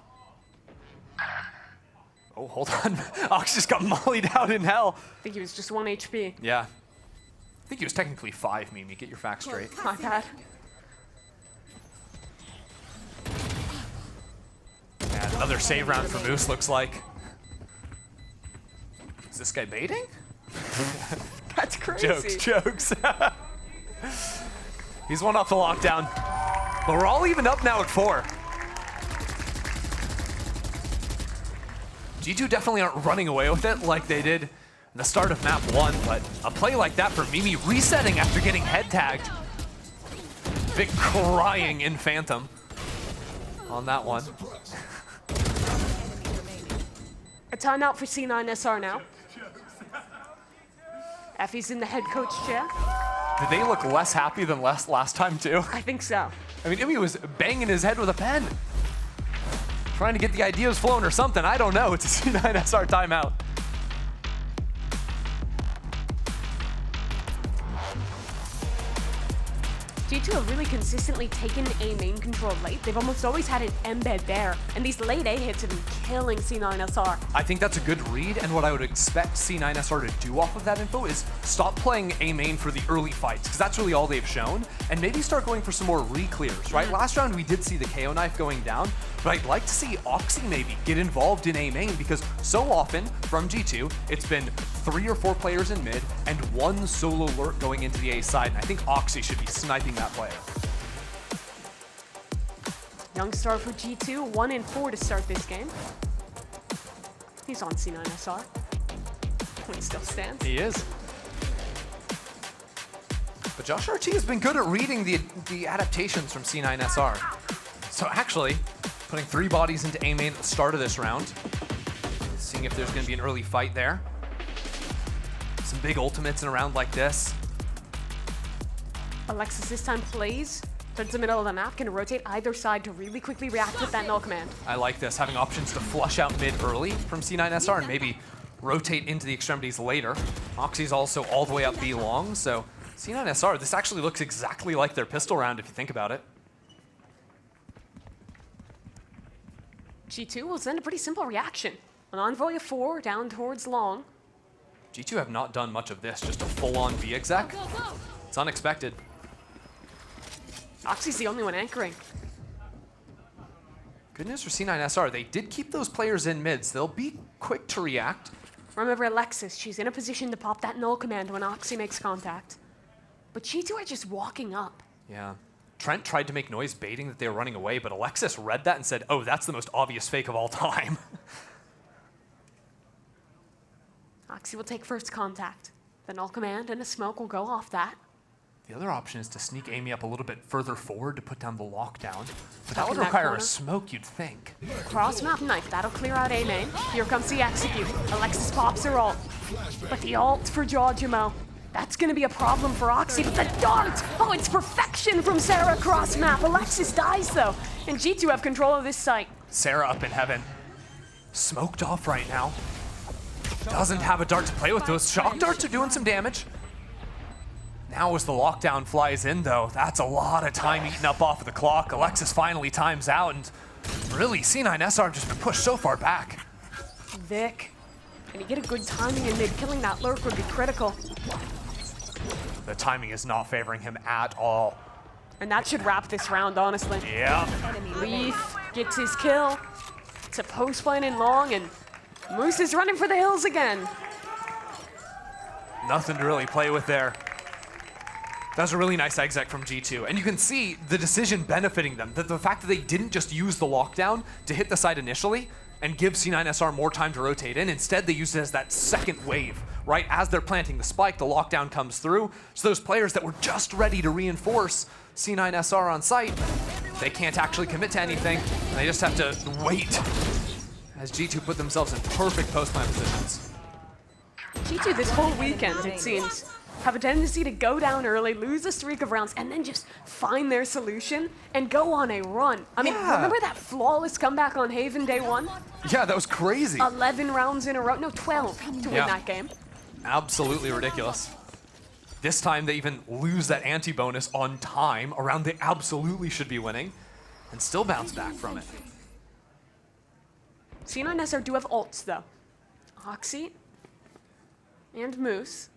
Oh, hold on. Ox just got mollied out in hell. I think he was just 1 HP. Yeah. I think he was technically 5, Mimi. Get your facts straight. My bad. And another save round for Moose, looks like. Is this guy baiting? That's crazy. Jokes. He's one off the lockdown. But we're all even up now at 4. G2 definitely aren't running away with it like they did in the start of map 1, but a play like that for Mimi resetting after getting head tagged. Vic crying in Phantom on that one. A timeout for C9SR now. Effie's in the head coach chair. Did they look less happy than last time too? I think so. I mean, Imi was banging his head with a pen. Trying to get the ideas flowing or something. I don't know. It's a C9SR timeout. G2 have really consistently taken A main control late. They've almost always had an embed there, and these late A hits have been killing C9SR. I think that's a good read, and what I would expect C9SR to do off of that info is stop playing A main for the early fights, because that's really all they've shown, and maybe start going for some more re-clears, right? Last round we did see the KO knife going down, but I'd like to see Oxy maybe get involved in A main, because so often from G2, it's been 3 or 4 players in mid and 1 solo lurk going into the A side, and I think Oxy should be sniping that player. Young star for G2, 1-4 to start this game. He's on C9SR. Point still stands. He is. But Josh RT has been good at reading the adaptations from C9SR. So actually, putting 3 bodies into A main at the start of this round, seeing if there's going to be an early fight there. Some big ultimates in a round like this. Alexis this time plays towards the middle of the map, can rotate either side to really quickly react with that null command. I like this, having options to flush out mid early from C9SR and maybe rotate into the extremities later. Oxy's also all the way up B long, so C9SR, this actually looks exactly like their pistol round if you think about it. G2 will send a pretty simple reaction. An envoy of 4 down towards long. G2 have not done much of this, just a full-on B exec. It's unexpected. Oxy's the only one anchoring. Good news for C9SR, they did keep those players in mids. They'll be quick to react. Remember Alexis, she's in a position to pop that null command when Oxy makes contact. But G2 are just walking up. Yeah. Trent tried to make noise baiting that they were running away, but Alexis read that and said, oh, that's the most obvious fake of all time. Oxy will take first contact. The null command and a smoke will go off that. The other option is to sneak Amy up a little bit further forward to put down the lockdown. But that Stuck would in that require corner. a smoke, you'd think. Cross map knife, that'll clear out A main. Here comes the execute. Alexis pops her ult. But the ult for Jawjamo, that's gonna be a problem for Oxy. But the dart! Oh, it's perfection from Sarah cross map. Alexis dies though, and G2 have control of this site. Sarah up in heaven. Smoked off right now. Doesn't have a dart to play with. Those shock darts are doing some damage. Now as the lockdown flies in though, that's a lot of time eaten up off of the clock. Alexis finally times out, and really C9SR have just been pushed so far back. Vic, can you get a good timing in mid? Killing that lurk would be critical. The timing is not favoring him at all. And that should wrap this round, honestly. Yeah. Leaf gets his kill. It's a post lane in long, and Moose is running for the hills again. Nothing to really play with there. That was a really nice exec from G2. And you can see the decision benefiting them. The fact that they didn't just use the lockdown to hit the side initially and give C9SR more time to rotate in. Instead, they used it as that second wave, right? As they're planting the spike, the lockdown comes through. So those players that were just ready to reinforce C9SR on site, they can't actually commit to anything. And they just have to wait as G2 put themselves in perfect post-plan positions. G2 this whole weekend, it seems, have a tendency to go down early, lose a streak of rounds, and then just find their solution and go on a run. I mean, remember that flawless comeback on Haven day 1? Yeah, that was crazy. 11 rounds in a row, no, 12 to win that game. Absolutely ridiculous. This time they even lose that anti-bonus on time, a round they absolutely should be winning, and still bounce back from it. C9SR do have ults though. Oxy and Moose.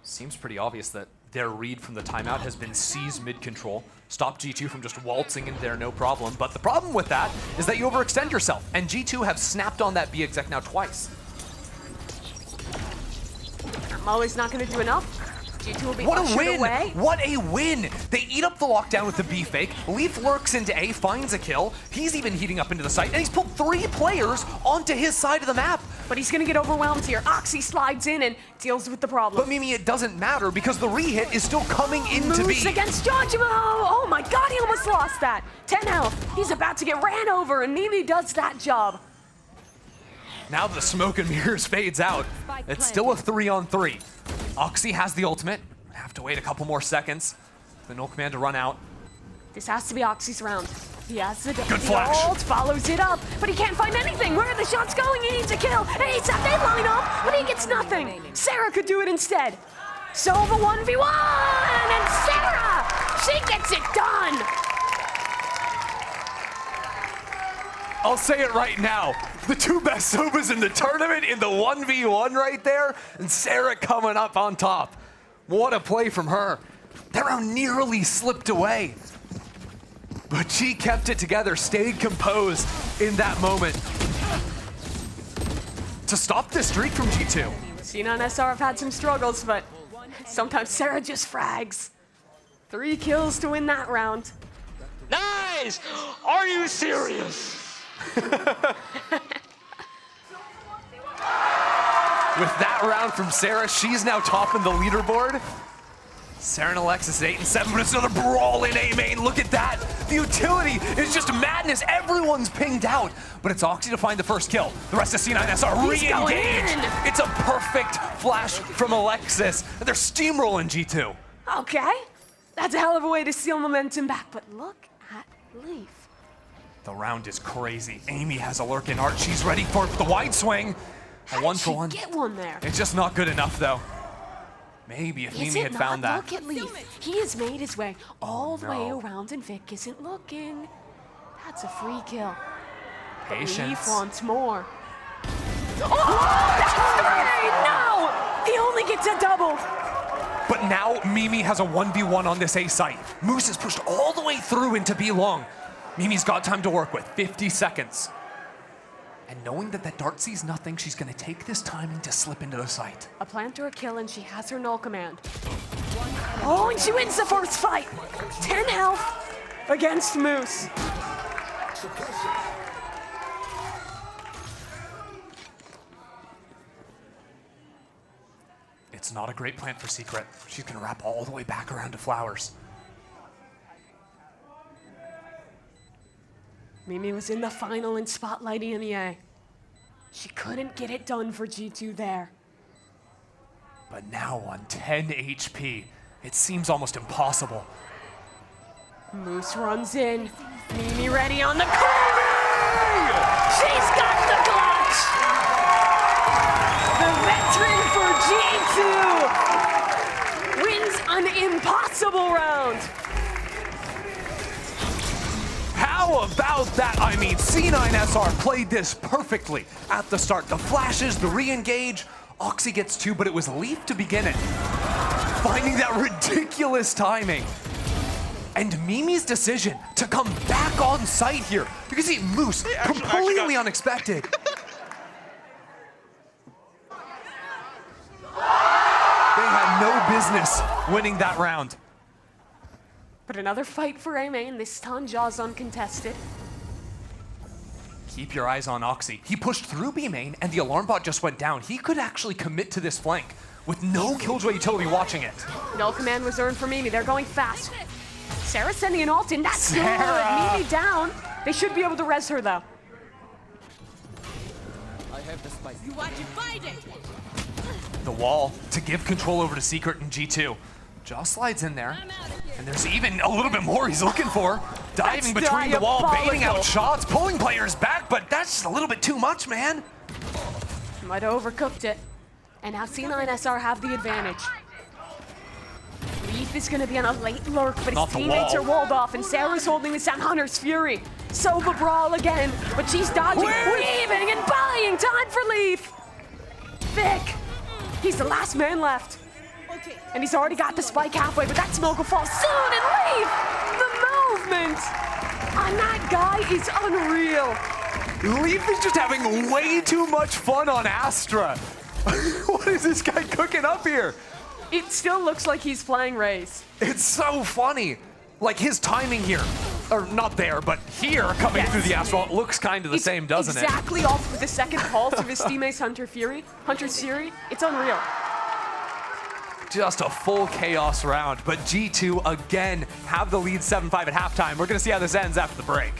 Seems pretty obvious that their read from the timeout has been seize mid-control, stop G2 from just waltzing in there no problem. But the problem with that is that you overextend yourself, and G2 have snapped on that B exec now twice. Molly's not gonna do enough. G2 will be What a ushered win! away. What a win! They eat up the lockdown with the B fake. Leaf lurks into A, finds a kill. He's even heating up into the site, and he's pulled 3 players onto his side of the map. But he's gonna get overwhelmed here. Oxy slides in and deals with the problem. But Mimi, it doesn't matter because the re-hit is still coming into Moose B. against Jojimo! Oh my god, he almost lost that. 10 health. He's about to get ran over, and Mimi does that job. Now the smoke and mirrors fades out. It's still a 3-on-3. Oxy has the ultimate. Have to wait a couple more seconds for the null command to run out. This has to be Oxy's round. He has the Good flash. ult, follows it up, but he can't find anything. Where are the shots going? He needs a kill. And he's at they line up, but he gets nothing. Sarah could do it instead. Sova 1v1, and Sarah, she gets it done. I'll say it right now. The 2 best Sovas in the tournament in the 1v1 right there, and Sarah coming up on top. What a play from her. That round nearly slipped away. But she kept it together, stayed composed in that moment to stop this streak from G2. C9SR have had some struggles, but sometimes Sarah just frags. 3 kills to win that round. Nice! Are you serious? With that round from Sarah, she's now topping the leaderboard. Sarah and Alexis 8 and 7, but it's another brawl in A main. Look at that. The utility is just madness. Everyone's pinged out, but it's Oxy to find the first kill. The rest of C9SR re-engage. It's a perfect flash from Alexis, and they're steamrolling G2. Okay, that's a hell of a way to steal momentum back, but look at Leaf. The round is crazy. Amy has a lurk in art. She's ready for the wide swing. A 1-for-1. Get one there. It's just not good enough, though. Maybe if Mimi had found that. Look at Leaf. He has made his way all the way around, and Vic isn't looking. That's a free kill. But Patience. Leaf wants more. Oh, that's 3! No! He only gets a double. But now Mimi has a 1v1 on this A site. Moose is pushed all the way through into B long. Mimi's got time to work with, 50 seconds. And knowing that that dart sees nothing, she's gonna take this timing to slip into the site. A plant or a kill, and she has her null command. Oh, and she wins the first fight. 10 health against Moose. It's not a great plant for Secret. She's gonna wrap all the way back around to Flowers. Mimi was in the final in Spotlight EMEA. She couldn't get it done for G2 there. But now on 10 HP, it seems almost impossible. Moose runs in. Mimi ready on the corner! She's got the clutch! The veteran for G2 wins an impossible round. How about that? I mean, C9SR played this perfectly at the start. The flashes, the re-engage. Oxy gets 2, but it was Leaf to begin it. Finding that ridiculous timing. And Mimi's decision to come back on site here. You can see Moose, completely unexpected. They had no business winning that round. But another fight for A main, this time Jaws uncontested. Keep your eyes on Oxy. He pushed through B main and the alarm bot just went down. He could actually commit to this flank with no Killjoy utility watching it. Null command was earned for Mimi. They're going fast. Sarah sending an ult in. That's Sarah. good. Mimi down. They should be able to res her though. I have the spike. You want to fight it? The wall to give control over to Secret and G2. Jaw slides in there, and there's even a little bit more he's looking for. Diving That's between the wall, baiting out diabolical. shots, pulling players back, but that's just a little bit too much, man. Might have overcooked it. And now C9SR have the advantage. Leaf is going to be on a late lurk, but Not his the teammates wall. are walled off, and Sarah's holding this down. Hunter's Fury. Sova brawl again, but she's dodging, weaving, and buying time for Leaf. Vic, he's the last man left. And he's already got the spike halfway, but that smoke will fall soon, and Leaf, the movement on that guy is unreal. Leaf is just having way too much fun on Astra. What is this guy cooking up here? It still looks like he's playing Raze. It's so funny. Like his timing here, or not there, but here coming through the asphalt looks kind of the same, doesn't it? Exactly off of the second pulse of his teammate's Hunter's Fury. It's unreal. Just a full chaos round, but G2 again have the lead 7-5 at halftime. We're gonna see how this ends after the break.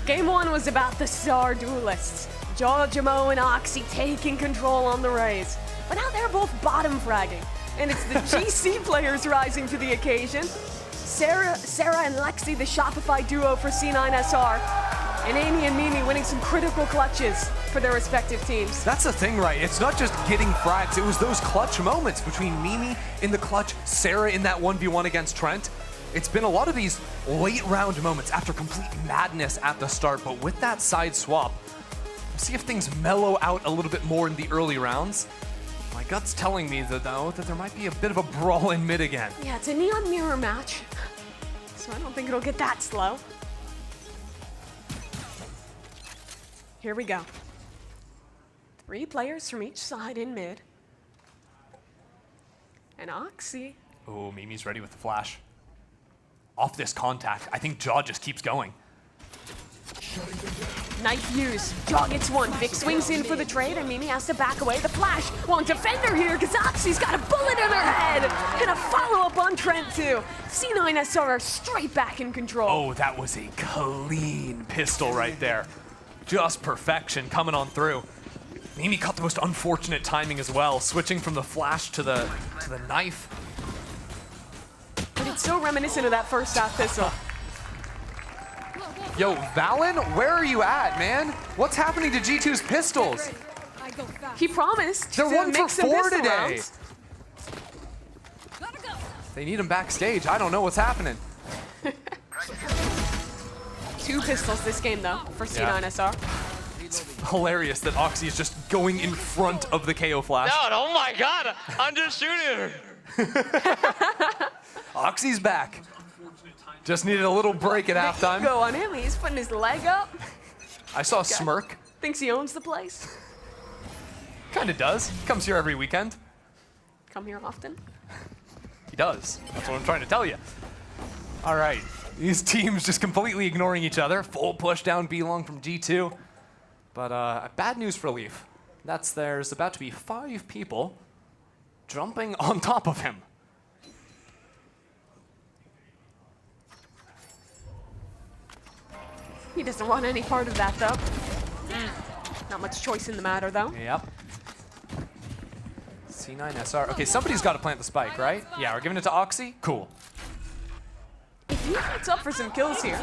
Game 1 was about the star duelists. Jamo and Oxy taking control on the Raze. But now they're both bottom fragging. And it's the GC players rising to the occasion. Sarah and Lexi, the Shopify duo for C9SR. And Amy and Mimi winning some critical clutches for their respective teams. That's the thing, right? It's not just getting frags, it was those clutch moments between Mimi in the clutch, Sarah in that 1v1 against Trent. It's been a lot of these late round moments after complete madness at the start, but with that side swap, we'll see if things mellow out a little bit more in the early rounds. My gut's telling me, though, that there might be a bit of a brawl in mid again. Yeah, it's a neon mirror match, so I don't think it'll get that slow. Here we go. 3 players from each side in mid. And Oxy. Oh, Mimi's ready with the flash. Off this contact, I think Jaw just keeps going. Knife use. Jaw gets one. Vic swings in for the trade, and Mimi has to back away. The flash. One defender here, because Oxy's got a bullet in her head. And a follow-up on Trent, too. C9SR straight back in control. Oh, that was a clean pistol right there. Just perfection coming on through. Mimi caught the most unfortunate timing as well, switching from the flash to the knife. But it's so reminiscent of that first half pistol. Yo, Valen, where are you at, man? What's happening to G2's pistols? He promised They're to 1 for make some 4 pistol today. rounds. They need him backstage. I don't know what's happening. 2 pistols this game, though, for C9SR. It's hilarious that Oxy is just going in front of the KO flash. No, oh my god, I'm just shooting her. Oxy's back. Just needed a little break at halftime. Go on him. He's putting his leg up. I saw a smirk. Thinks he owns the place. Kinda does. Comes here every weekend. Come here often. He does. That's what I'm trying to tell you. All right. These teams just completely ignoring each other. Full push down B-Long from G2. But bad news for Leaf. There's about to be 5 people jumping on top of him. He doesn't want any part of that, though. Not much choice in the matter, though. Yep. C9SR. Okay, somebody's got to plant the spike, right? Yeah, we're giving it to Oxy. Cool. If he gets up for some kills here,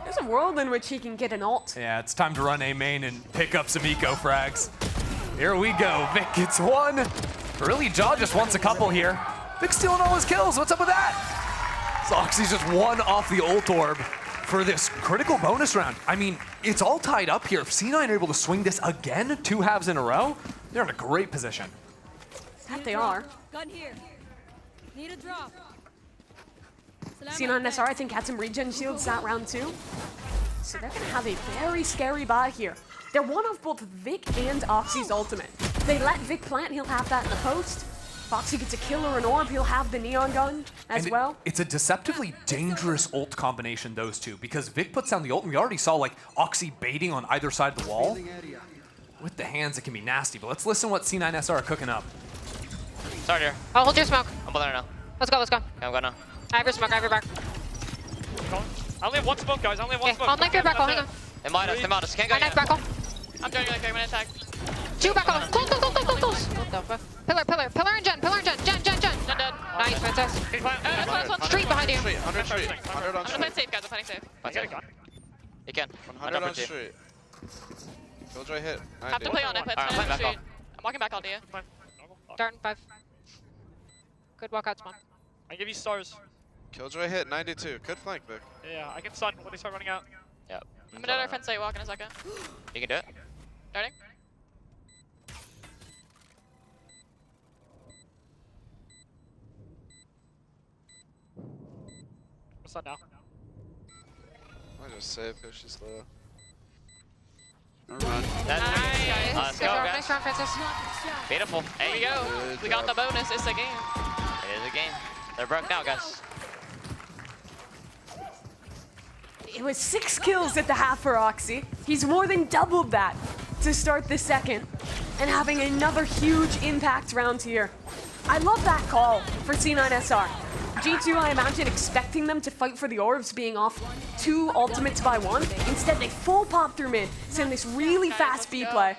there's a world in which he can get an ult. Yeah, it's time to run A main and pick up some eco frags. Here we go. Vic gets 1. Really, Jaw just wants a couple here. Vic's stealing all his kills. What's up with that? So Oxy's just 1 off the ult orb for this critical bonus round. I mean, it's all tied up here. If C9 are able to swing this again, 2 halves in a row, they're in a great position. That they are. Gun here. Need a drop. C9SR, I think, had some regen shields that round too. So they're gonna have a very scary buy here. They're one of both Vic and Oxy's ultimate. They let Vic plant, he'll have that in the post. Foxy gets a kill or an orb, he'll have the neon gun as well. It's a deceptively dangerous ult combination, those two, because Vic puts down the ult, and we already saw like Oxy baiting on either side of the wall. With the hands, it can be nasty, but let's listen what C9SR are cooking up. Start here. I'll hold your smoke. I'm below now. Let's go, let's go. Okay, I'm going now. I have your smoke, I have your back. I only have one smoke, guys. I only have one Okay, smoke. I'll knife your back, hang on. They might us. Can't go I knife yet. back. I'm joining like I'm gonna attack. 2 back on. Close. What the fuck? Pillar and Jen. Jen. Dead. Nice, princess. Street behind you. 100 street. 100 on I'm gonna street. play safe, guys. I'm playing safe. You can. 100 on street. Killjoy hit. Have to play on it, but it's fine. I'm walking back all day. Dart in 5. Good walkout spawn. I give you stars. Killjoy hit 92. Good flank, Vic. Yeah, I can stun when they start running out. Yep. I'm gonna let our friend say walk in a second. You can do it. Starting. What's that now? I just save because she's low. That's nice. Let's go, guys. Nice round, princess. Beautiful. There we go. We got the bonus. It's a game. It is a game. They're broke now, guys. It was 6 kills at the half for Oxy. He's more than doubled that to start the second and having another huge impact round here. I love that call for C9SR. G2, I imagine, expecting them to fight for the orbs, being off 2 ultimates by 1. Instead, they full pop through mid, send this really fast B play,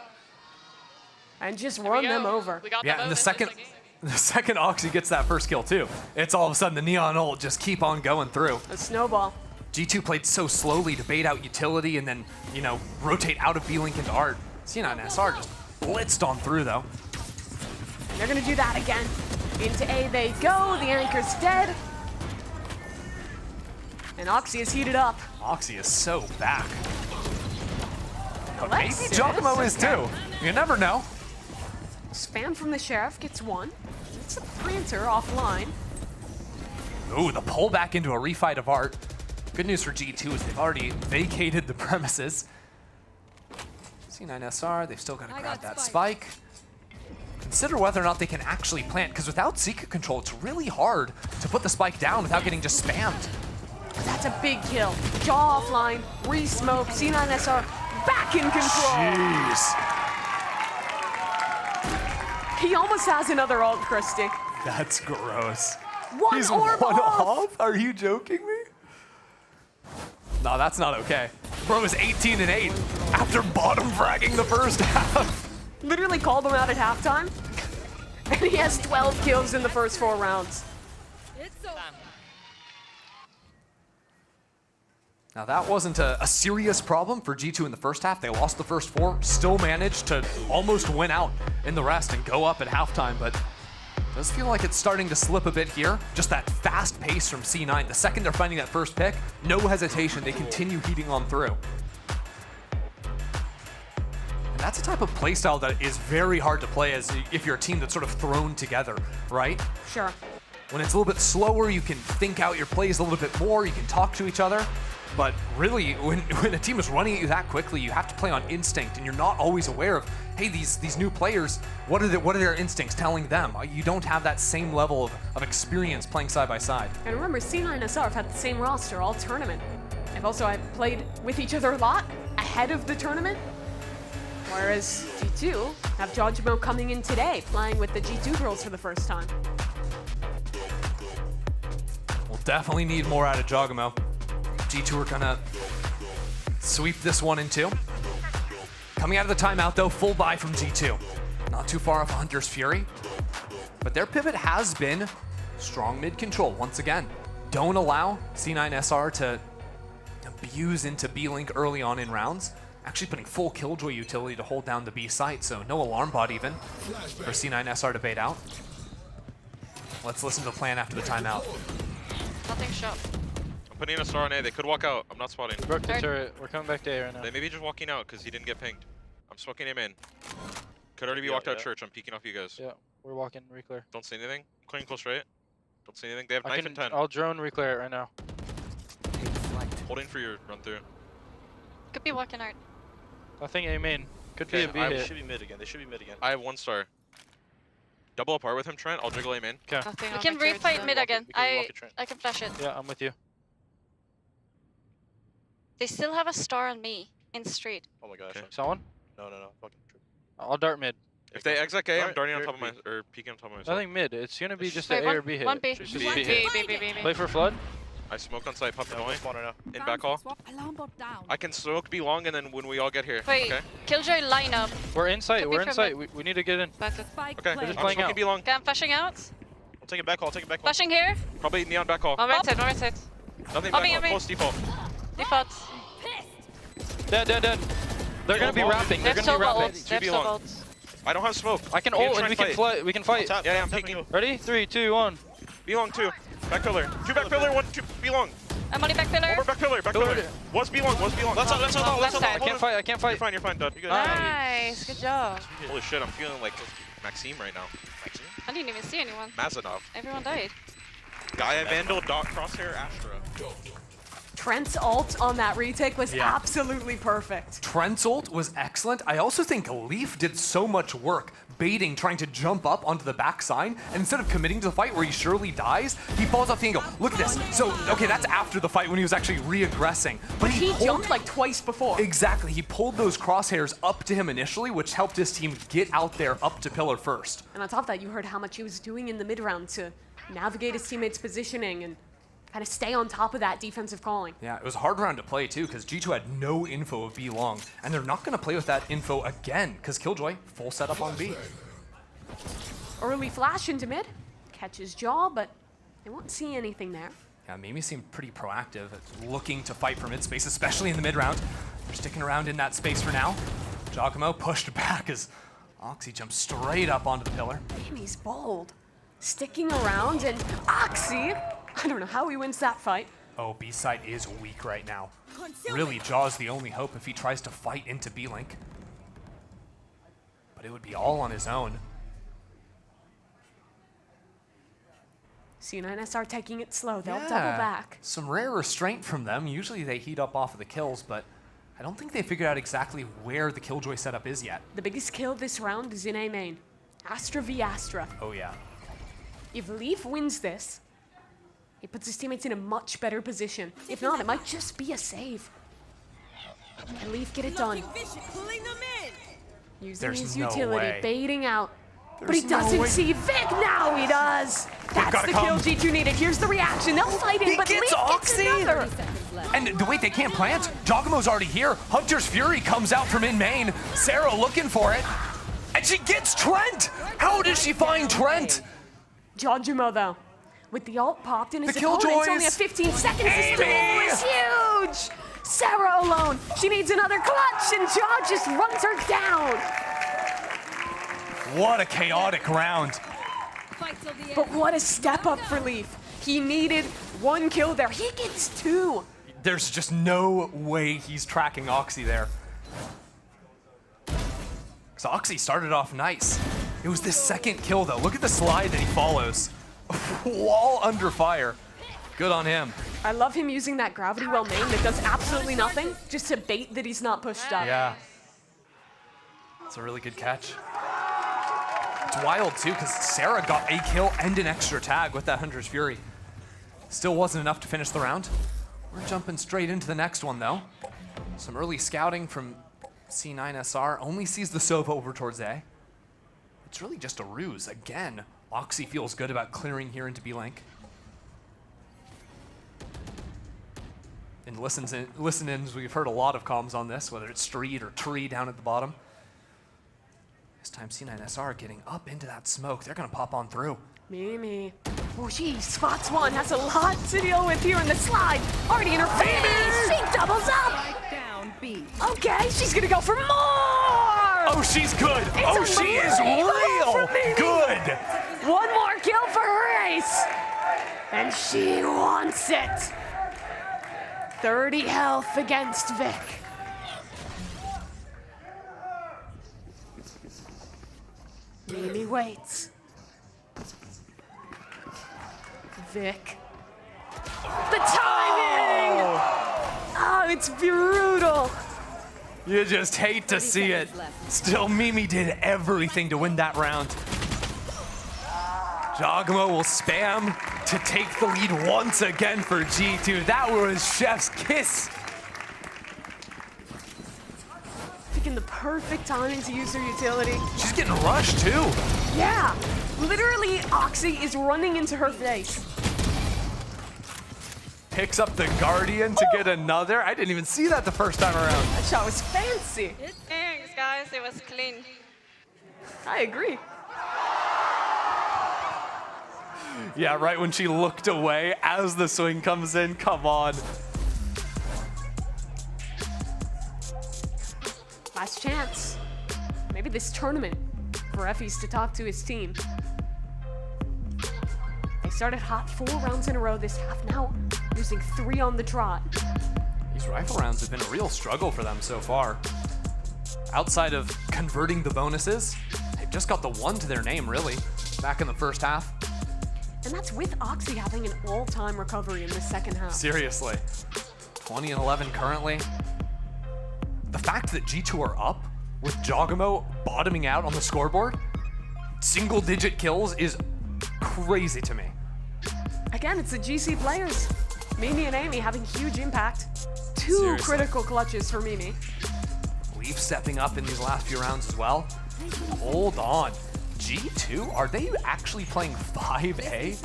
and just run them over. Yeah, and the second Oxy gets that first kill too, it's all of a sudden the neon ult just keep on going through. A snowball. G2 played so slowly to bait out utility and then, you know, rotate out of B-Link into Art. C9SR just blitzed on through though. And they're gonna do that again. Into A they go, the anchor's dead. And Oxy is heated up. Oxy is so back. But Let's maybe see Giacomo this. is too. You never know. Spam from the Sheriff gets 1. It's a planter offline. Ooh, the pull back into a refight of Art. Good news for G2 is they've already vacated the premises. C9SR, they've still got to grab that spike. Consider whether or not they can actually plant, because without secret control, it's really hard to put the spike down without getting just spammed. That's a big kill. Jaw offline, re-smoke, C9SR back in control. Jeez. He almost has another ult, Christy. That's gross. He's orb one off? Are you joking me? No, that's not okay. Bro is 18-8 after bottom fragging the first half. Literally called him out at halftime. And he has 12 kills in the first 4 rounds. Now that wasn't a serious problem for G2 in the first half. They lost the first 4, still managed to almost win out in the rest and go up at halftime, but it does feel like it's starting to slip a bit here. Just that fast pace from C9. The second they're finding that first pick, no hesitation, they continue heating on through. And that's a type of playstyle that is very hard to play as if you're a team that's sort of thrown together, right? Sure. When it's a little bit slower, you can think out your plays a little bit more, you can talk to each other. But really, when a team is running at you that quickly, you have to play on instinct, and you're not always aware of, hey, these new players, what are their instincts telling them? You don't have that same level of experience playing side by side. And remember, C9SR have had the same roster all tournament. They've also played with each other a lot ahead of the tournament. Whereas G2 have Jojimo coming in today, playing with the G2 girls for the first time. We'll definitely need more out of Jogamo. G2 are gonna sweep this one in 2. Coming out of the timeout though, full buy from G2. Not too far off Hunter's Fury. But their pivot has been strong mid control once again. Don't allow C9SR to abuse into B-Link early on in rounds. Actually putting full Killjoy utility to hold down the B site, so no alarm bot even for C9SR to bait out. Let's listen to the plan after the timeout. Nothing shot. I'm putting in a star on A. They could walk out. I'm not spotting. Broke the turret. We're coming back to A right now. They may be just walking out because he didn't get pinged. I'm smoking him in. Could already be walked out church. I'm peeking off you guys. Yeah, we're walking reclear. Don't see anything. Clearing close right. Don't see anything. They have knife and 10. I'll drone reclear it right now. Holding for your run through. Could be walking out. Nothing A main. Could be a B hit. Should be mid again. They should be mid again. I have 1 star. Double apart with him, Trent. I'll jiggle aim in. Okay. We can refight mid again. We can walk it, Trent. I can flash it. Yeah, I'm with you. They still have a star on me in street. Oh my gosh. Someone? No. Fucking true. I'll dart mid. If they exec A, I'm darting on top of my, or peeking on top of myself. Nothing mid. It's gonna be just Wait, an A or B hit. One B. Just B, B hit. B. Play for flood. I smoke on site, pop annoying. In back hall. I can smoke B long, and then when we all get here. Wait, Okay. Killjoy lineup. We're inside. Could be We're from inside. mid. We need to get in. Back up. Okay. We're just I'm playing smoking out. B long. Okay, I'm flashing out. I'll take it back hall. Take it back hall. Flashing here. Probably neon back hall. One right side. Nothing Popping back hall. at me. Close default. Default. Dead. They're gonna be wrapping. They're They have gonna be Sova wrapping. ults. They have Be long. Sova ults. I don't have smoke. I can We ult try and we can fight. fight. We can fight. Yeah, I'm peeking. Ready? 3, 2, 1. B long 2. Back pillar. 2 back pillar. 1, 2. B long. I'm only back pillar. One more back pillar. Back pillar. Was B long. Was B long. Let's left side. I can't fight. You're fine. Dud. You good? Nice. Good job. Holy shit, I'm feeling like Maxime right now. Maxime? I didn't even see anyone. Mazanov. Everyone died. Gaia Vandal. Crosshair. Astra. Trent's ult on that retake was absolutely perfect. Trent's ult was excellent. I also think Leaf did so much work baiting, trying to jump up onto the backside, and instead of committing to the fight where he surely dies, he falls off the angle. Look at this. So, okay, that's after the fight when he was actually re-aggressing. But He jumped like twice before. Exactly. He pulled those crosshairs up to him initially, which helped his team get out there up to pillar first. And on top of that, you heard how much he was doing in the mid round to navigate his teammates' positioning and kind of stay on top of that defensive calling. Yeah, it was a hard round to play too, because G2 had no info of B long, and they're not going to play with that info again, because Killjoy, full setup on B. Early flash into mid, catches jaw, but they won't see anything there. Yeah, Mimi seemed pretty proactive at looking to fight for mid space, especially in the mid round. They're sticking around in that space for now. Giacomo pushed back as Oxy jumps straight up onto the pillar. Mimi's bold, sticking around, and Oxy, I don't know how he wins that fight. Oh, B side is weak right now. Really, Jaw's the only hope if he tries to fight into B-Link. But it would be all on his own. C9SR taking it slow. They'll Yeah, double back. Some rare restraint from them. Usually they heat up off of the kills, but I don't think they figured out exactly where the Killjoy setup is yet. The biggest kill this round is in A main. Astra v Astra. Oh yeah. If Leaf wins this, he puts his teammates in a much better position. If not, it might just be a save. Can Leaf get it done? Using There's his no utility, way. baiting out. But There's he no doesn't way. see Vic. Now he does. That's gotta the kill come. G2 needed. Here's the reaction. They'll fight in, He but gets Leaf Oxy. gets another. And wait, they can't plant. Giacomo's already here. Hunter's Fury comes out from in main. Sarah looking for it. And she gets Trent. How does she find Trent? Jajimo, though, with the ult popped in his The opponent, Killjoys. it's only a 15 seconds. This Amy. duel is huge. Sarah alone. She needs another clutch, and Jaw just runs her down. What a chaotic round. But what a step up for Leaf. He needed one kill there. He gets two. There's just no way he's tracking Oxy there. Because Oxy started off nice. It was the second kill though. Look at the slide that he follows. Wall under fire. Good on him. I love him using that gravity well main that does absolutely nothing, just to bait that he's not pushed up. Yeah. It's a really good catch. It's wild too, because Sarah got a kill and an extra tag with that Hunter's Fury. Still wasn't enough to finish the round. We're jumping straight into the next one though. Some early scouting from C9SR. Only sees the Sova over towards A. It's really just a ruse. Again, Oxy feels good about clearing here into B-Link. In listen-ins, we've heard a lot of comms on this, whether it's Street or Tree down at the bottom. This time C9SR getting up into that smoke. They're gonna pop on through. Mimi. Oh, she spots one. Has a lot to deal with here in the slide. Already in her face. She doubles up. Okay, she's gonna go for more. Oh, she's good. Oh, she is real good. One more kill for her ace. And she wants it. 30 health against Vic. Mimi waits. Vic. The timing! Oh, it's brutal. You just hate to see it. Still, Mimi did everything to win that round. Jogamo will spam to take the lead once again for G2. That was Chef's kiss. Picking the perfect timing to use her utility. She's getting rushed too. Yeah, literally Oxy is running into her face. Picks up the Guardian to get another. I didn't even see that the first time around. That shot was fancy. Thanks, guys. It was clean. I agree. Yeah, right when she looked away as the swing comes in. Come on. Last chance. Maybe this tournament for Effie's to talk to his team. They started hot 4 rounds in a row this half, now losing 3 on the trot. These rifle rounds have been a real struggle for them so far. Outside of converting the bonuses, they've just got the 1 to their name, really, back in the first half. And that's with Oxy having an all-time recovery in the second half. Seriously. 20 and 11 currently. The fact that G2 are up with Jogamo bottoming out on the scoreboard, single-digit kills, is crazy to me. Again, it's the GC players. Mimi and Amy having huge impact. 2 Seriously. critical clutches for Mimi. Leaf stepping up in these last few rounds as well. Hold on. G2, are they actually playing 5A?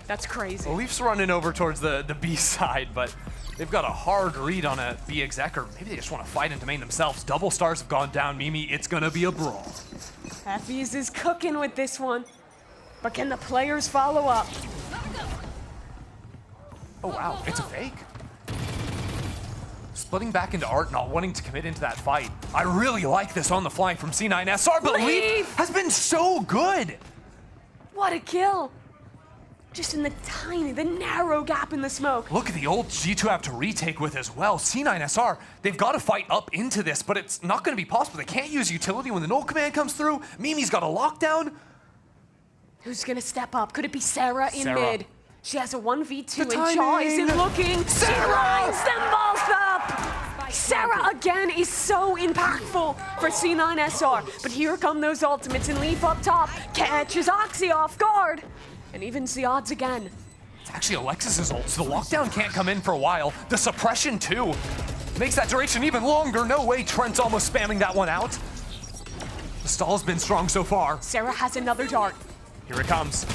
That's crazy. Leafs running over towards the B side, but they've got a hard read on a B exec, or maybe they just want to fight into main themselves. Double stars have gone down, Mimi. It's gonna be a brawl. Effie's is cooking with this one. But can the players follow up? Oh wow, it's a fake. Splitting back into Art, not wanting to commit into that fight. I really like this on the fly from C9SR, but Leaf has been so good. What a kill. Just in the narrow gap in the smoke. Look at the old G2 have to retake with as well. C9SR, they've got to fight up into this, but it's not going to be possible. They can't use utility when the null command comes through. Mimi's got a lockdown. Who's gonna step up? Could it be Sarah in Sarah. mid? She has a 1v2 The and Shaw timing. isn't looking. Sarah! She lines them both up. Sarah again is so impactful for C9SR. But here come those ultimates, and Leaf up top catches Oxy off guard. And evens the odds again. It's actually Alexis's ult, so the lockdown can't come in for a while. The suppression too makes that duration even longer. No way Trent's almost spamming that one out. The stall's been strong so far. Sarah has another dart. Here it comes.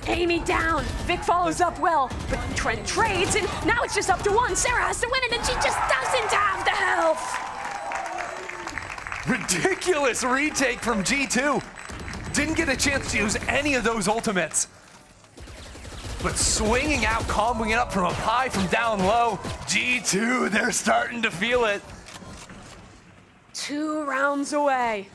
Amy down. Vic follows up well, but Trent trades, and now it's just up to 1. Sarah has to win it, and she just doesn't have the health. Ridiculous retake from G2. Didn't get a chance to use any of those ultimates. But swinging out, comboing it up from up high, from down low. G2, they're starting to feel it. 2 rounds away.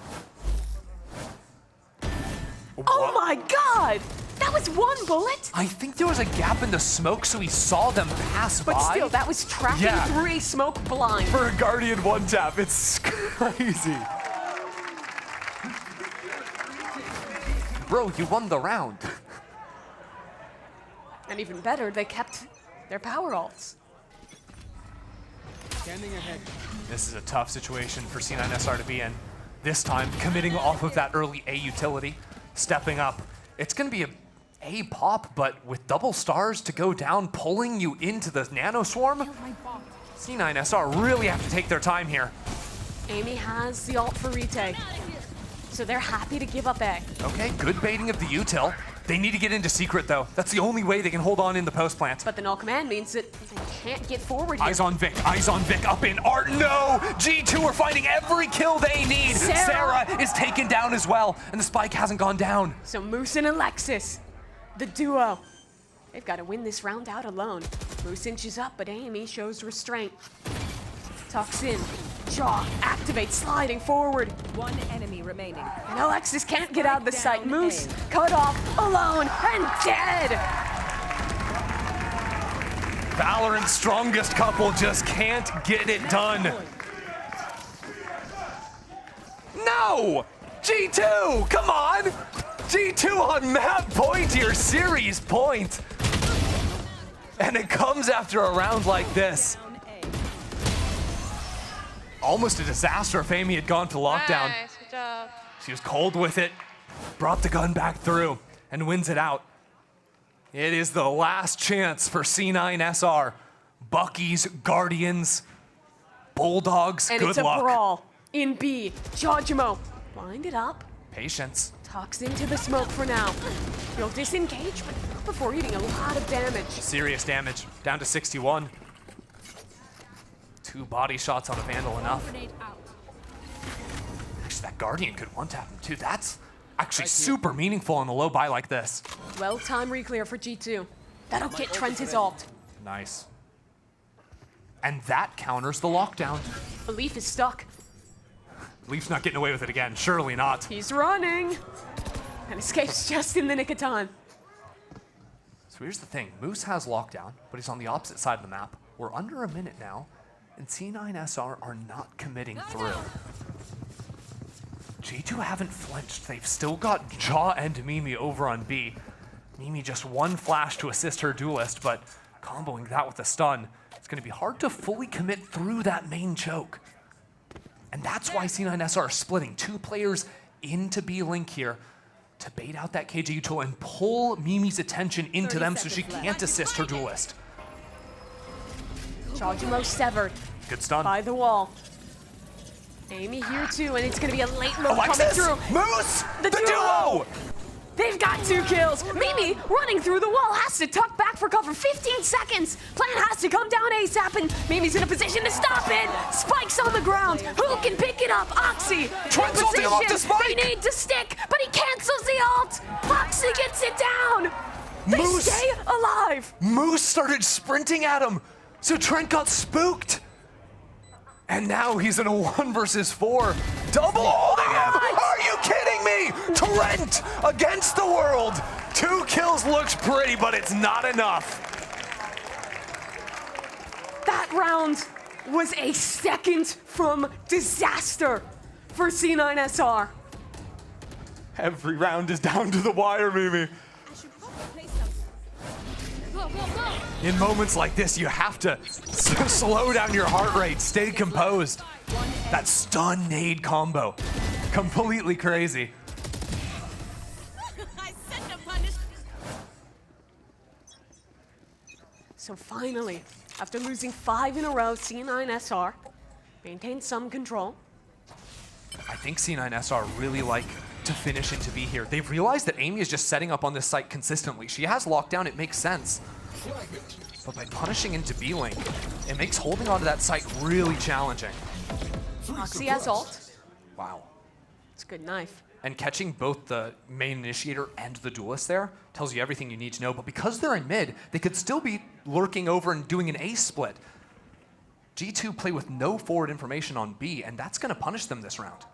Oh my God! That was 1 bullet? I think there was a gap in the smoke, so he saw them pass by. But still, that was tracking through a smoke blind. For a Guardian 1-tap, it's crazy. Bro, you won the round. And even better, they kept their power ults. Standing ahead. This is a tough situation for C9SR to be in. This time, committing off of that early A utility, stepping up. It's going to be a pop, but with double stars to go down, pulling you into the nano swarm, C9SR really have to take their time here. Amy has the ult for retake, so they're happy to give up A. Okay, good baiting of the util. They need to get into secret, though. That's the only way they can hold on in the post plant. But the null command means that they can't get forward here. Eyes on Vic, up in Art. No! G2 are finding every kill they need. Sarah is taken down as well, and the spike hasn't gone down. So Moose and Alexis, the duo, they've got to win this round out alone. Moose inches up, but Amy shows restraint. Tucks in, Jaw activates, sliding forward. 1 enemy remaining. And Alexis can't get out of the sight. Moose cut off, alone, and dead. Valorant's strongest couple just can't get it done. No! G2, come on! G2 on map point here, series point. And it comes after a round like this. Almost a disaster if Amy had gone to lockdown. Nice, good job. She was cold with it, brought the gun back through. and wins it out. It is the last chance for C9SR. Buckies, Guardians, Bulldogs, And good it's a luck. brawl in B. Jojimo, wind it up. Patience. Tucks into the smoke for now. He'll disengage, but not before eating a lot of damage. Serious damage, down to 61. 2 body shots on a Vandal enough. Actually, that Guardian could one-tap him too. That's actually super meaningful on a low buy like this. Well-timed reclear for G2. That'll get Trent his ult. Nice. And that counters the lockdown. Leaf is stuck. Leaf's not getting away with it again, surely not. He's running. And escapes just in the nick of time. So here's the thing, Moose has lockdown, but he's on the opposite side of the map. We're under a minute now, and C9SR are not committing through. G2 haven't flinched. They've still got Jaw and Mimi over on B. Mimi just one flash to assist her duelist, but comboing that with a stun, it's going to be hard to fully commit through that main choke. And that's why C9SR are splitting 2 players into B-Link here to bait out that KJ util and pull Mimi's attention into them so she can't assist her duelist. Jojimo severed Good stun. by the wall. Amy here too, and it's gonna be a late load coming Alexis! through. Moose! The duo! duo! They've got 2 kills. Mimi running through the wall has to tuck back for cover. 15 seconds. Plan has to come down ASAP, and Mimi's in a position to stop it. Spike's on the ground. Who can pick it up? Oxy. Trent's in ulting him off to position. Spike. They need to stick, but he cancels the ult. Oxy gets it down. They Moose. stay alive. Moose started sprinting at him, so Trent got spooked. And now he's in a 1 versus 4. Double holding him! Are you kidding me? Trent against the world. 2 kills looks pretty, but it's not enough. That round was a second from disaster for C9SR. Every round is down to the wire, Mimi. In moments like this, you have to slow down your heart rate, stay composed. That stun nade combo, completely crazy. So finally, after losing 5 in a row, C9SR maintained some control. I think C9SR really like to finish into B here. They've realized that Amy is just setting up on this site consistently. She has lockdown, it makes sense. But by punishing into B-Link, it makes holding onto that site really challenging. Oxy has ult. Wow. It's a good knife. And catching both the main initiator and the duelist there tells you everything you need to know. But because they're in mid, they could still be lurking over and doing an A split. G2 play with no forward information on B, and that's going to punish them this round.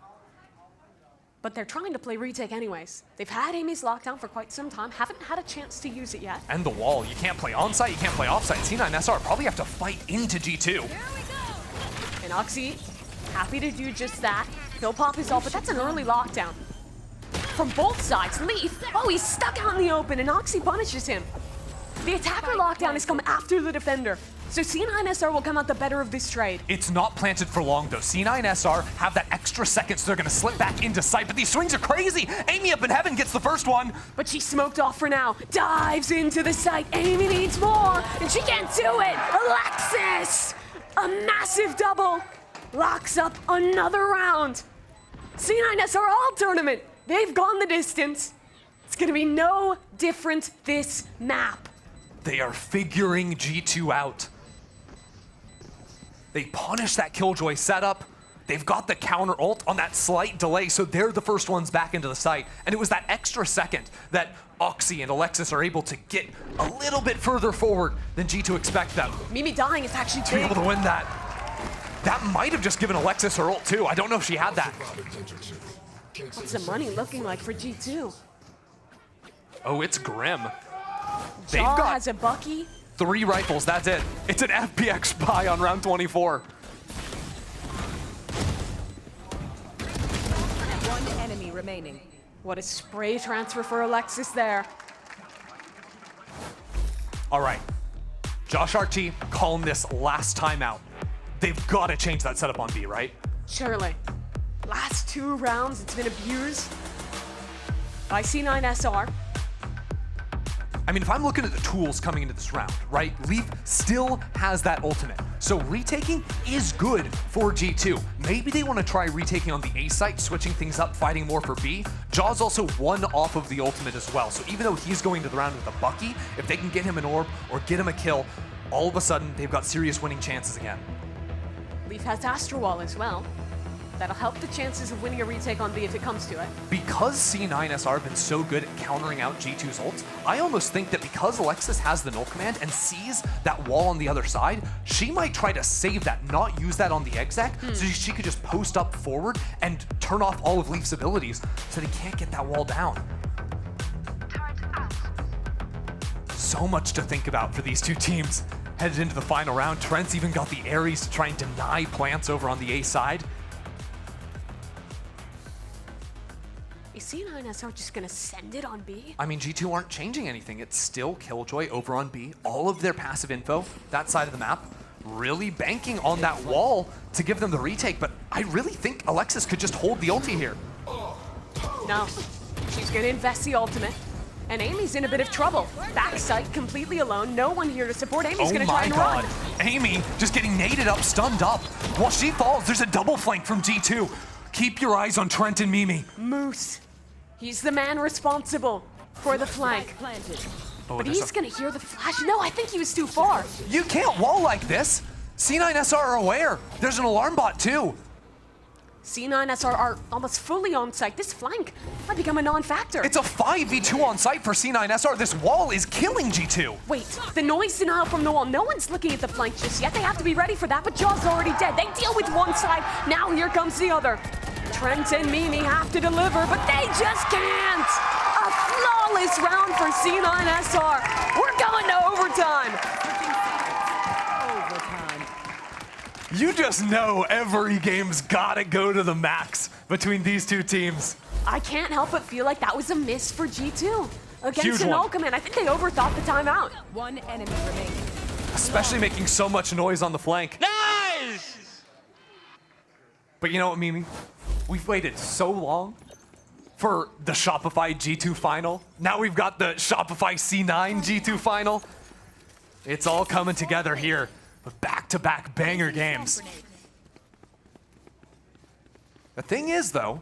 But they're trying to play retake anyways. They've had Amy's lockdown for quite some time, haven't had a chance to use it yet. And the wall. You can't play onsite, you can't play offsite. C9SR probably have to fight into G2. And Oxy, happy to do just that. He'll pop his ult, but that's an early lockdown. From both sides, Leaf, oh, he's stuck out in the open, and Oxy punishes him. The attacker lockdown has come after the defender, so C9SR will come out the better of this trade. It's not planted for long, though. C9SR have that extra second, so they're going to slip back into sight, but these swings are crazy. Amy up in heaven gets the first one. But she's smoked off for now. Dives into the site. Amy needs more, and she can't do it. Alexis, a massive double, locks up another round. C9SR all tournament. They've gone the distance. It's going to be no different this map. They are figuring G2 out. They punish that Killjoy setup. They've got the counter ult on that slight delay, so they're the first ones back into the site. And it was that extra second that Oxy and Alexis are able to get a little bit further forward than G2 expect them. Mimi dying is actually To be able to win that. That might have just given Alexis her ult too. I don't know if she had that. What's the money looking like for G2? Oh, it's grim. They've Jaw got has a Bucky. 3 rifles, that's it. It's an FPX buy on round 24. One enemy remaining. What a spray transfer for Alexis there. All right, Josh RT calling this last time out. They've got to change that setup on B, right? Surely. Last 2 rounds, it's been abused by C9SR. I mean, if I'm looking at the tools coming into this round, right? Leaf still has that ultimate. So retaking is good for G2. Maybe they want to try retaking on the A site, switching things up, fighting more for B. Jaw's also one off of the ultimate as well. So even though he's going to the round with a Bucky, if they can get him an orb or get him a kill, all of a sudden they've got serious winning chances again. Leaf has Astro Wall as well. That'll help the chances of winning a retake on B if it comes to it. Because C9SR have been so good at countering out G2's ults, I almost think that because Alexis has the null command and sees that wall on the other side, she might try to save that, not use that on the exec, so she could just post up forward and turn off all of Leaf's abilities so they can't get that wall down. So much to think about for these two teams headed into the final round. Trent's even got the Ares to try and deny plants over on the A side. Is C9SR just gonna send it on B? I mean, G2 aren't changing anything. It's still Killjoy over on B. All of their passive info, that side of the map, really banking on that wall to give them the retake, but I really think Alexis could just hold the ulti here. No, she's gonna invest the ultimate. And Amy's in a bit of trouble. Backside completely alone, no one here to support. Amy's gonna try and run. Amy just getting naded up, stunned up. While she falls, there's a double flank from G2. Keep your eyes on Trent and Mimi. Moose. He's the man responsible for the flank. But he's gonna hear the flash. No, I think he was too far. You can't wall like this. C9SR are aware. There's an alarm bot too. C9SR are almost fully on site. This flank might become a non-factor. It's a 5v2 on site for C9SR. This wall is killing G2. Wait, the noise denial from the wall. No one's looking at the flank just yet. They have to be ready for that, but Jaw's already dead. They deal with one side. Now here comes the other. Trent and Mimi have to deliver, but they just can't. A flawless round for C9SR. We're going to overtime. You just know every game's gotta go to the max between these two teams. I can't help but feel like that was a miss for G2 against Huge an one. null command. I think they overthought the timeout. One enemy remaining. Especially making so much noise on the flank. Nice! But you know what, Mimi? We've waited so long for the Shopify G2 final. Now we've got the Shopify C9 G2 final. It's all coming together here with back-to-back banger games. The thing is, though,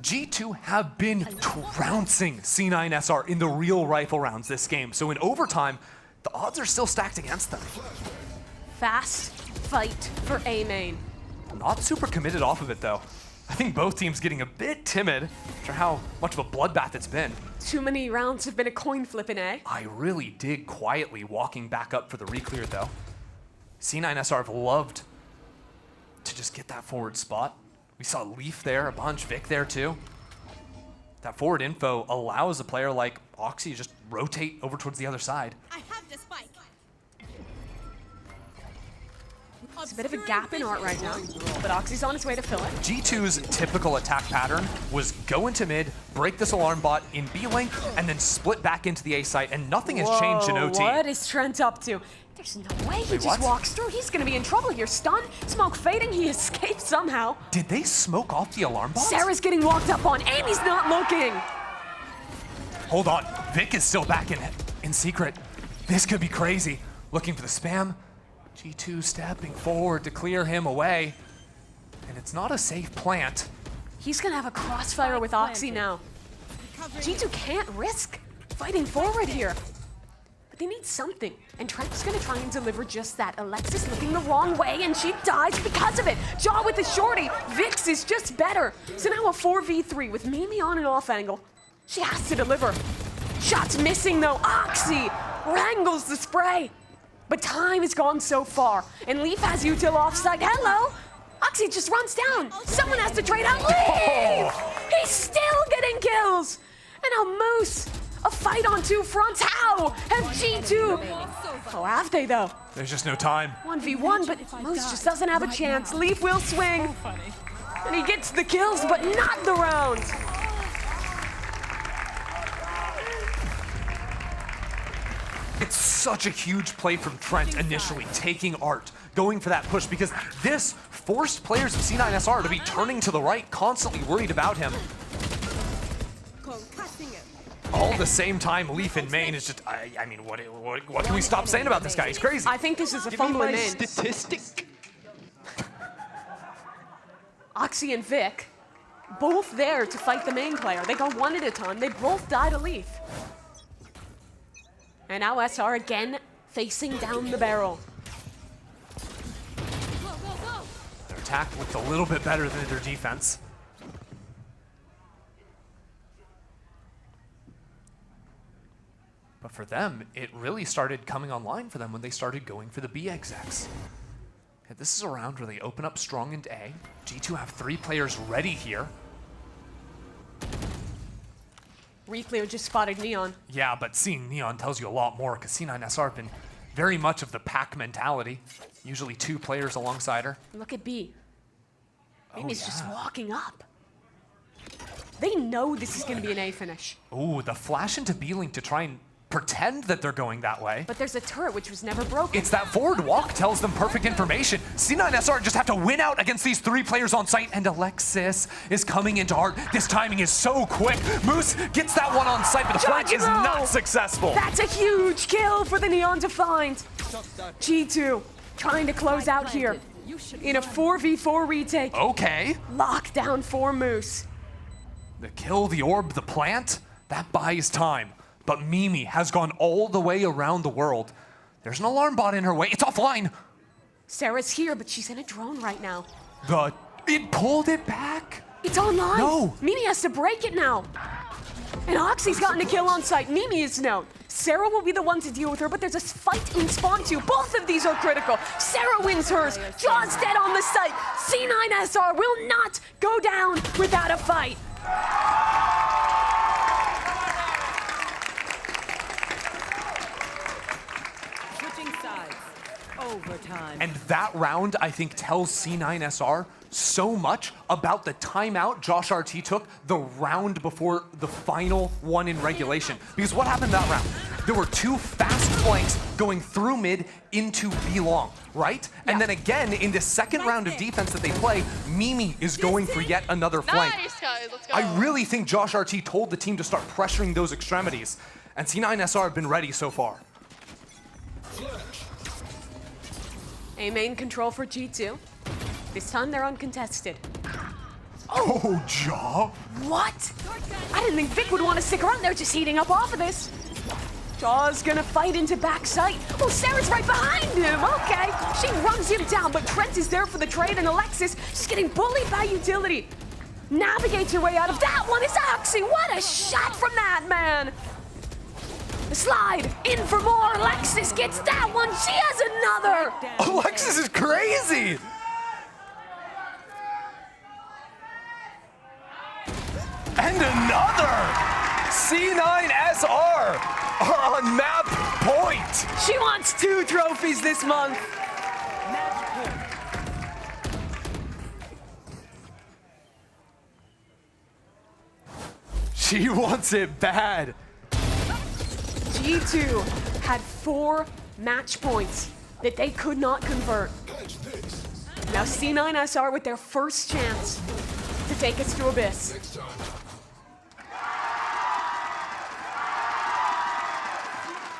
G2 have been trouncing C9SR in the real rifle rounds this game. So in overtime, the odds are still stacked against them. Fast fight for A main. Not super committed off of it, though. I think both teams getting a bit timid after how much of a bloodbath it's been. Too many rounds have been a coin flip in A. I really dig quietly walking back up for the re-clear, though. C9SR have loved to just get that forward spot. We saw Leaf there, a bunch, Vic there too. That forward info allows a player like Oxy to just rotate over towards the other side. I have the spike. It's a bit of a gap in art right now, but Oxy's on his way to fill it. G2's typical attack pattern was go into mid, break this alarm bot in B lane, and then split back into the A site, and nothing has changed in OT. What is Trent up to? There's no way he just walks through. He's gonna be in trouble here. Stun, smoke fading, he escaped somehow. Did they smoke off the alarm bot? Sarah's getting walked up on. Amy's not looking. Hold on, Vic is still back in secret. This could be crazy. Looking for the spam. G2 stepping forward to clear him away. And it's not a safe plant. He's gonna have a crossfire with Oxy now. G2 can't risk fighting forward here. But they need something. And Trent's gonna try and deliver just that. Alexis looking the wrong way and she dies because of it. Jaw with the shorty. Vix is just better. So now a 4v3 with Mimi on an off angle. She has to deliver. Shots missing though. Oxy wrangles the spray. But time has gone so far, and Leaf has util offside. Hello! Oxy just runs down. Someone has to trade out Leaf! He's still getting kills! And now Moose, a fight on two fronts. How have G2? Oh, have they though? There's just no time. 1v1, but Moose just doesn't have a chance. Leaf will swing. And he gets the kills, but not the round. It's such a huge play from Trent initially, taking Art, going for that push, because this forced players of C9SR to be turning to the right, constantly worried about him. All the same time, Leaf in main is just, I mean, what can we stop saying about this guy? He's crazy. I think this is a fumbling in. Statistic. Oxy and Vic, both there to fight the main player. They go one at a time. They both die to Leaf. And now SR again facing down the barrel. Their attack looked a little bit better than their defense. But for them, it really started coming online for them when they started going for the B execs. And this is a round where they open up strong into A. G2 have 3 players ready here. Reclear just spotted Neon. Yeah, but seeing Neon tells you a lot more because C9SR have been very much of the pack mentality. Usually 2 players alongside her. Look at B. Mimi's just walking up. They know this is going to be an A finish. Ooh, the flash into B-Link to try and pretend that they're going that way. But there's a turret which was never broken. It's that forward walk tells them perfect information. C9SR just have to win out against these 3 players on site, and Alexis is coming into Art. This timing is so quick. Moose gets that one on site, but the flank is not successful. That's a huge kill for the Neon to find. G2 trying to close out here in a 4v4 retake. Okay. Lockdown for Moose. The kill, the orb, the plant, that buys time. But Mimi has gone all the way around the world. There's an alarm bot in her way. It's offline. Sarah's here, but she's in a drone right now. It pulled it back. It's online. No. Mimi has to break it now. And Oxy's gotten a kill on site. Mimi is known. Sarah will be the one to deal with her, but there's a fight in spawn 2. Both of these are critical. Sarah wins hers. Jaw's dead on the site. C9SR will not go down without a fight. Overtime. And that round, I think, tells C9SR so much about the timeout Josh RT took the round before the final one in regulation. Because what happened that round? There were 2 fast flanks going through mid into B long, right? Yeah. And then again, in the second round of defense that they play, Mimi is going for yet another flank. Nice, guys. Let's go. I really think Josh RT told the team to start pressuring those extremities. And C9SR have been ready so far. A main control for G2. This time they're uncontested. Oh, Jaw. What? I didn't think Vic would want to stick around. They're just heating up off of this. Jaw's gonna fight into backside. Oh, Sarah's right behind him. Okay. She runs him down, but Trent is there for the trade, and Alexis just getting bullied by utility. Navigates her way out of that one. It's Oxy. What a shot from that man. The slide in for more. Alexis gets that one. She has another. Alexis is crazy. And another. C9SR are on map point. She wants 2 trophies this month. She wants it bad. G2 had 4 match points that they could not convert. Now C9SR with their first chance to take us to Abyss.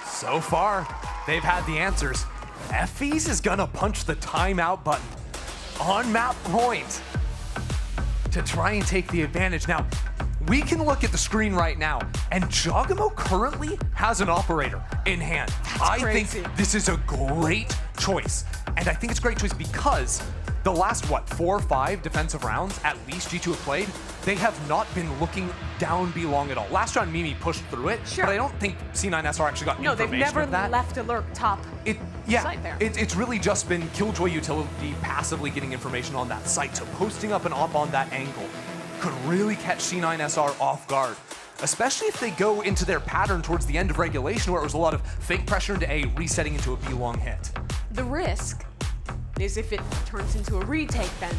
So far, they've had the answers. Effie's is gonna punch the timeout button on map point to try and take the advantage. Now, we can look at the screen right now, and Jogamo currently has an operator in hand. I think this is a great choice. And I think it's a great choice because the last, 4 or 5 defensive rounds, at least G2 have played, they have not been looking down B long at all. Last round, Mimi pushed through it, but I don't think C9SR actually got No, information they've never of that. left alert top site there. It's really just been Killjoy utility passively getting information on that site. So posting up an op on that angle could really catch C9SR off guard, especially if they go into their pattern towards the end of regulation where it was a lot of fake pressure into A, resetting into a B long hit. The risk is if it turns into a retake then.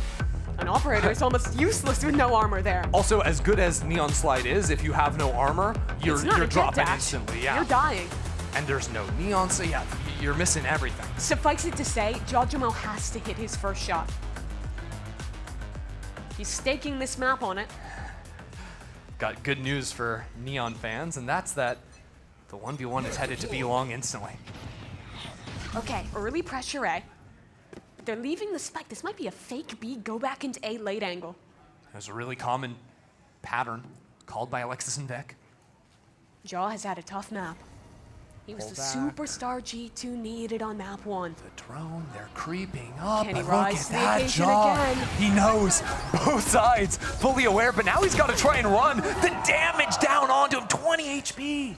An operator is almost useless with no armor there. Also, as good as Neon Slide is, if you have no armor, you're dropping instantly. Yeah. You're dying. And there's no Neon, so yeah, you're missing everything. Suffice it to say, Jojimo has to hit his first shot. He's staking this map on it. got good news for Neon fans, and that's that the 1v1 is headed to be long instantly. Okay, early pressure A. They're leaving the spike. This might be a fake B, go back into A late angle. There's a really common pattern called by Alexis and Vic. Jaw has had a tough map. He was Pull the back. superstar G2 needed on map 1. The drone, they're creeping up. Can he But look rise at to the that occasion jaw. again? He knows both sides, fully aware, but now he's got to try and run. The damage down onto him, 20 HP.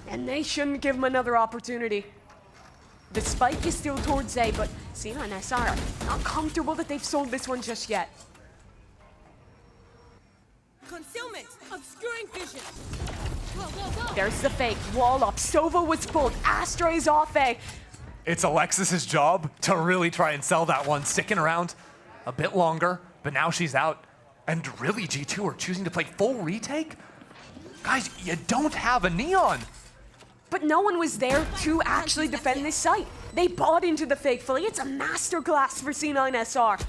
And they shouldn't give him another opportunity. The spike is still towards A, but C9SR not comfortable that they've sold this one just yet. Concealment! Obscuring vision! Go, go, go! There's the fake. Wall up. Sova was pulled. Astra is off A. It's Alexis's job to really try and sell that one, sticking around a bit longer, but now she's out. And really, G2 are choosing to play full retake? Guys, you don't have a Neon. But no one was there to actually defend this site. They bought into the fake fully. It's a masterclass for C9SR.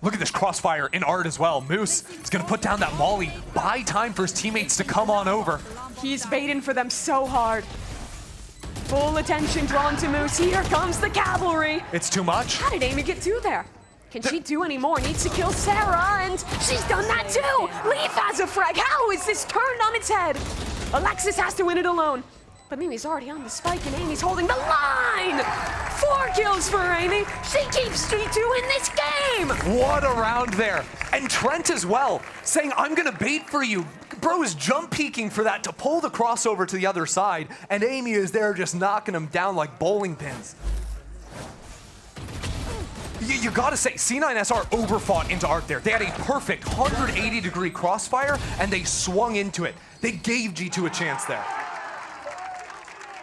Look at this crossfire in art as well. Moose is gonna put down that molly, buy time for his teammates to come on over. He's baiting for them so hard. Full attention drawn to Moose. Here comes the cavalry. It's too much. How did Amy get to there? Can she do any more? Needs to kill Sarah, and she's done that too. Leaf has a frag. How is this turned on its head? Alexis has to win it alone. But Mimi's already on the spike, and Amy's holding the line! 4 kills for Amy. She keeps G2 in this game! What a round there. And Trent as well, saying, I'm gonna bait for you. Bro is jump peeking for that to pull the crossover to the other side, and Amy is there just knocking him down like bowling pins. You gotta say, C9SR overfought into art there. They had a perfect 180-degree crossfire, and they swung into it. They gave G2 a chance there.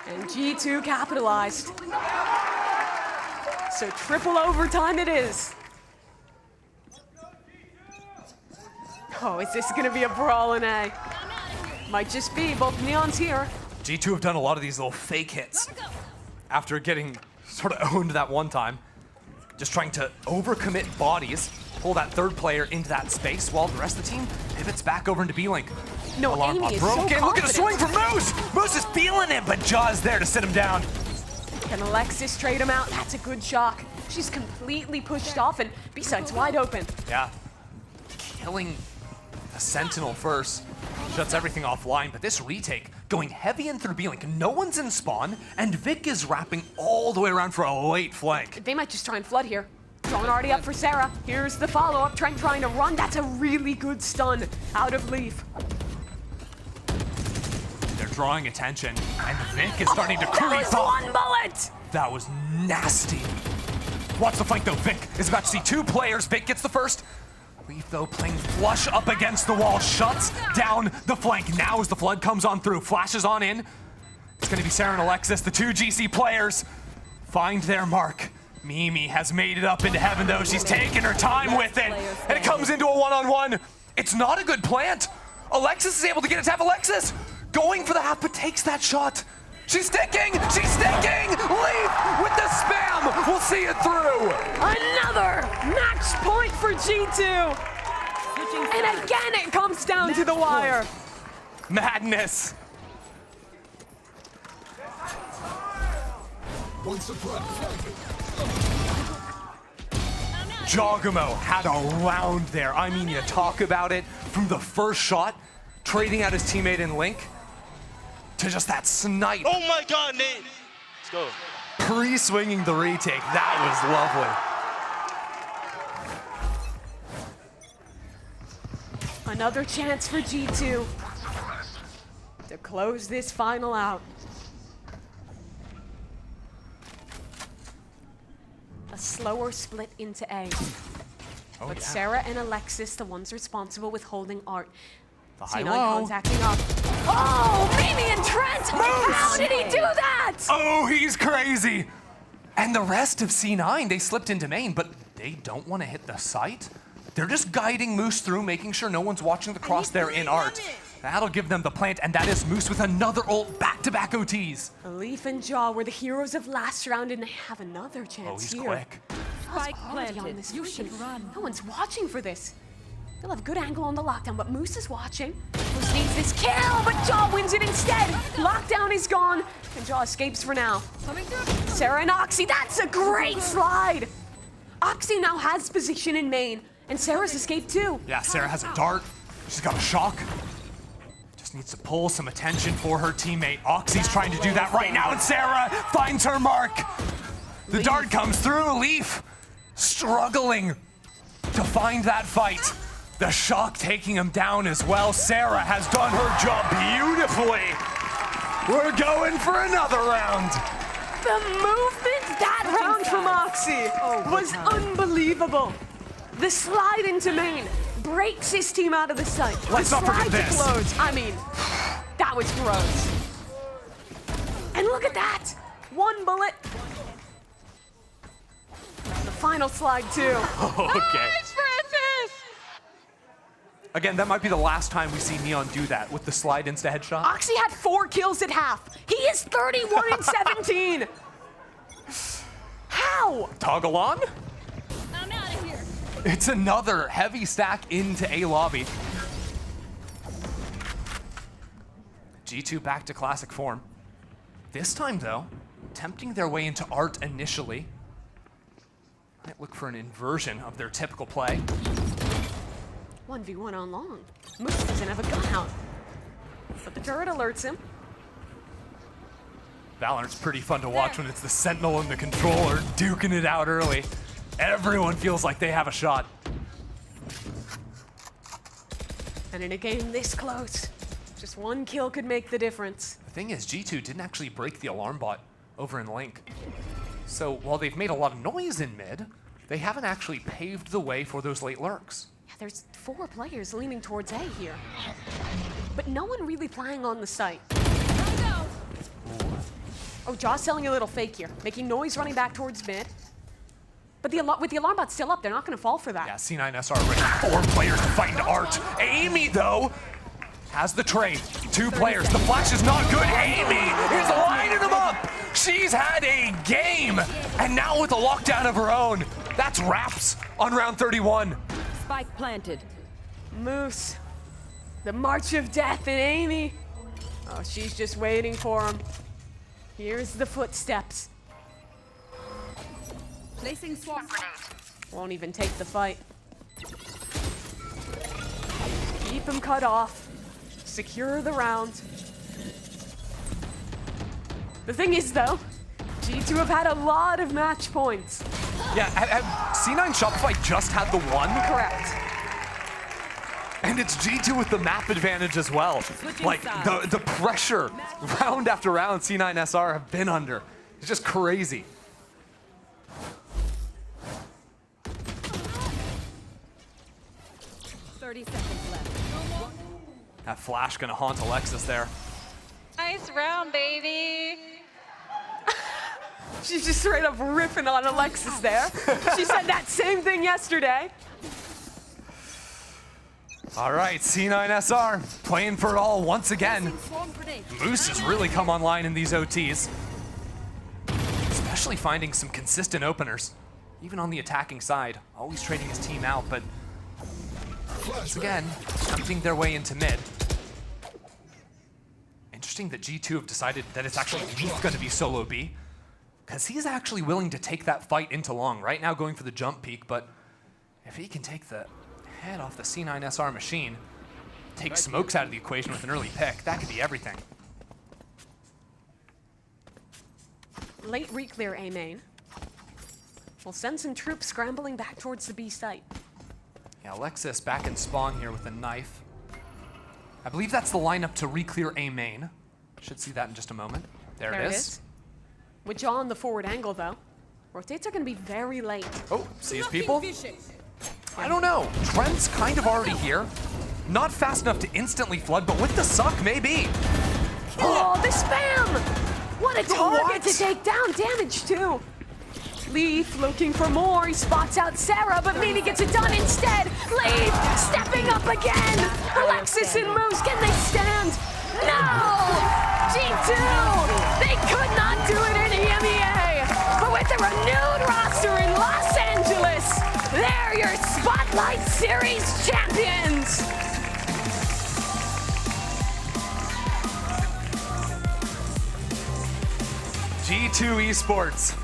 And G2 capitalized. So triple overtime it is. Oh, is this gonna be a brawl in A? Might just be, both Neons here. G2 have done a lot of these little fake hits after getting sort of owned that one time. Just trying to overcommit bodies, pull that third player into that space while the rest of the team pivots back over into B-Link. No, Alarm Amy bot is broken. so Look at the swing confident. from Moose. Moose is feeling it, but Jaw's there to sit him down. Can Alexis trade him out? That's a good shock. She's completely pushed off, and B-side's wide open. Yeah, killing a Sentinel first shuts everything offline, but this retake going heavy in through B-Link. No one's in spawn, and Vic is wrapping all the way around for a late flank. They might just try and flood here. Drone already up for Sarah. Here's the follow-up. Trent trying to run. That's a really good stun out of Leaf. They're drawing attention, and Vic is starting to That creep was up. one bullet! That was nasty. Watch the flank though. Vic is about to see 2 players. Vic gets the first. Leaf though playing flush up against the wall, shuts down the flank. Now as the flood comes on through, flashes on in. It's gonna be Sarah and Alexis, the 2 GC players, find their mark. Mimi has made it up into heaven though. She's taking her time with it. And it comes into a one-on-one. It's not a good plant. Alexis is able to get it to have Alexis. Going for the half, but takes that shot. She's sticking! She's sticking! Leaf with the spam! We'll see it through! Another match point for G2! And again it comes down to the wire. Madness! Jogamo had a round there. I mean, you talk about it from the first shot, trading out his teammate in Link, to just that snipe. Oh my god, Nate! Let's go. Pre-swinging the retake. That was lovely. Another chance for G2 to close this final out. A slower split into A. But yeah. Sarah and Alexis, the ones responsible with holding art. The high C9 low. contacting up. Oh, Mimi and Trent! How did he do that? Oh, he's crazy! And the rest of C9, they slipped into main, but they don't want to hit the site. They're just guiding Moose through, making sure no one's watching the cross there in art. That'll give them the plant, and that is Moose with another ult, back-to-back OTs. Leaf and Jaw were the heroes of last round, and they have another chance Oh, he's here. quick. Spike planted. On this you should run. No one's watching for this. They'll have good angle on the lockdown, but Moose is watching. Moose needs this kill, but Jaw wins it instead. Lockdown is gone, and Jaw escapes for now. Sarah and Oxy, that's a great slide. Oxy now has position in main, and Sarah's escaped too. Yeah, Sarah has a dart. She's got a shock. Just needs to pull some attention for her teammate. Oxy's trying to do that right now, and Sarah finds her mark. The dart comes through. Leaf struggling to find that fight. The shock taking him down as well. Sarah has done her job beautifully. We're going for another round. The movement that round from Oxy was unbelievable. The slide into main breaks his team out of the sight. Let's not forget this. Close. I mean, that was gross. And look at that. One bullet. The final slide too. Okay. Nice, Francis! Again, that might be the last time we see Neon do that with the slide insta headshot. Oxy had 4 kills at half. He is 31 and 17. How? Toggle on. I'm out of here. It's another heavy stack into A lobby. G2 back to classic form. This time though, tempting their way into art initially. Might look for an inversion of their typical play. 1v1 on long. Moose doesn't have a gun out. But the turret alerts him. VALORANT's pretty fun to watch when it's the Sentinel and the controller duking it out early. Everyone feels like they have a shot. And in a game this close, just one kill could make the difference. The thing is, G2 didn't actually break the alarm bot over in Link. So while they've made a lot of noise in mid, they haven't actually paved the way for those late lurks. Yeah, there's 4 players leaning towards A here. But no one really playing on the site. Oh, Jaw's selling a little fake here, making noise running back towards mid. But with the alarm bot still up, they're not going to fall for that. Yeah, C9SR ready. 4 players to find Art. Amy, though, has the trade. 2 players. The flash is not good. Amy is lining them up. She's had a game. And now with a lockdown of her own, that's wraps on round 31. Spike planted. Moose. The march of death in Amy. Oh, she's just waiting for him. Here's the footsteps. Placing swamp grenade. Won't even take the fight. Keep him cut off. Secure the round. The thing is, though, G2 have had a lot of match points. Yeah, C9 Shopify just had the 1. Correct. And it's G2 with the map advantage as well. Like, the pressure round after round C9SR have been under. It's just crazy. That flash gonna haunt Alexis there. Nice round, baby. She's just straight up ripping on Alexis there. She said that same thing yesterday. All right, C9SR playing for it all once again. Moose has really come online in these OTs. Especially finding some consistent openers. Even on the attacking side, always trading his team out, but once again, tempting their way into mid. Interesting that G2 have decided that it's actually Leaf going to be solo B, because he's actually willing to take that fight into long. Right now going for the jump peak, but if he can take the head off the C9SR machine, take smokes out of the equation with an early pick, that could be everything. Late reclear A main. We'll send some troops scrambling back towards the B site. Yeah, Alexis back in spawn here with a knife. I believe that's the lineup to re-clear A main. Should see that in just a moment. There it is. With Jaw on the forward angle, though, rotates are going to be very late. Oh, sees people? I don't know. Trent's kind of already here. Not fast enough to instantly flood, but with the suck, maybe. Oh, the spam! What a target to take down. Damage, too. Leaf looking for more. He spots out Sarah, but maybe gets it done instead. Leaf stepping up again. Alexis and Moose, can they stand? No! G2! They could not do it in EMEA. But with a renewed roster in Los Angeles, there are your Spotlight Series champions. G2 Esports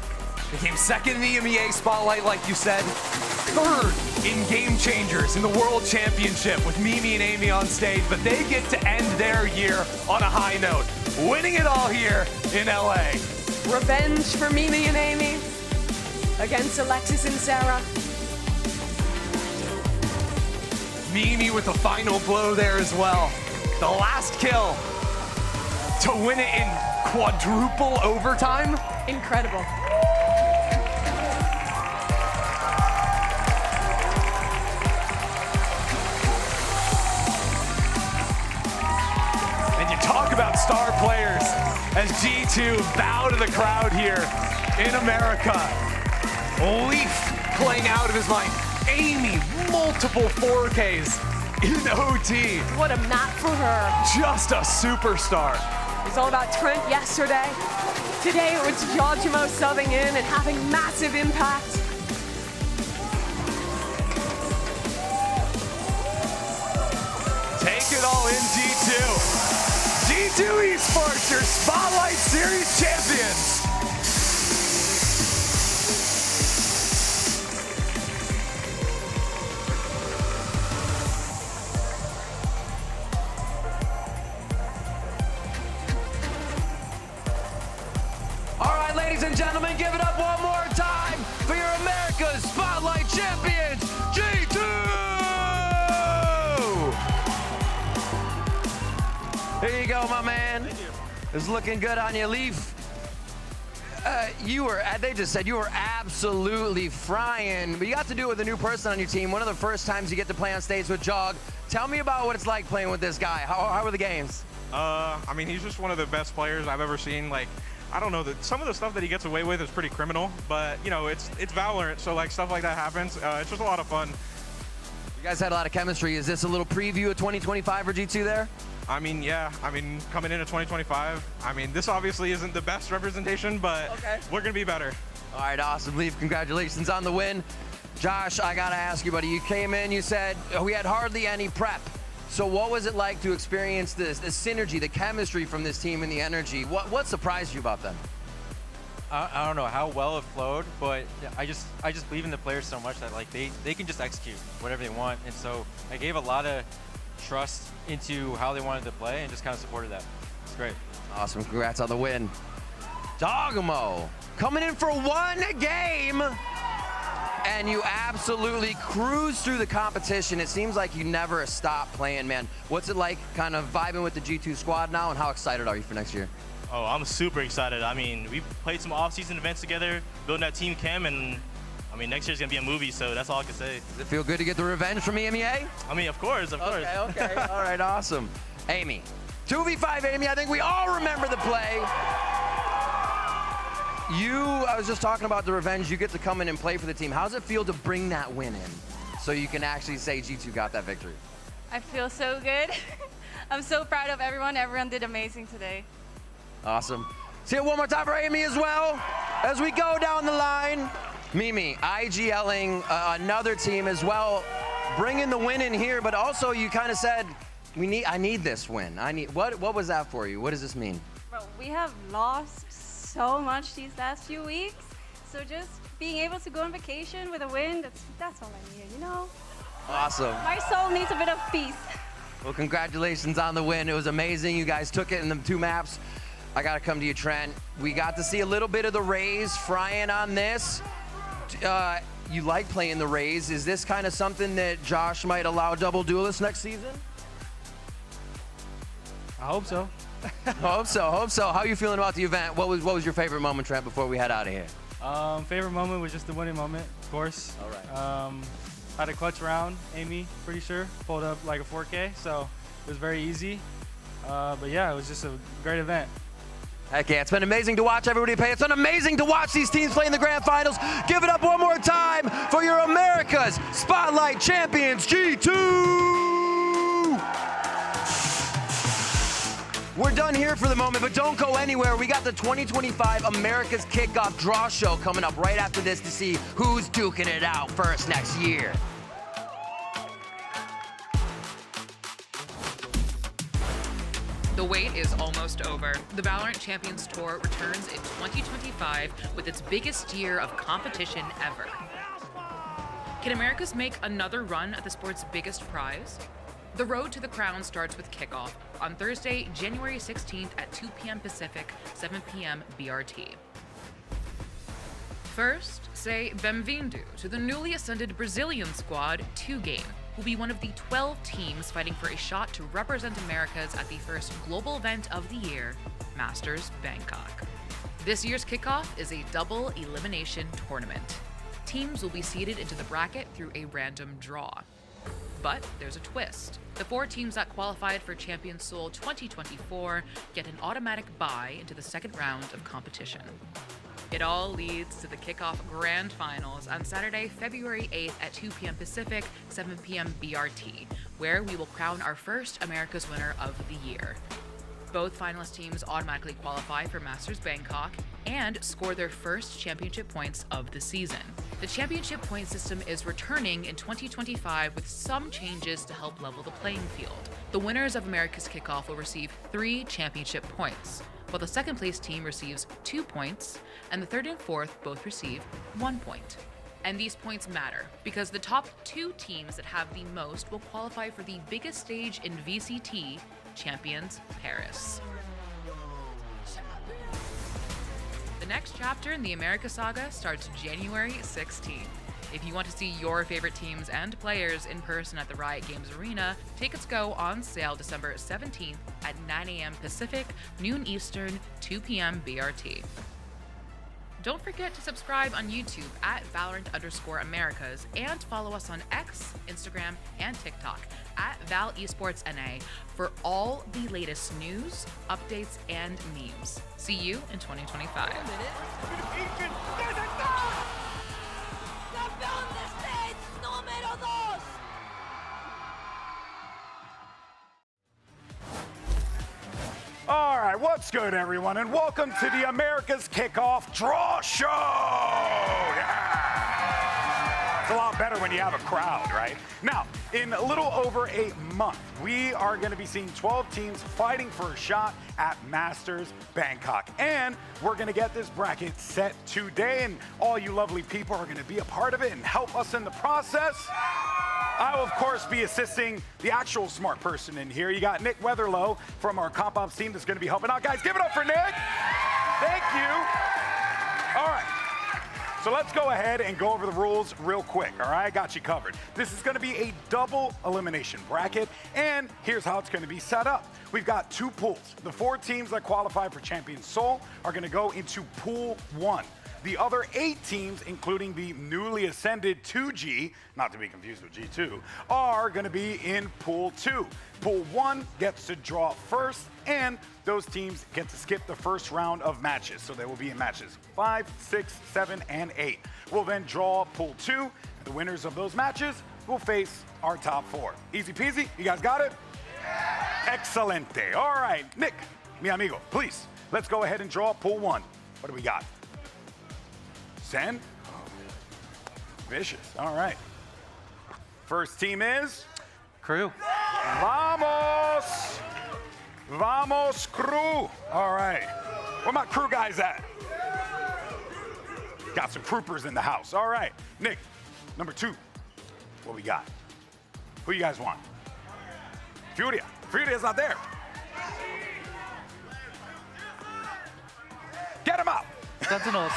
became second in the EMEA Spotlight, like you said. Third in Game Changers in the World Championship with Mimi and Amy on stage, but they get to end their year on a high note, winning it all here in LA. Revenge for Mimi and Amy against Alexis and Sarah. Mimi with the final blow there as well. The last kill to win it in quadruple overtime. Incredible. And you talk about star players as G2 bow to the crowd here in America. Leaf playing out of his mind. Amy, multiple 4Ks in OT. What a map for her. Just a superstar. It was all about Trent yesterday. Today it was Giorgimo subbing in and having massive impact. Take it all in G2. G2 Esports, your Spotlight Series champions. All right, ladies and gentlemen, give it up one more time for your America's Spotlight champions, G2! Here you go, my man. Thank you. It's looking good on you, Leaf. They just said you were absolutely frying, but you got to do it with a new person on your team. One of the first times you get to play on stage with Jog. Tell me about what it's like playing with this guy. How were the games? I mean, he's just one of the best players I've ever seen. Like, I don't know, some of the stuff that he gets away with is pretty criminal, but you know, it's VALORANT, so like stuff like that happens. It's just a lot of fun. You guys had a lot of chemistry. Is this a little preview of 2025 for G2 there? I mean, yeah. I mean, coming into 2025, I mean, this obviously isn't the best representation, but we're going to be better. All right, awesome, Leaf. Congratulations on the win. Josh, I got to ask you, buddy. You came in, you said, we had hardly any prep. So what was it like to experience the synergy, the chemistry from this team and the energy? What surprised you about them? I don't know how well it flowed, but I just believe in the players so much that like they can just execute whatever they want. And so I gave a lot of trust into how they wanted to play and just kind of supported that. It's great. Awesome. Congrats on the win. Dogamo coming in for one game, and you absolutely cruise through the competition. It seems like you never stop playing, man. What's it like kind of vibing with the G2 squad now, and how excited are you for next year? Oh, I'm super excited. I mean, we played some off-season events together, building that team chem, and I mean, next year's gonna be a movie, so that's all I can say. Does it feel good to get the revenge from EMEA? I mean, of course, of course. Okay, all right, awesome. Amy, 2v5 Amy, I think we all remember the play. I was just talking about the revenge. You get to come in and play for the team. How does it feel to bring that win in so you can actually say G2 got that victory? I feel so good. I'm so proud of everyone. Everyone did amazing today. Awesome. See it one more time for Amy as well. As we go down the line, Mimi, IGLing another team as well, bringing the win in here, but also you kind of said, I need this win. What was that for you? What does this mean? Bro, we have lost so much these last few weeks, so just being able to go on vacation with a win, that's all I needed, you know? Awesome. My soul needs a bit of peace. Well, congratulations on the win. It was amazing. You guys took it in the 2 maps. I got to come to you, Trent. We got to see a little bit of the Rays frying on this. You like playing the Rays. Is this kind of something that Josh might allow double duelists next season? I hope so. Hope so. How are you feeling about the event? What was your favorite moment, Trent, before we head out of here? Favorite moment was just the winning moment, of course. All right. Had a clutch round, Amy, pretty sure. Pulled up like a 4K, so it was very easy. But yeah, it was just a great event. Heck yeah, it's been amazing to watch everybody play. It's been amazing to watch these teams play in the grand finals. Give it up one more time for your America's Spotlight champions, G2! We're done here for the moment, but don't go anywhere. We got the 2025 America's Kickoff Draw Show coming up right after this to see who's duking it out first next year. The wait is almost over. The VALORANT Champions Tour returns in 2025 with its biggest year of competition ever. Can Americas make another run at the sport's biggest prize? The road to the crown starts with kickoff on Thursday, January 16th at 2 p.m. Pacific, 7 p.m. BRT. First, say bem-vindo to the newly ascended Brazilian squad 2Game, who will be one of the 12 teams fighting for a shot to represent Americas at the first global event of the year, Masters Bangkok. This year's kickoff is a double elimination tournament. Teams will be seeded into the bracket through a random draw. But there's a twist. The 4 teams that qualified for Champions Seoul 2024 get an automatic bye into the second round of competition. It all leads to the kickoff grand finals on Saturday, February 8th at 2 p.m. Pacific, 7 p.m. BRT, where we will crown our first America's winner of the year. Both finalist teams automatically qualify for Masters Bangkok and score their first championship points of the season. The championship point system is returning in 2025 with some changes to help level the playing field. The winners of America's Kickoff will receive 3 championship points, while the second place team receives 2 points, and the third and fourth both receive 1 point. And these points matter, because the top 2 teams that have the most will qualify for the biggest stage in VCT, Champions Paris. The next chapter in the America saga starts January 16th. If you want to see your favorite teams and players in person at the Riot Games Arena, tickets go on sale December 17th at 9 a.m. Pacific, noon Eastern, 2 p.m. BRT. Don't forget to subscribe on YouTube at Valorant_Americas and follow us on X, Instagram, and TikTok at Val Esports NA for all the latest news, updates, and memes. See you in 2025. All right, what's good, everyone, and welcome to the America's Kickoff Draw Show. Yeah. It's a lot better when you have a crowd, right? Now, in a little over a month, we are going to be seeing 12 teams fighting for a shot at Masters Bangkok. And we're going to get this bracket set today, and all you lovely people are going to be a part of it and help us in the process. I will, of course, be assisting the actual smart person in here. You got Nick Weatherlow from our Comp Ops team that's going to be helping out. Guys, give it up for Nick. Thank you. All right. So let's go ahead and go over the rules real quick, all right? Got you covered. This is going to be a double elimination bracket, and here's how it's going to be set up. We've got 2 pools. The 4 teams that qualify for Champions Seoul are going to go into Pool 1. The other 8 teams, including the newly ascended 2G, not to be confused with G2, are going to be in Pool 2. Pool 1 gets to draw first, and those teams get to skip the first round of matches. So they will be in matches 5, 6, 7, and 8. We'll then draw Pool 2, and the winners of those matches will face our top 4. Easy peasy, you guys got it? Excelente. All right, Nick, mi amigo, please, let's go ahead and draw Pool 1. What do we got? Sen? Vicious. All right. First team is? Crew. Vamos! Vamos, crew. All right. Where my crew guys at? Got some croupers in the house. All right. Nick, number 2. What we got? Who you guys want? Furia. Furia's not there. Get him out. Sentinels.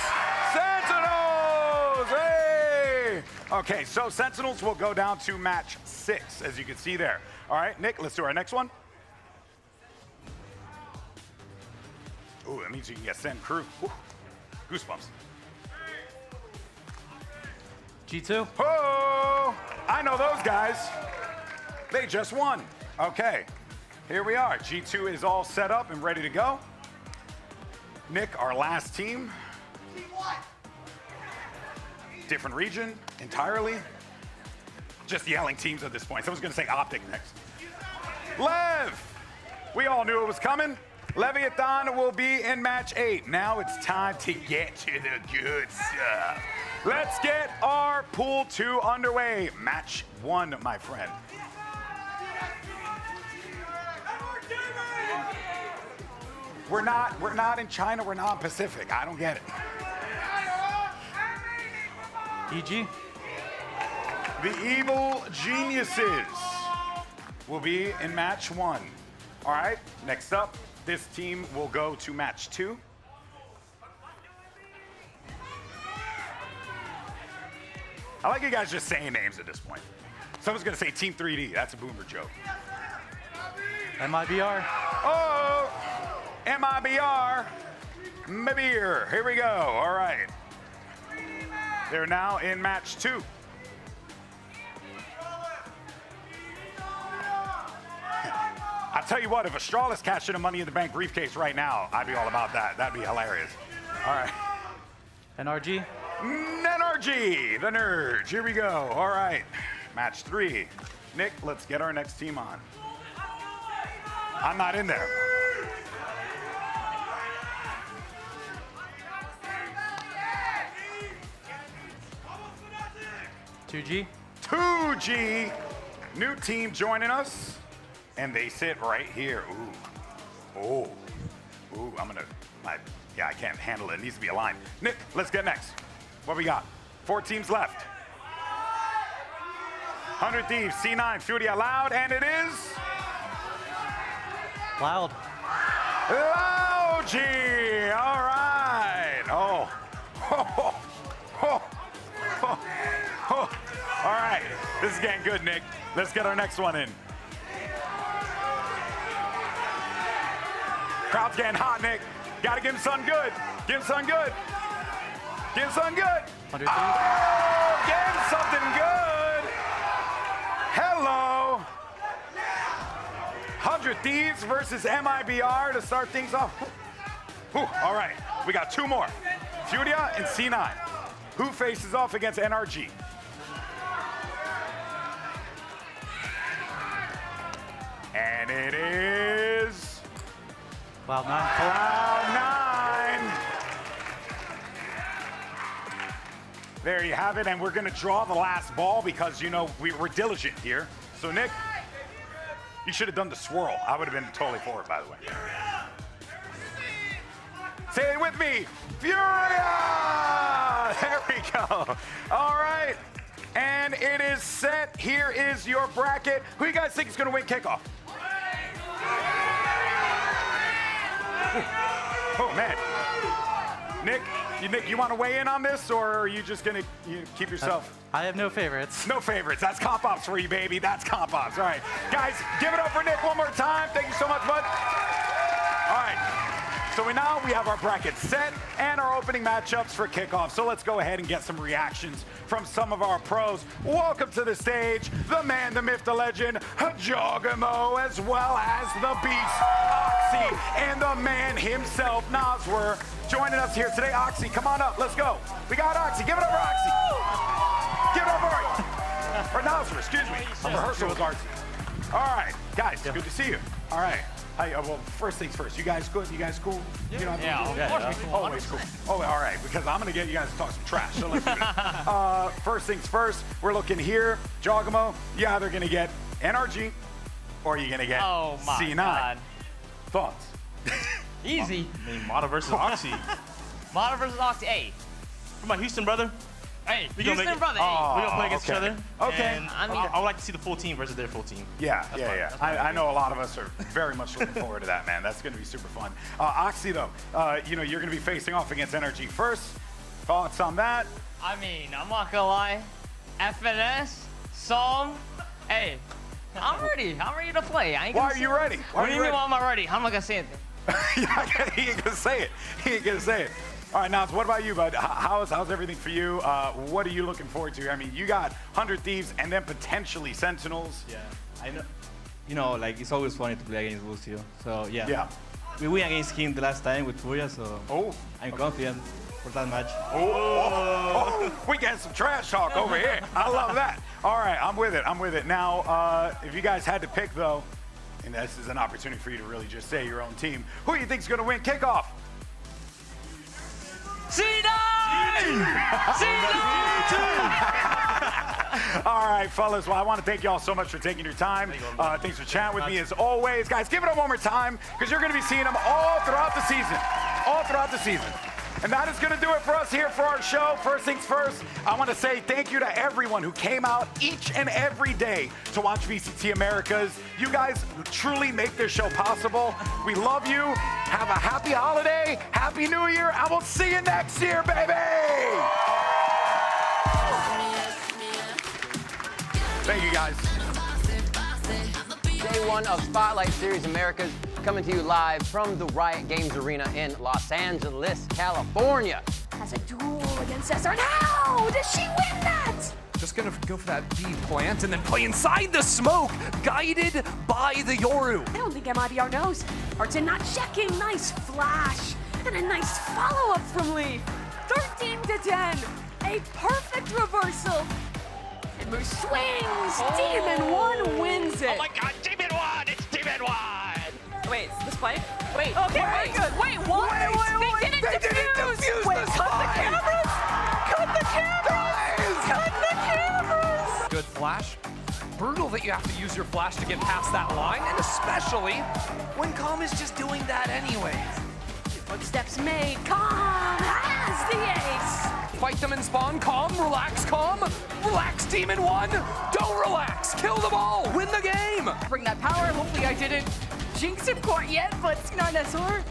Sentinels! Hey! Okay, so Sentinels will go down to match 6, as you can see there. All right, Nick, let's do our next one. Ooh, that means you can get Sen Crew. Ooh, goosebumps. G2. Oh, I know those guys. They just won. Okay, here we are. G2 is all set up and ready to go. Nick, our last team. Different region entirely. Just yelling teams at this point. Someone's gonna say Optic next. Lev! We all knew it was coming. Leviathan will be in match 8. Now it's time to get to the good stuff. Let's get our pool 2 underway. Match 1, my friend. We're not in China, we're not in Pacific. I don't get it. EG. The Evil Geniuses will be in match 1. All right, next up, this team will go to match 2. I like you guys just saying names at this point. Someone's gonna say Team 3D. That's a boomer joke. MIBR. Oh, MIBR. Mabir. Here we go. All right. They're now in match 2. I tell you what, if Astralis cashed in a Money in the Bank briefcase right now, I'd be all about that. That'd be hilarious. All right. NRG. NRG, the Nerds. Here we go. All right. Match 3. Nick, let's get our next team on. I'm not in there. $2G. 2G. New team joining us. And they sit right here. Ooh. Oh. Ooh, yeah, I can't handle it. It needs to be aligned. Nick, let's get next. What we got? 4 teams left. 100 Thieves, C9, Furia Loud, and it is... Loud. Loud-G. All right. Oh. All right. This is getting good, Nick. Let's get our next one in. Crowd's getting hot, Nick. Gotta give him something good. Give him something good. Give him something good. Oh, give him something good. Hello. 100 Thieves versus MIBR to start things off. Whew. All right, we got 2 more. Furia and C9. Who faces off against NRG? And it is... Cloud9. Cloud9. There you have it, and we're gonna draw the last ball because, you know, we're diligent here. So, Nick, you should have done the swirl. I would have been totally for it, by the way. Say it with me, Furia! There we go. All right, and it is set. Here is your bracket. Who you guys think is gonna win kickoff? Oh, man. Nick, you want to weigh in on this, or are you just going to keep yourself? I have no favorites. No favorites. That's comp ops for you, baby. That's comp ops. All right. Guys, give it up for Nick one more time. Thank you so much, bud. All right. So now we have our bracket set and our opening matchups for kickoff. So let's go ahead and get some reactions from some of our pros. Welcome to the stage, the man, the myth, the legend, Jogamo, as well as the beast, Oxy, and the man himself, Naswer, joining us here today. Oxy, come on up. Let's go. We got Oxy. Give it up for Oxy. Give it up for or Naswer, excuse me. I'm rehearsal with Oxy. All right, guys, good to see you. All right. Hi, well, first things first. You guys good? You guys cool? You know, always cool. Oh, all right, because I'm going to get you guys to talk some trash. So let's do it. First things first, we're looking here. Jogamo, you're either going to get NRG or you're going to get C9. God. Thoughts? Easy. I mean, Mata versus Oxy. Mata versus Oxy. Hey. Come on, Houston, brother. Hey, Houston, brother. We're going to play against each other. Okay. And I would like to see the full team versus their full team. Yeah. I know a lot of us are very much looking forward to that, man. That's going to be super fun. Oxy, though, you know, you're going to be facing off against NRG first. Thoughts on that? I mean, I'm not going to lie. FNS, Psalm, hey, I'm ready. I'm ready to play. I ain't Why are you ready? What do you mean why am I ready? I'm not going to say anything. He ain't going to say it. He ain't going to say it. All right, Nas, what about you, bud? How's everything for you? What are you looking forward to? I mean, you got 100 Thieves and then potentially Sentinels. Yeah, I know. You know, like, it's always funny to play against Lucio. So, yeah. We win against him the last time with Furia, so I'm confident for that match. We got some trash talk over here. I love that. All right, I'm with it. Now, if you guys had to pick, though, And this is an opportunity for you to really just say your own team. Who do you think is going to win kickoff? C9! All right, fellas. Well, I want to thank you all so much for taking your time. Thanks for chatting with me as always. Guys, give it up one more time because you're going to be seeing them all throughout the season. All throughout the season. And that is going to do it for us here for our show. First things first, I want to say thank you to everyone who came out each and every day to watch VCT Americas. You guys truly make this show possible. We love you. Have a happy holiday, happy new year, and we'll see you next year, baby! Thank you, guys. Day one of Spotlight Series Americas coming to you live from the Riot Games Arena in Los Angeles, California. Has a duel against SR. And how does she win that? Just gonna go for that B plant and then play inside the smoke, guided by the Yoru. I don't think MIBR knows. Artin not checking. Nice flash. And a nice follow-up from Lee. 13 to 10. A perfect reversal. And Moose swings. Demon 1 wins it. Oh my god, Demon 1! It's Demon 1! Wait, the spike? Wait, okay, very good. Wait, what? They didn't defuse. Wait, cut the cameras! Cut the cameras! Cut the cameras! Good flash. Brutal that you have to use your flash to get past that line, and especially when Calm is just doing that anyways. Footsteps made. Calm has the ace. Fight them in spawn. Calm, relax, Calm. Relax, Demon 1. Don't relax. Kill them all. Win the game. Bring that power. Hopefully I didn't jinx him quite yet, but C9SR.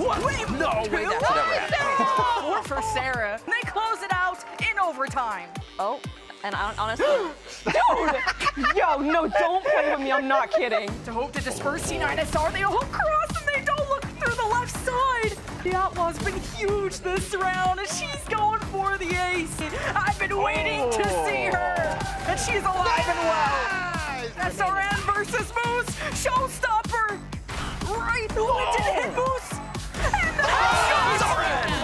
What? Wait, no way that should ever happen. Or for Sarah. They close it out in overtime. Oh, and honestly... Dude! Yo, no, don't play with me. I'm not kidding. To hope to disperse C9SR, they all cross and they don't look through the left side. The Outlaw's been huge this round, and she's going for the ace. I've been waiting to see her, and she's alive and well. SRN versus Moose, showstopper. Right, it didn't hit Moose. And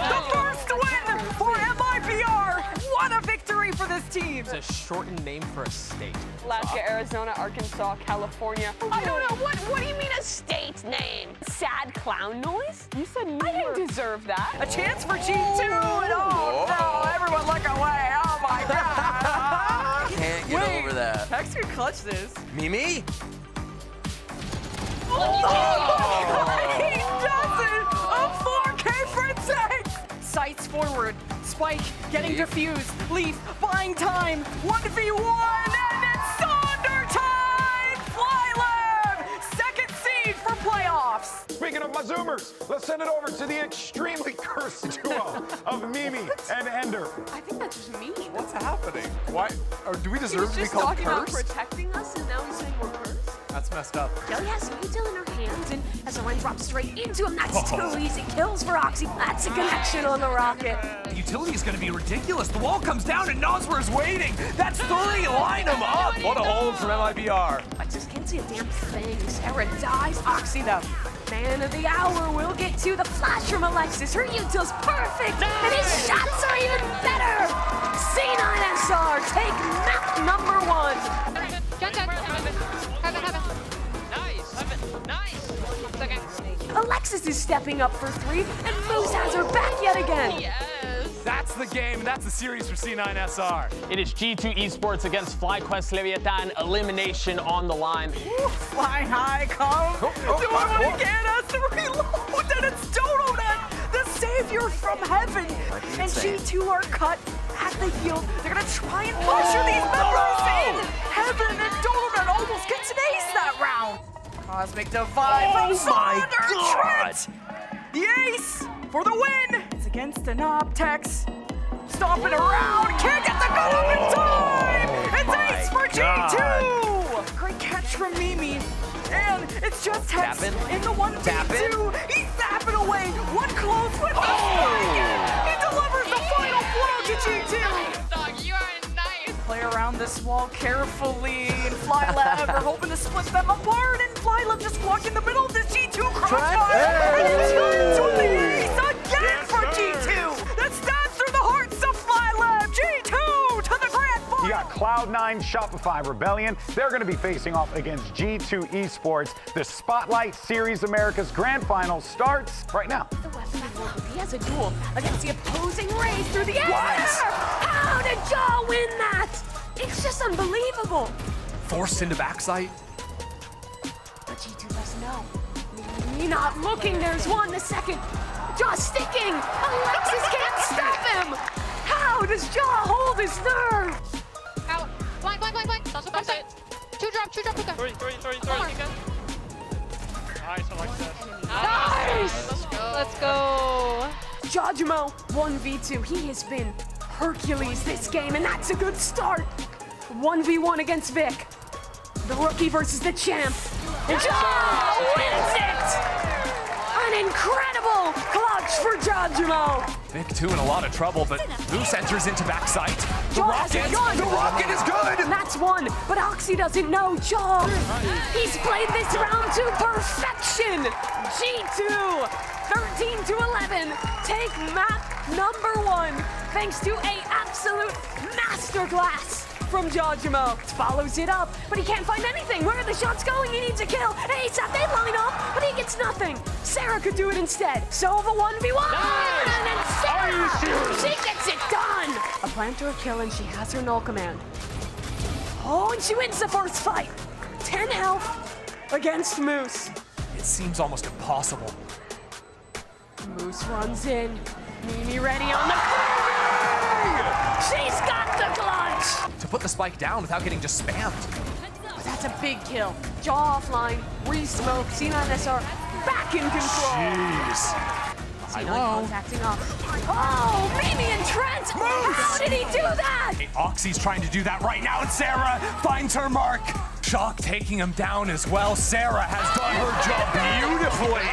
the first win for MIBR. What a victory for this team. It's a shortened name for a state. Alaska, Arizona, Arkansas, California. I don't know, what do you mean a state name? Sad clown noise? You said New I York. didn't deserve that. A chance for G2, and oh no, everyone look away. Oh my god. Can't get over that. Hex could clutch this. Mimi? Oh! He does it! A 4K for Tech! Sights forward. Spike getting defused. Leaf buying time. 1v1, and it's Sonder time! FlyLab! Second seed for playoffs. Speaking of my Zoomers, let's send it over to the extremely cursed duo of Mimi and Ender. I think that's just me. What's happening? Why? Or do we He deserve was to be just called talking about cursed? protecting us, and now he's saying we're cursed. That's messed up. Kelly has Util in her hands, and as the line drops straight into him, that's 2 easy kills for Oxy. That's a connection on the rocket. Utility is going to be ridiculous. The wall comes down and Noswer's waiting. That's 3. Line them up. What a hold from MIBR. I just can't see a damn thing. Sarah dies. Oxy, the man of the hour, will get to the flash from Alexis. Her util's perfect, and his shots are even better. C9SR take map number 1. Alexis is stepping up for 3, and Moose has her back yet again. Yes. That's the game. That's the series for C9SR. It is G2 Esports against FlyQuest Leviathan. Elimination on the line. Ooh, fly high, come. Do I want to get us to reload? And it's Donut, the savior from heaven. And G2 are cut at the heel. They're going to try and pressure these members in. Heaven and Donut almost gets an ace that round. Cosmic Divide from Sonder Trent. The ace for the win. It's against the Nobtex. Stomping around. Can't get the gun up in time. It's ace for G2. Great catch from Mimi. And it's just Hex in the 1v2. He's zapping away. One close with the spike. He delivers the final blow to G2. Dog, you are nice. Play around this wall carefully, and FlyLab are hoping to split them apart, and FlyLab just walk in the middle of this G2 crossfire, and it turns with the ace again for G2. That stabs through the hearts of FlyLab. G2 to the grand final. You got Cloud9 Cloud9 Shopify Rebellion. They're going to be facing off against G2 Esports. The Spotlight Series Americas Grand Final starts right now. The weapon of Warp, he has a duel against the opposing race through the air. What? How did Jaw win that? It's just unbelievable. Forced into backside. But G2 doesn't know. You're not looking. There's one. The second. Jaw sticking. Alexis can't stop him. How does Jaw hold his nerve? Out. Blind. Also backside. Two drop. Hookah. Three. Nice, Alexis. Nice. Let's go. Jajimo 1v2. He has been Hercules this game, and that's a good start. 1v1 against Vic. The rookie versus the champ. And Jaw wins it! An incredible clutch for Jajimo. Vic 2 in a lot of trouble, but Moose enters into backside. The Jaw has a gun. rocket is good! And that's one, but Oxy doesn't know Jaw. He's played this round to perfection. G2, 13-11, take map #1, thanks to a absolute masterclass from Jajimo. Follows it up, but he can't find anything. Where are the shots going? He needs a kill. ASAP, they line up, but he gets nothing. Sarah could do it instead. Sova 1v1, and then Sarah, she gets it done. A plant or a kill, and she has her null command. Oh, and she wins the first fight. 10 health against Moose. It seems almost impossible. Moose runs in. Mimi ready on the play! She's got the clutch! To put the spike down without getting just spammed. But that's a big kill. Jaw offline, re-smoke, C9SR back in control. Jeez. C9 contacting up. Oh, Mimi and Trent! How did he do that? Hey, Oxy's trying to do that right now, and Sarah finds her mark. Shock taking him down as well. Sarah has done her job beautifully.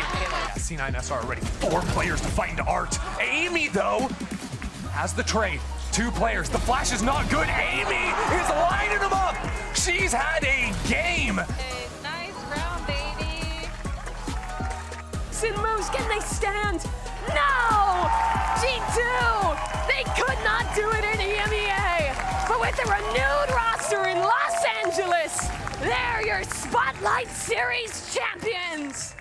C9SR already 4 players to fight into Art. Amy, though, has the trade. 2 players. The flash is not good. Amy is lining them up. She's had a game. Hey, nice round, baby. Sin Moose, can they stand? No! G2! They could not do it in EMEA. But with a renewed roster in Los Angeles, they're your Spotlight Series champions.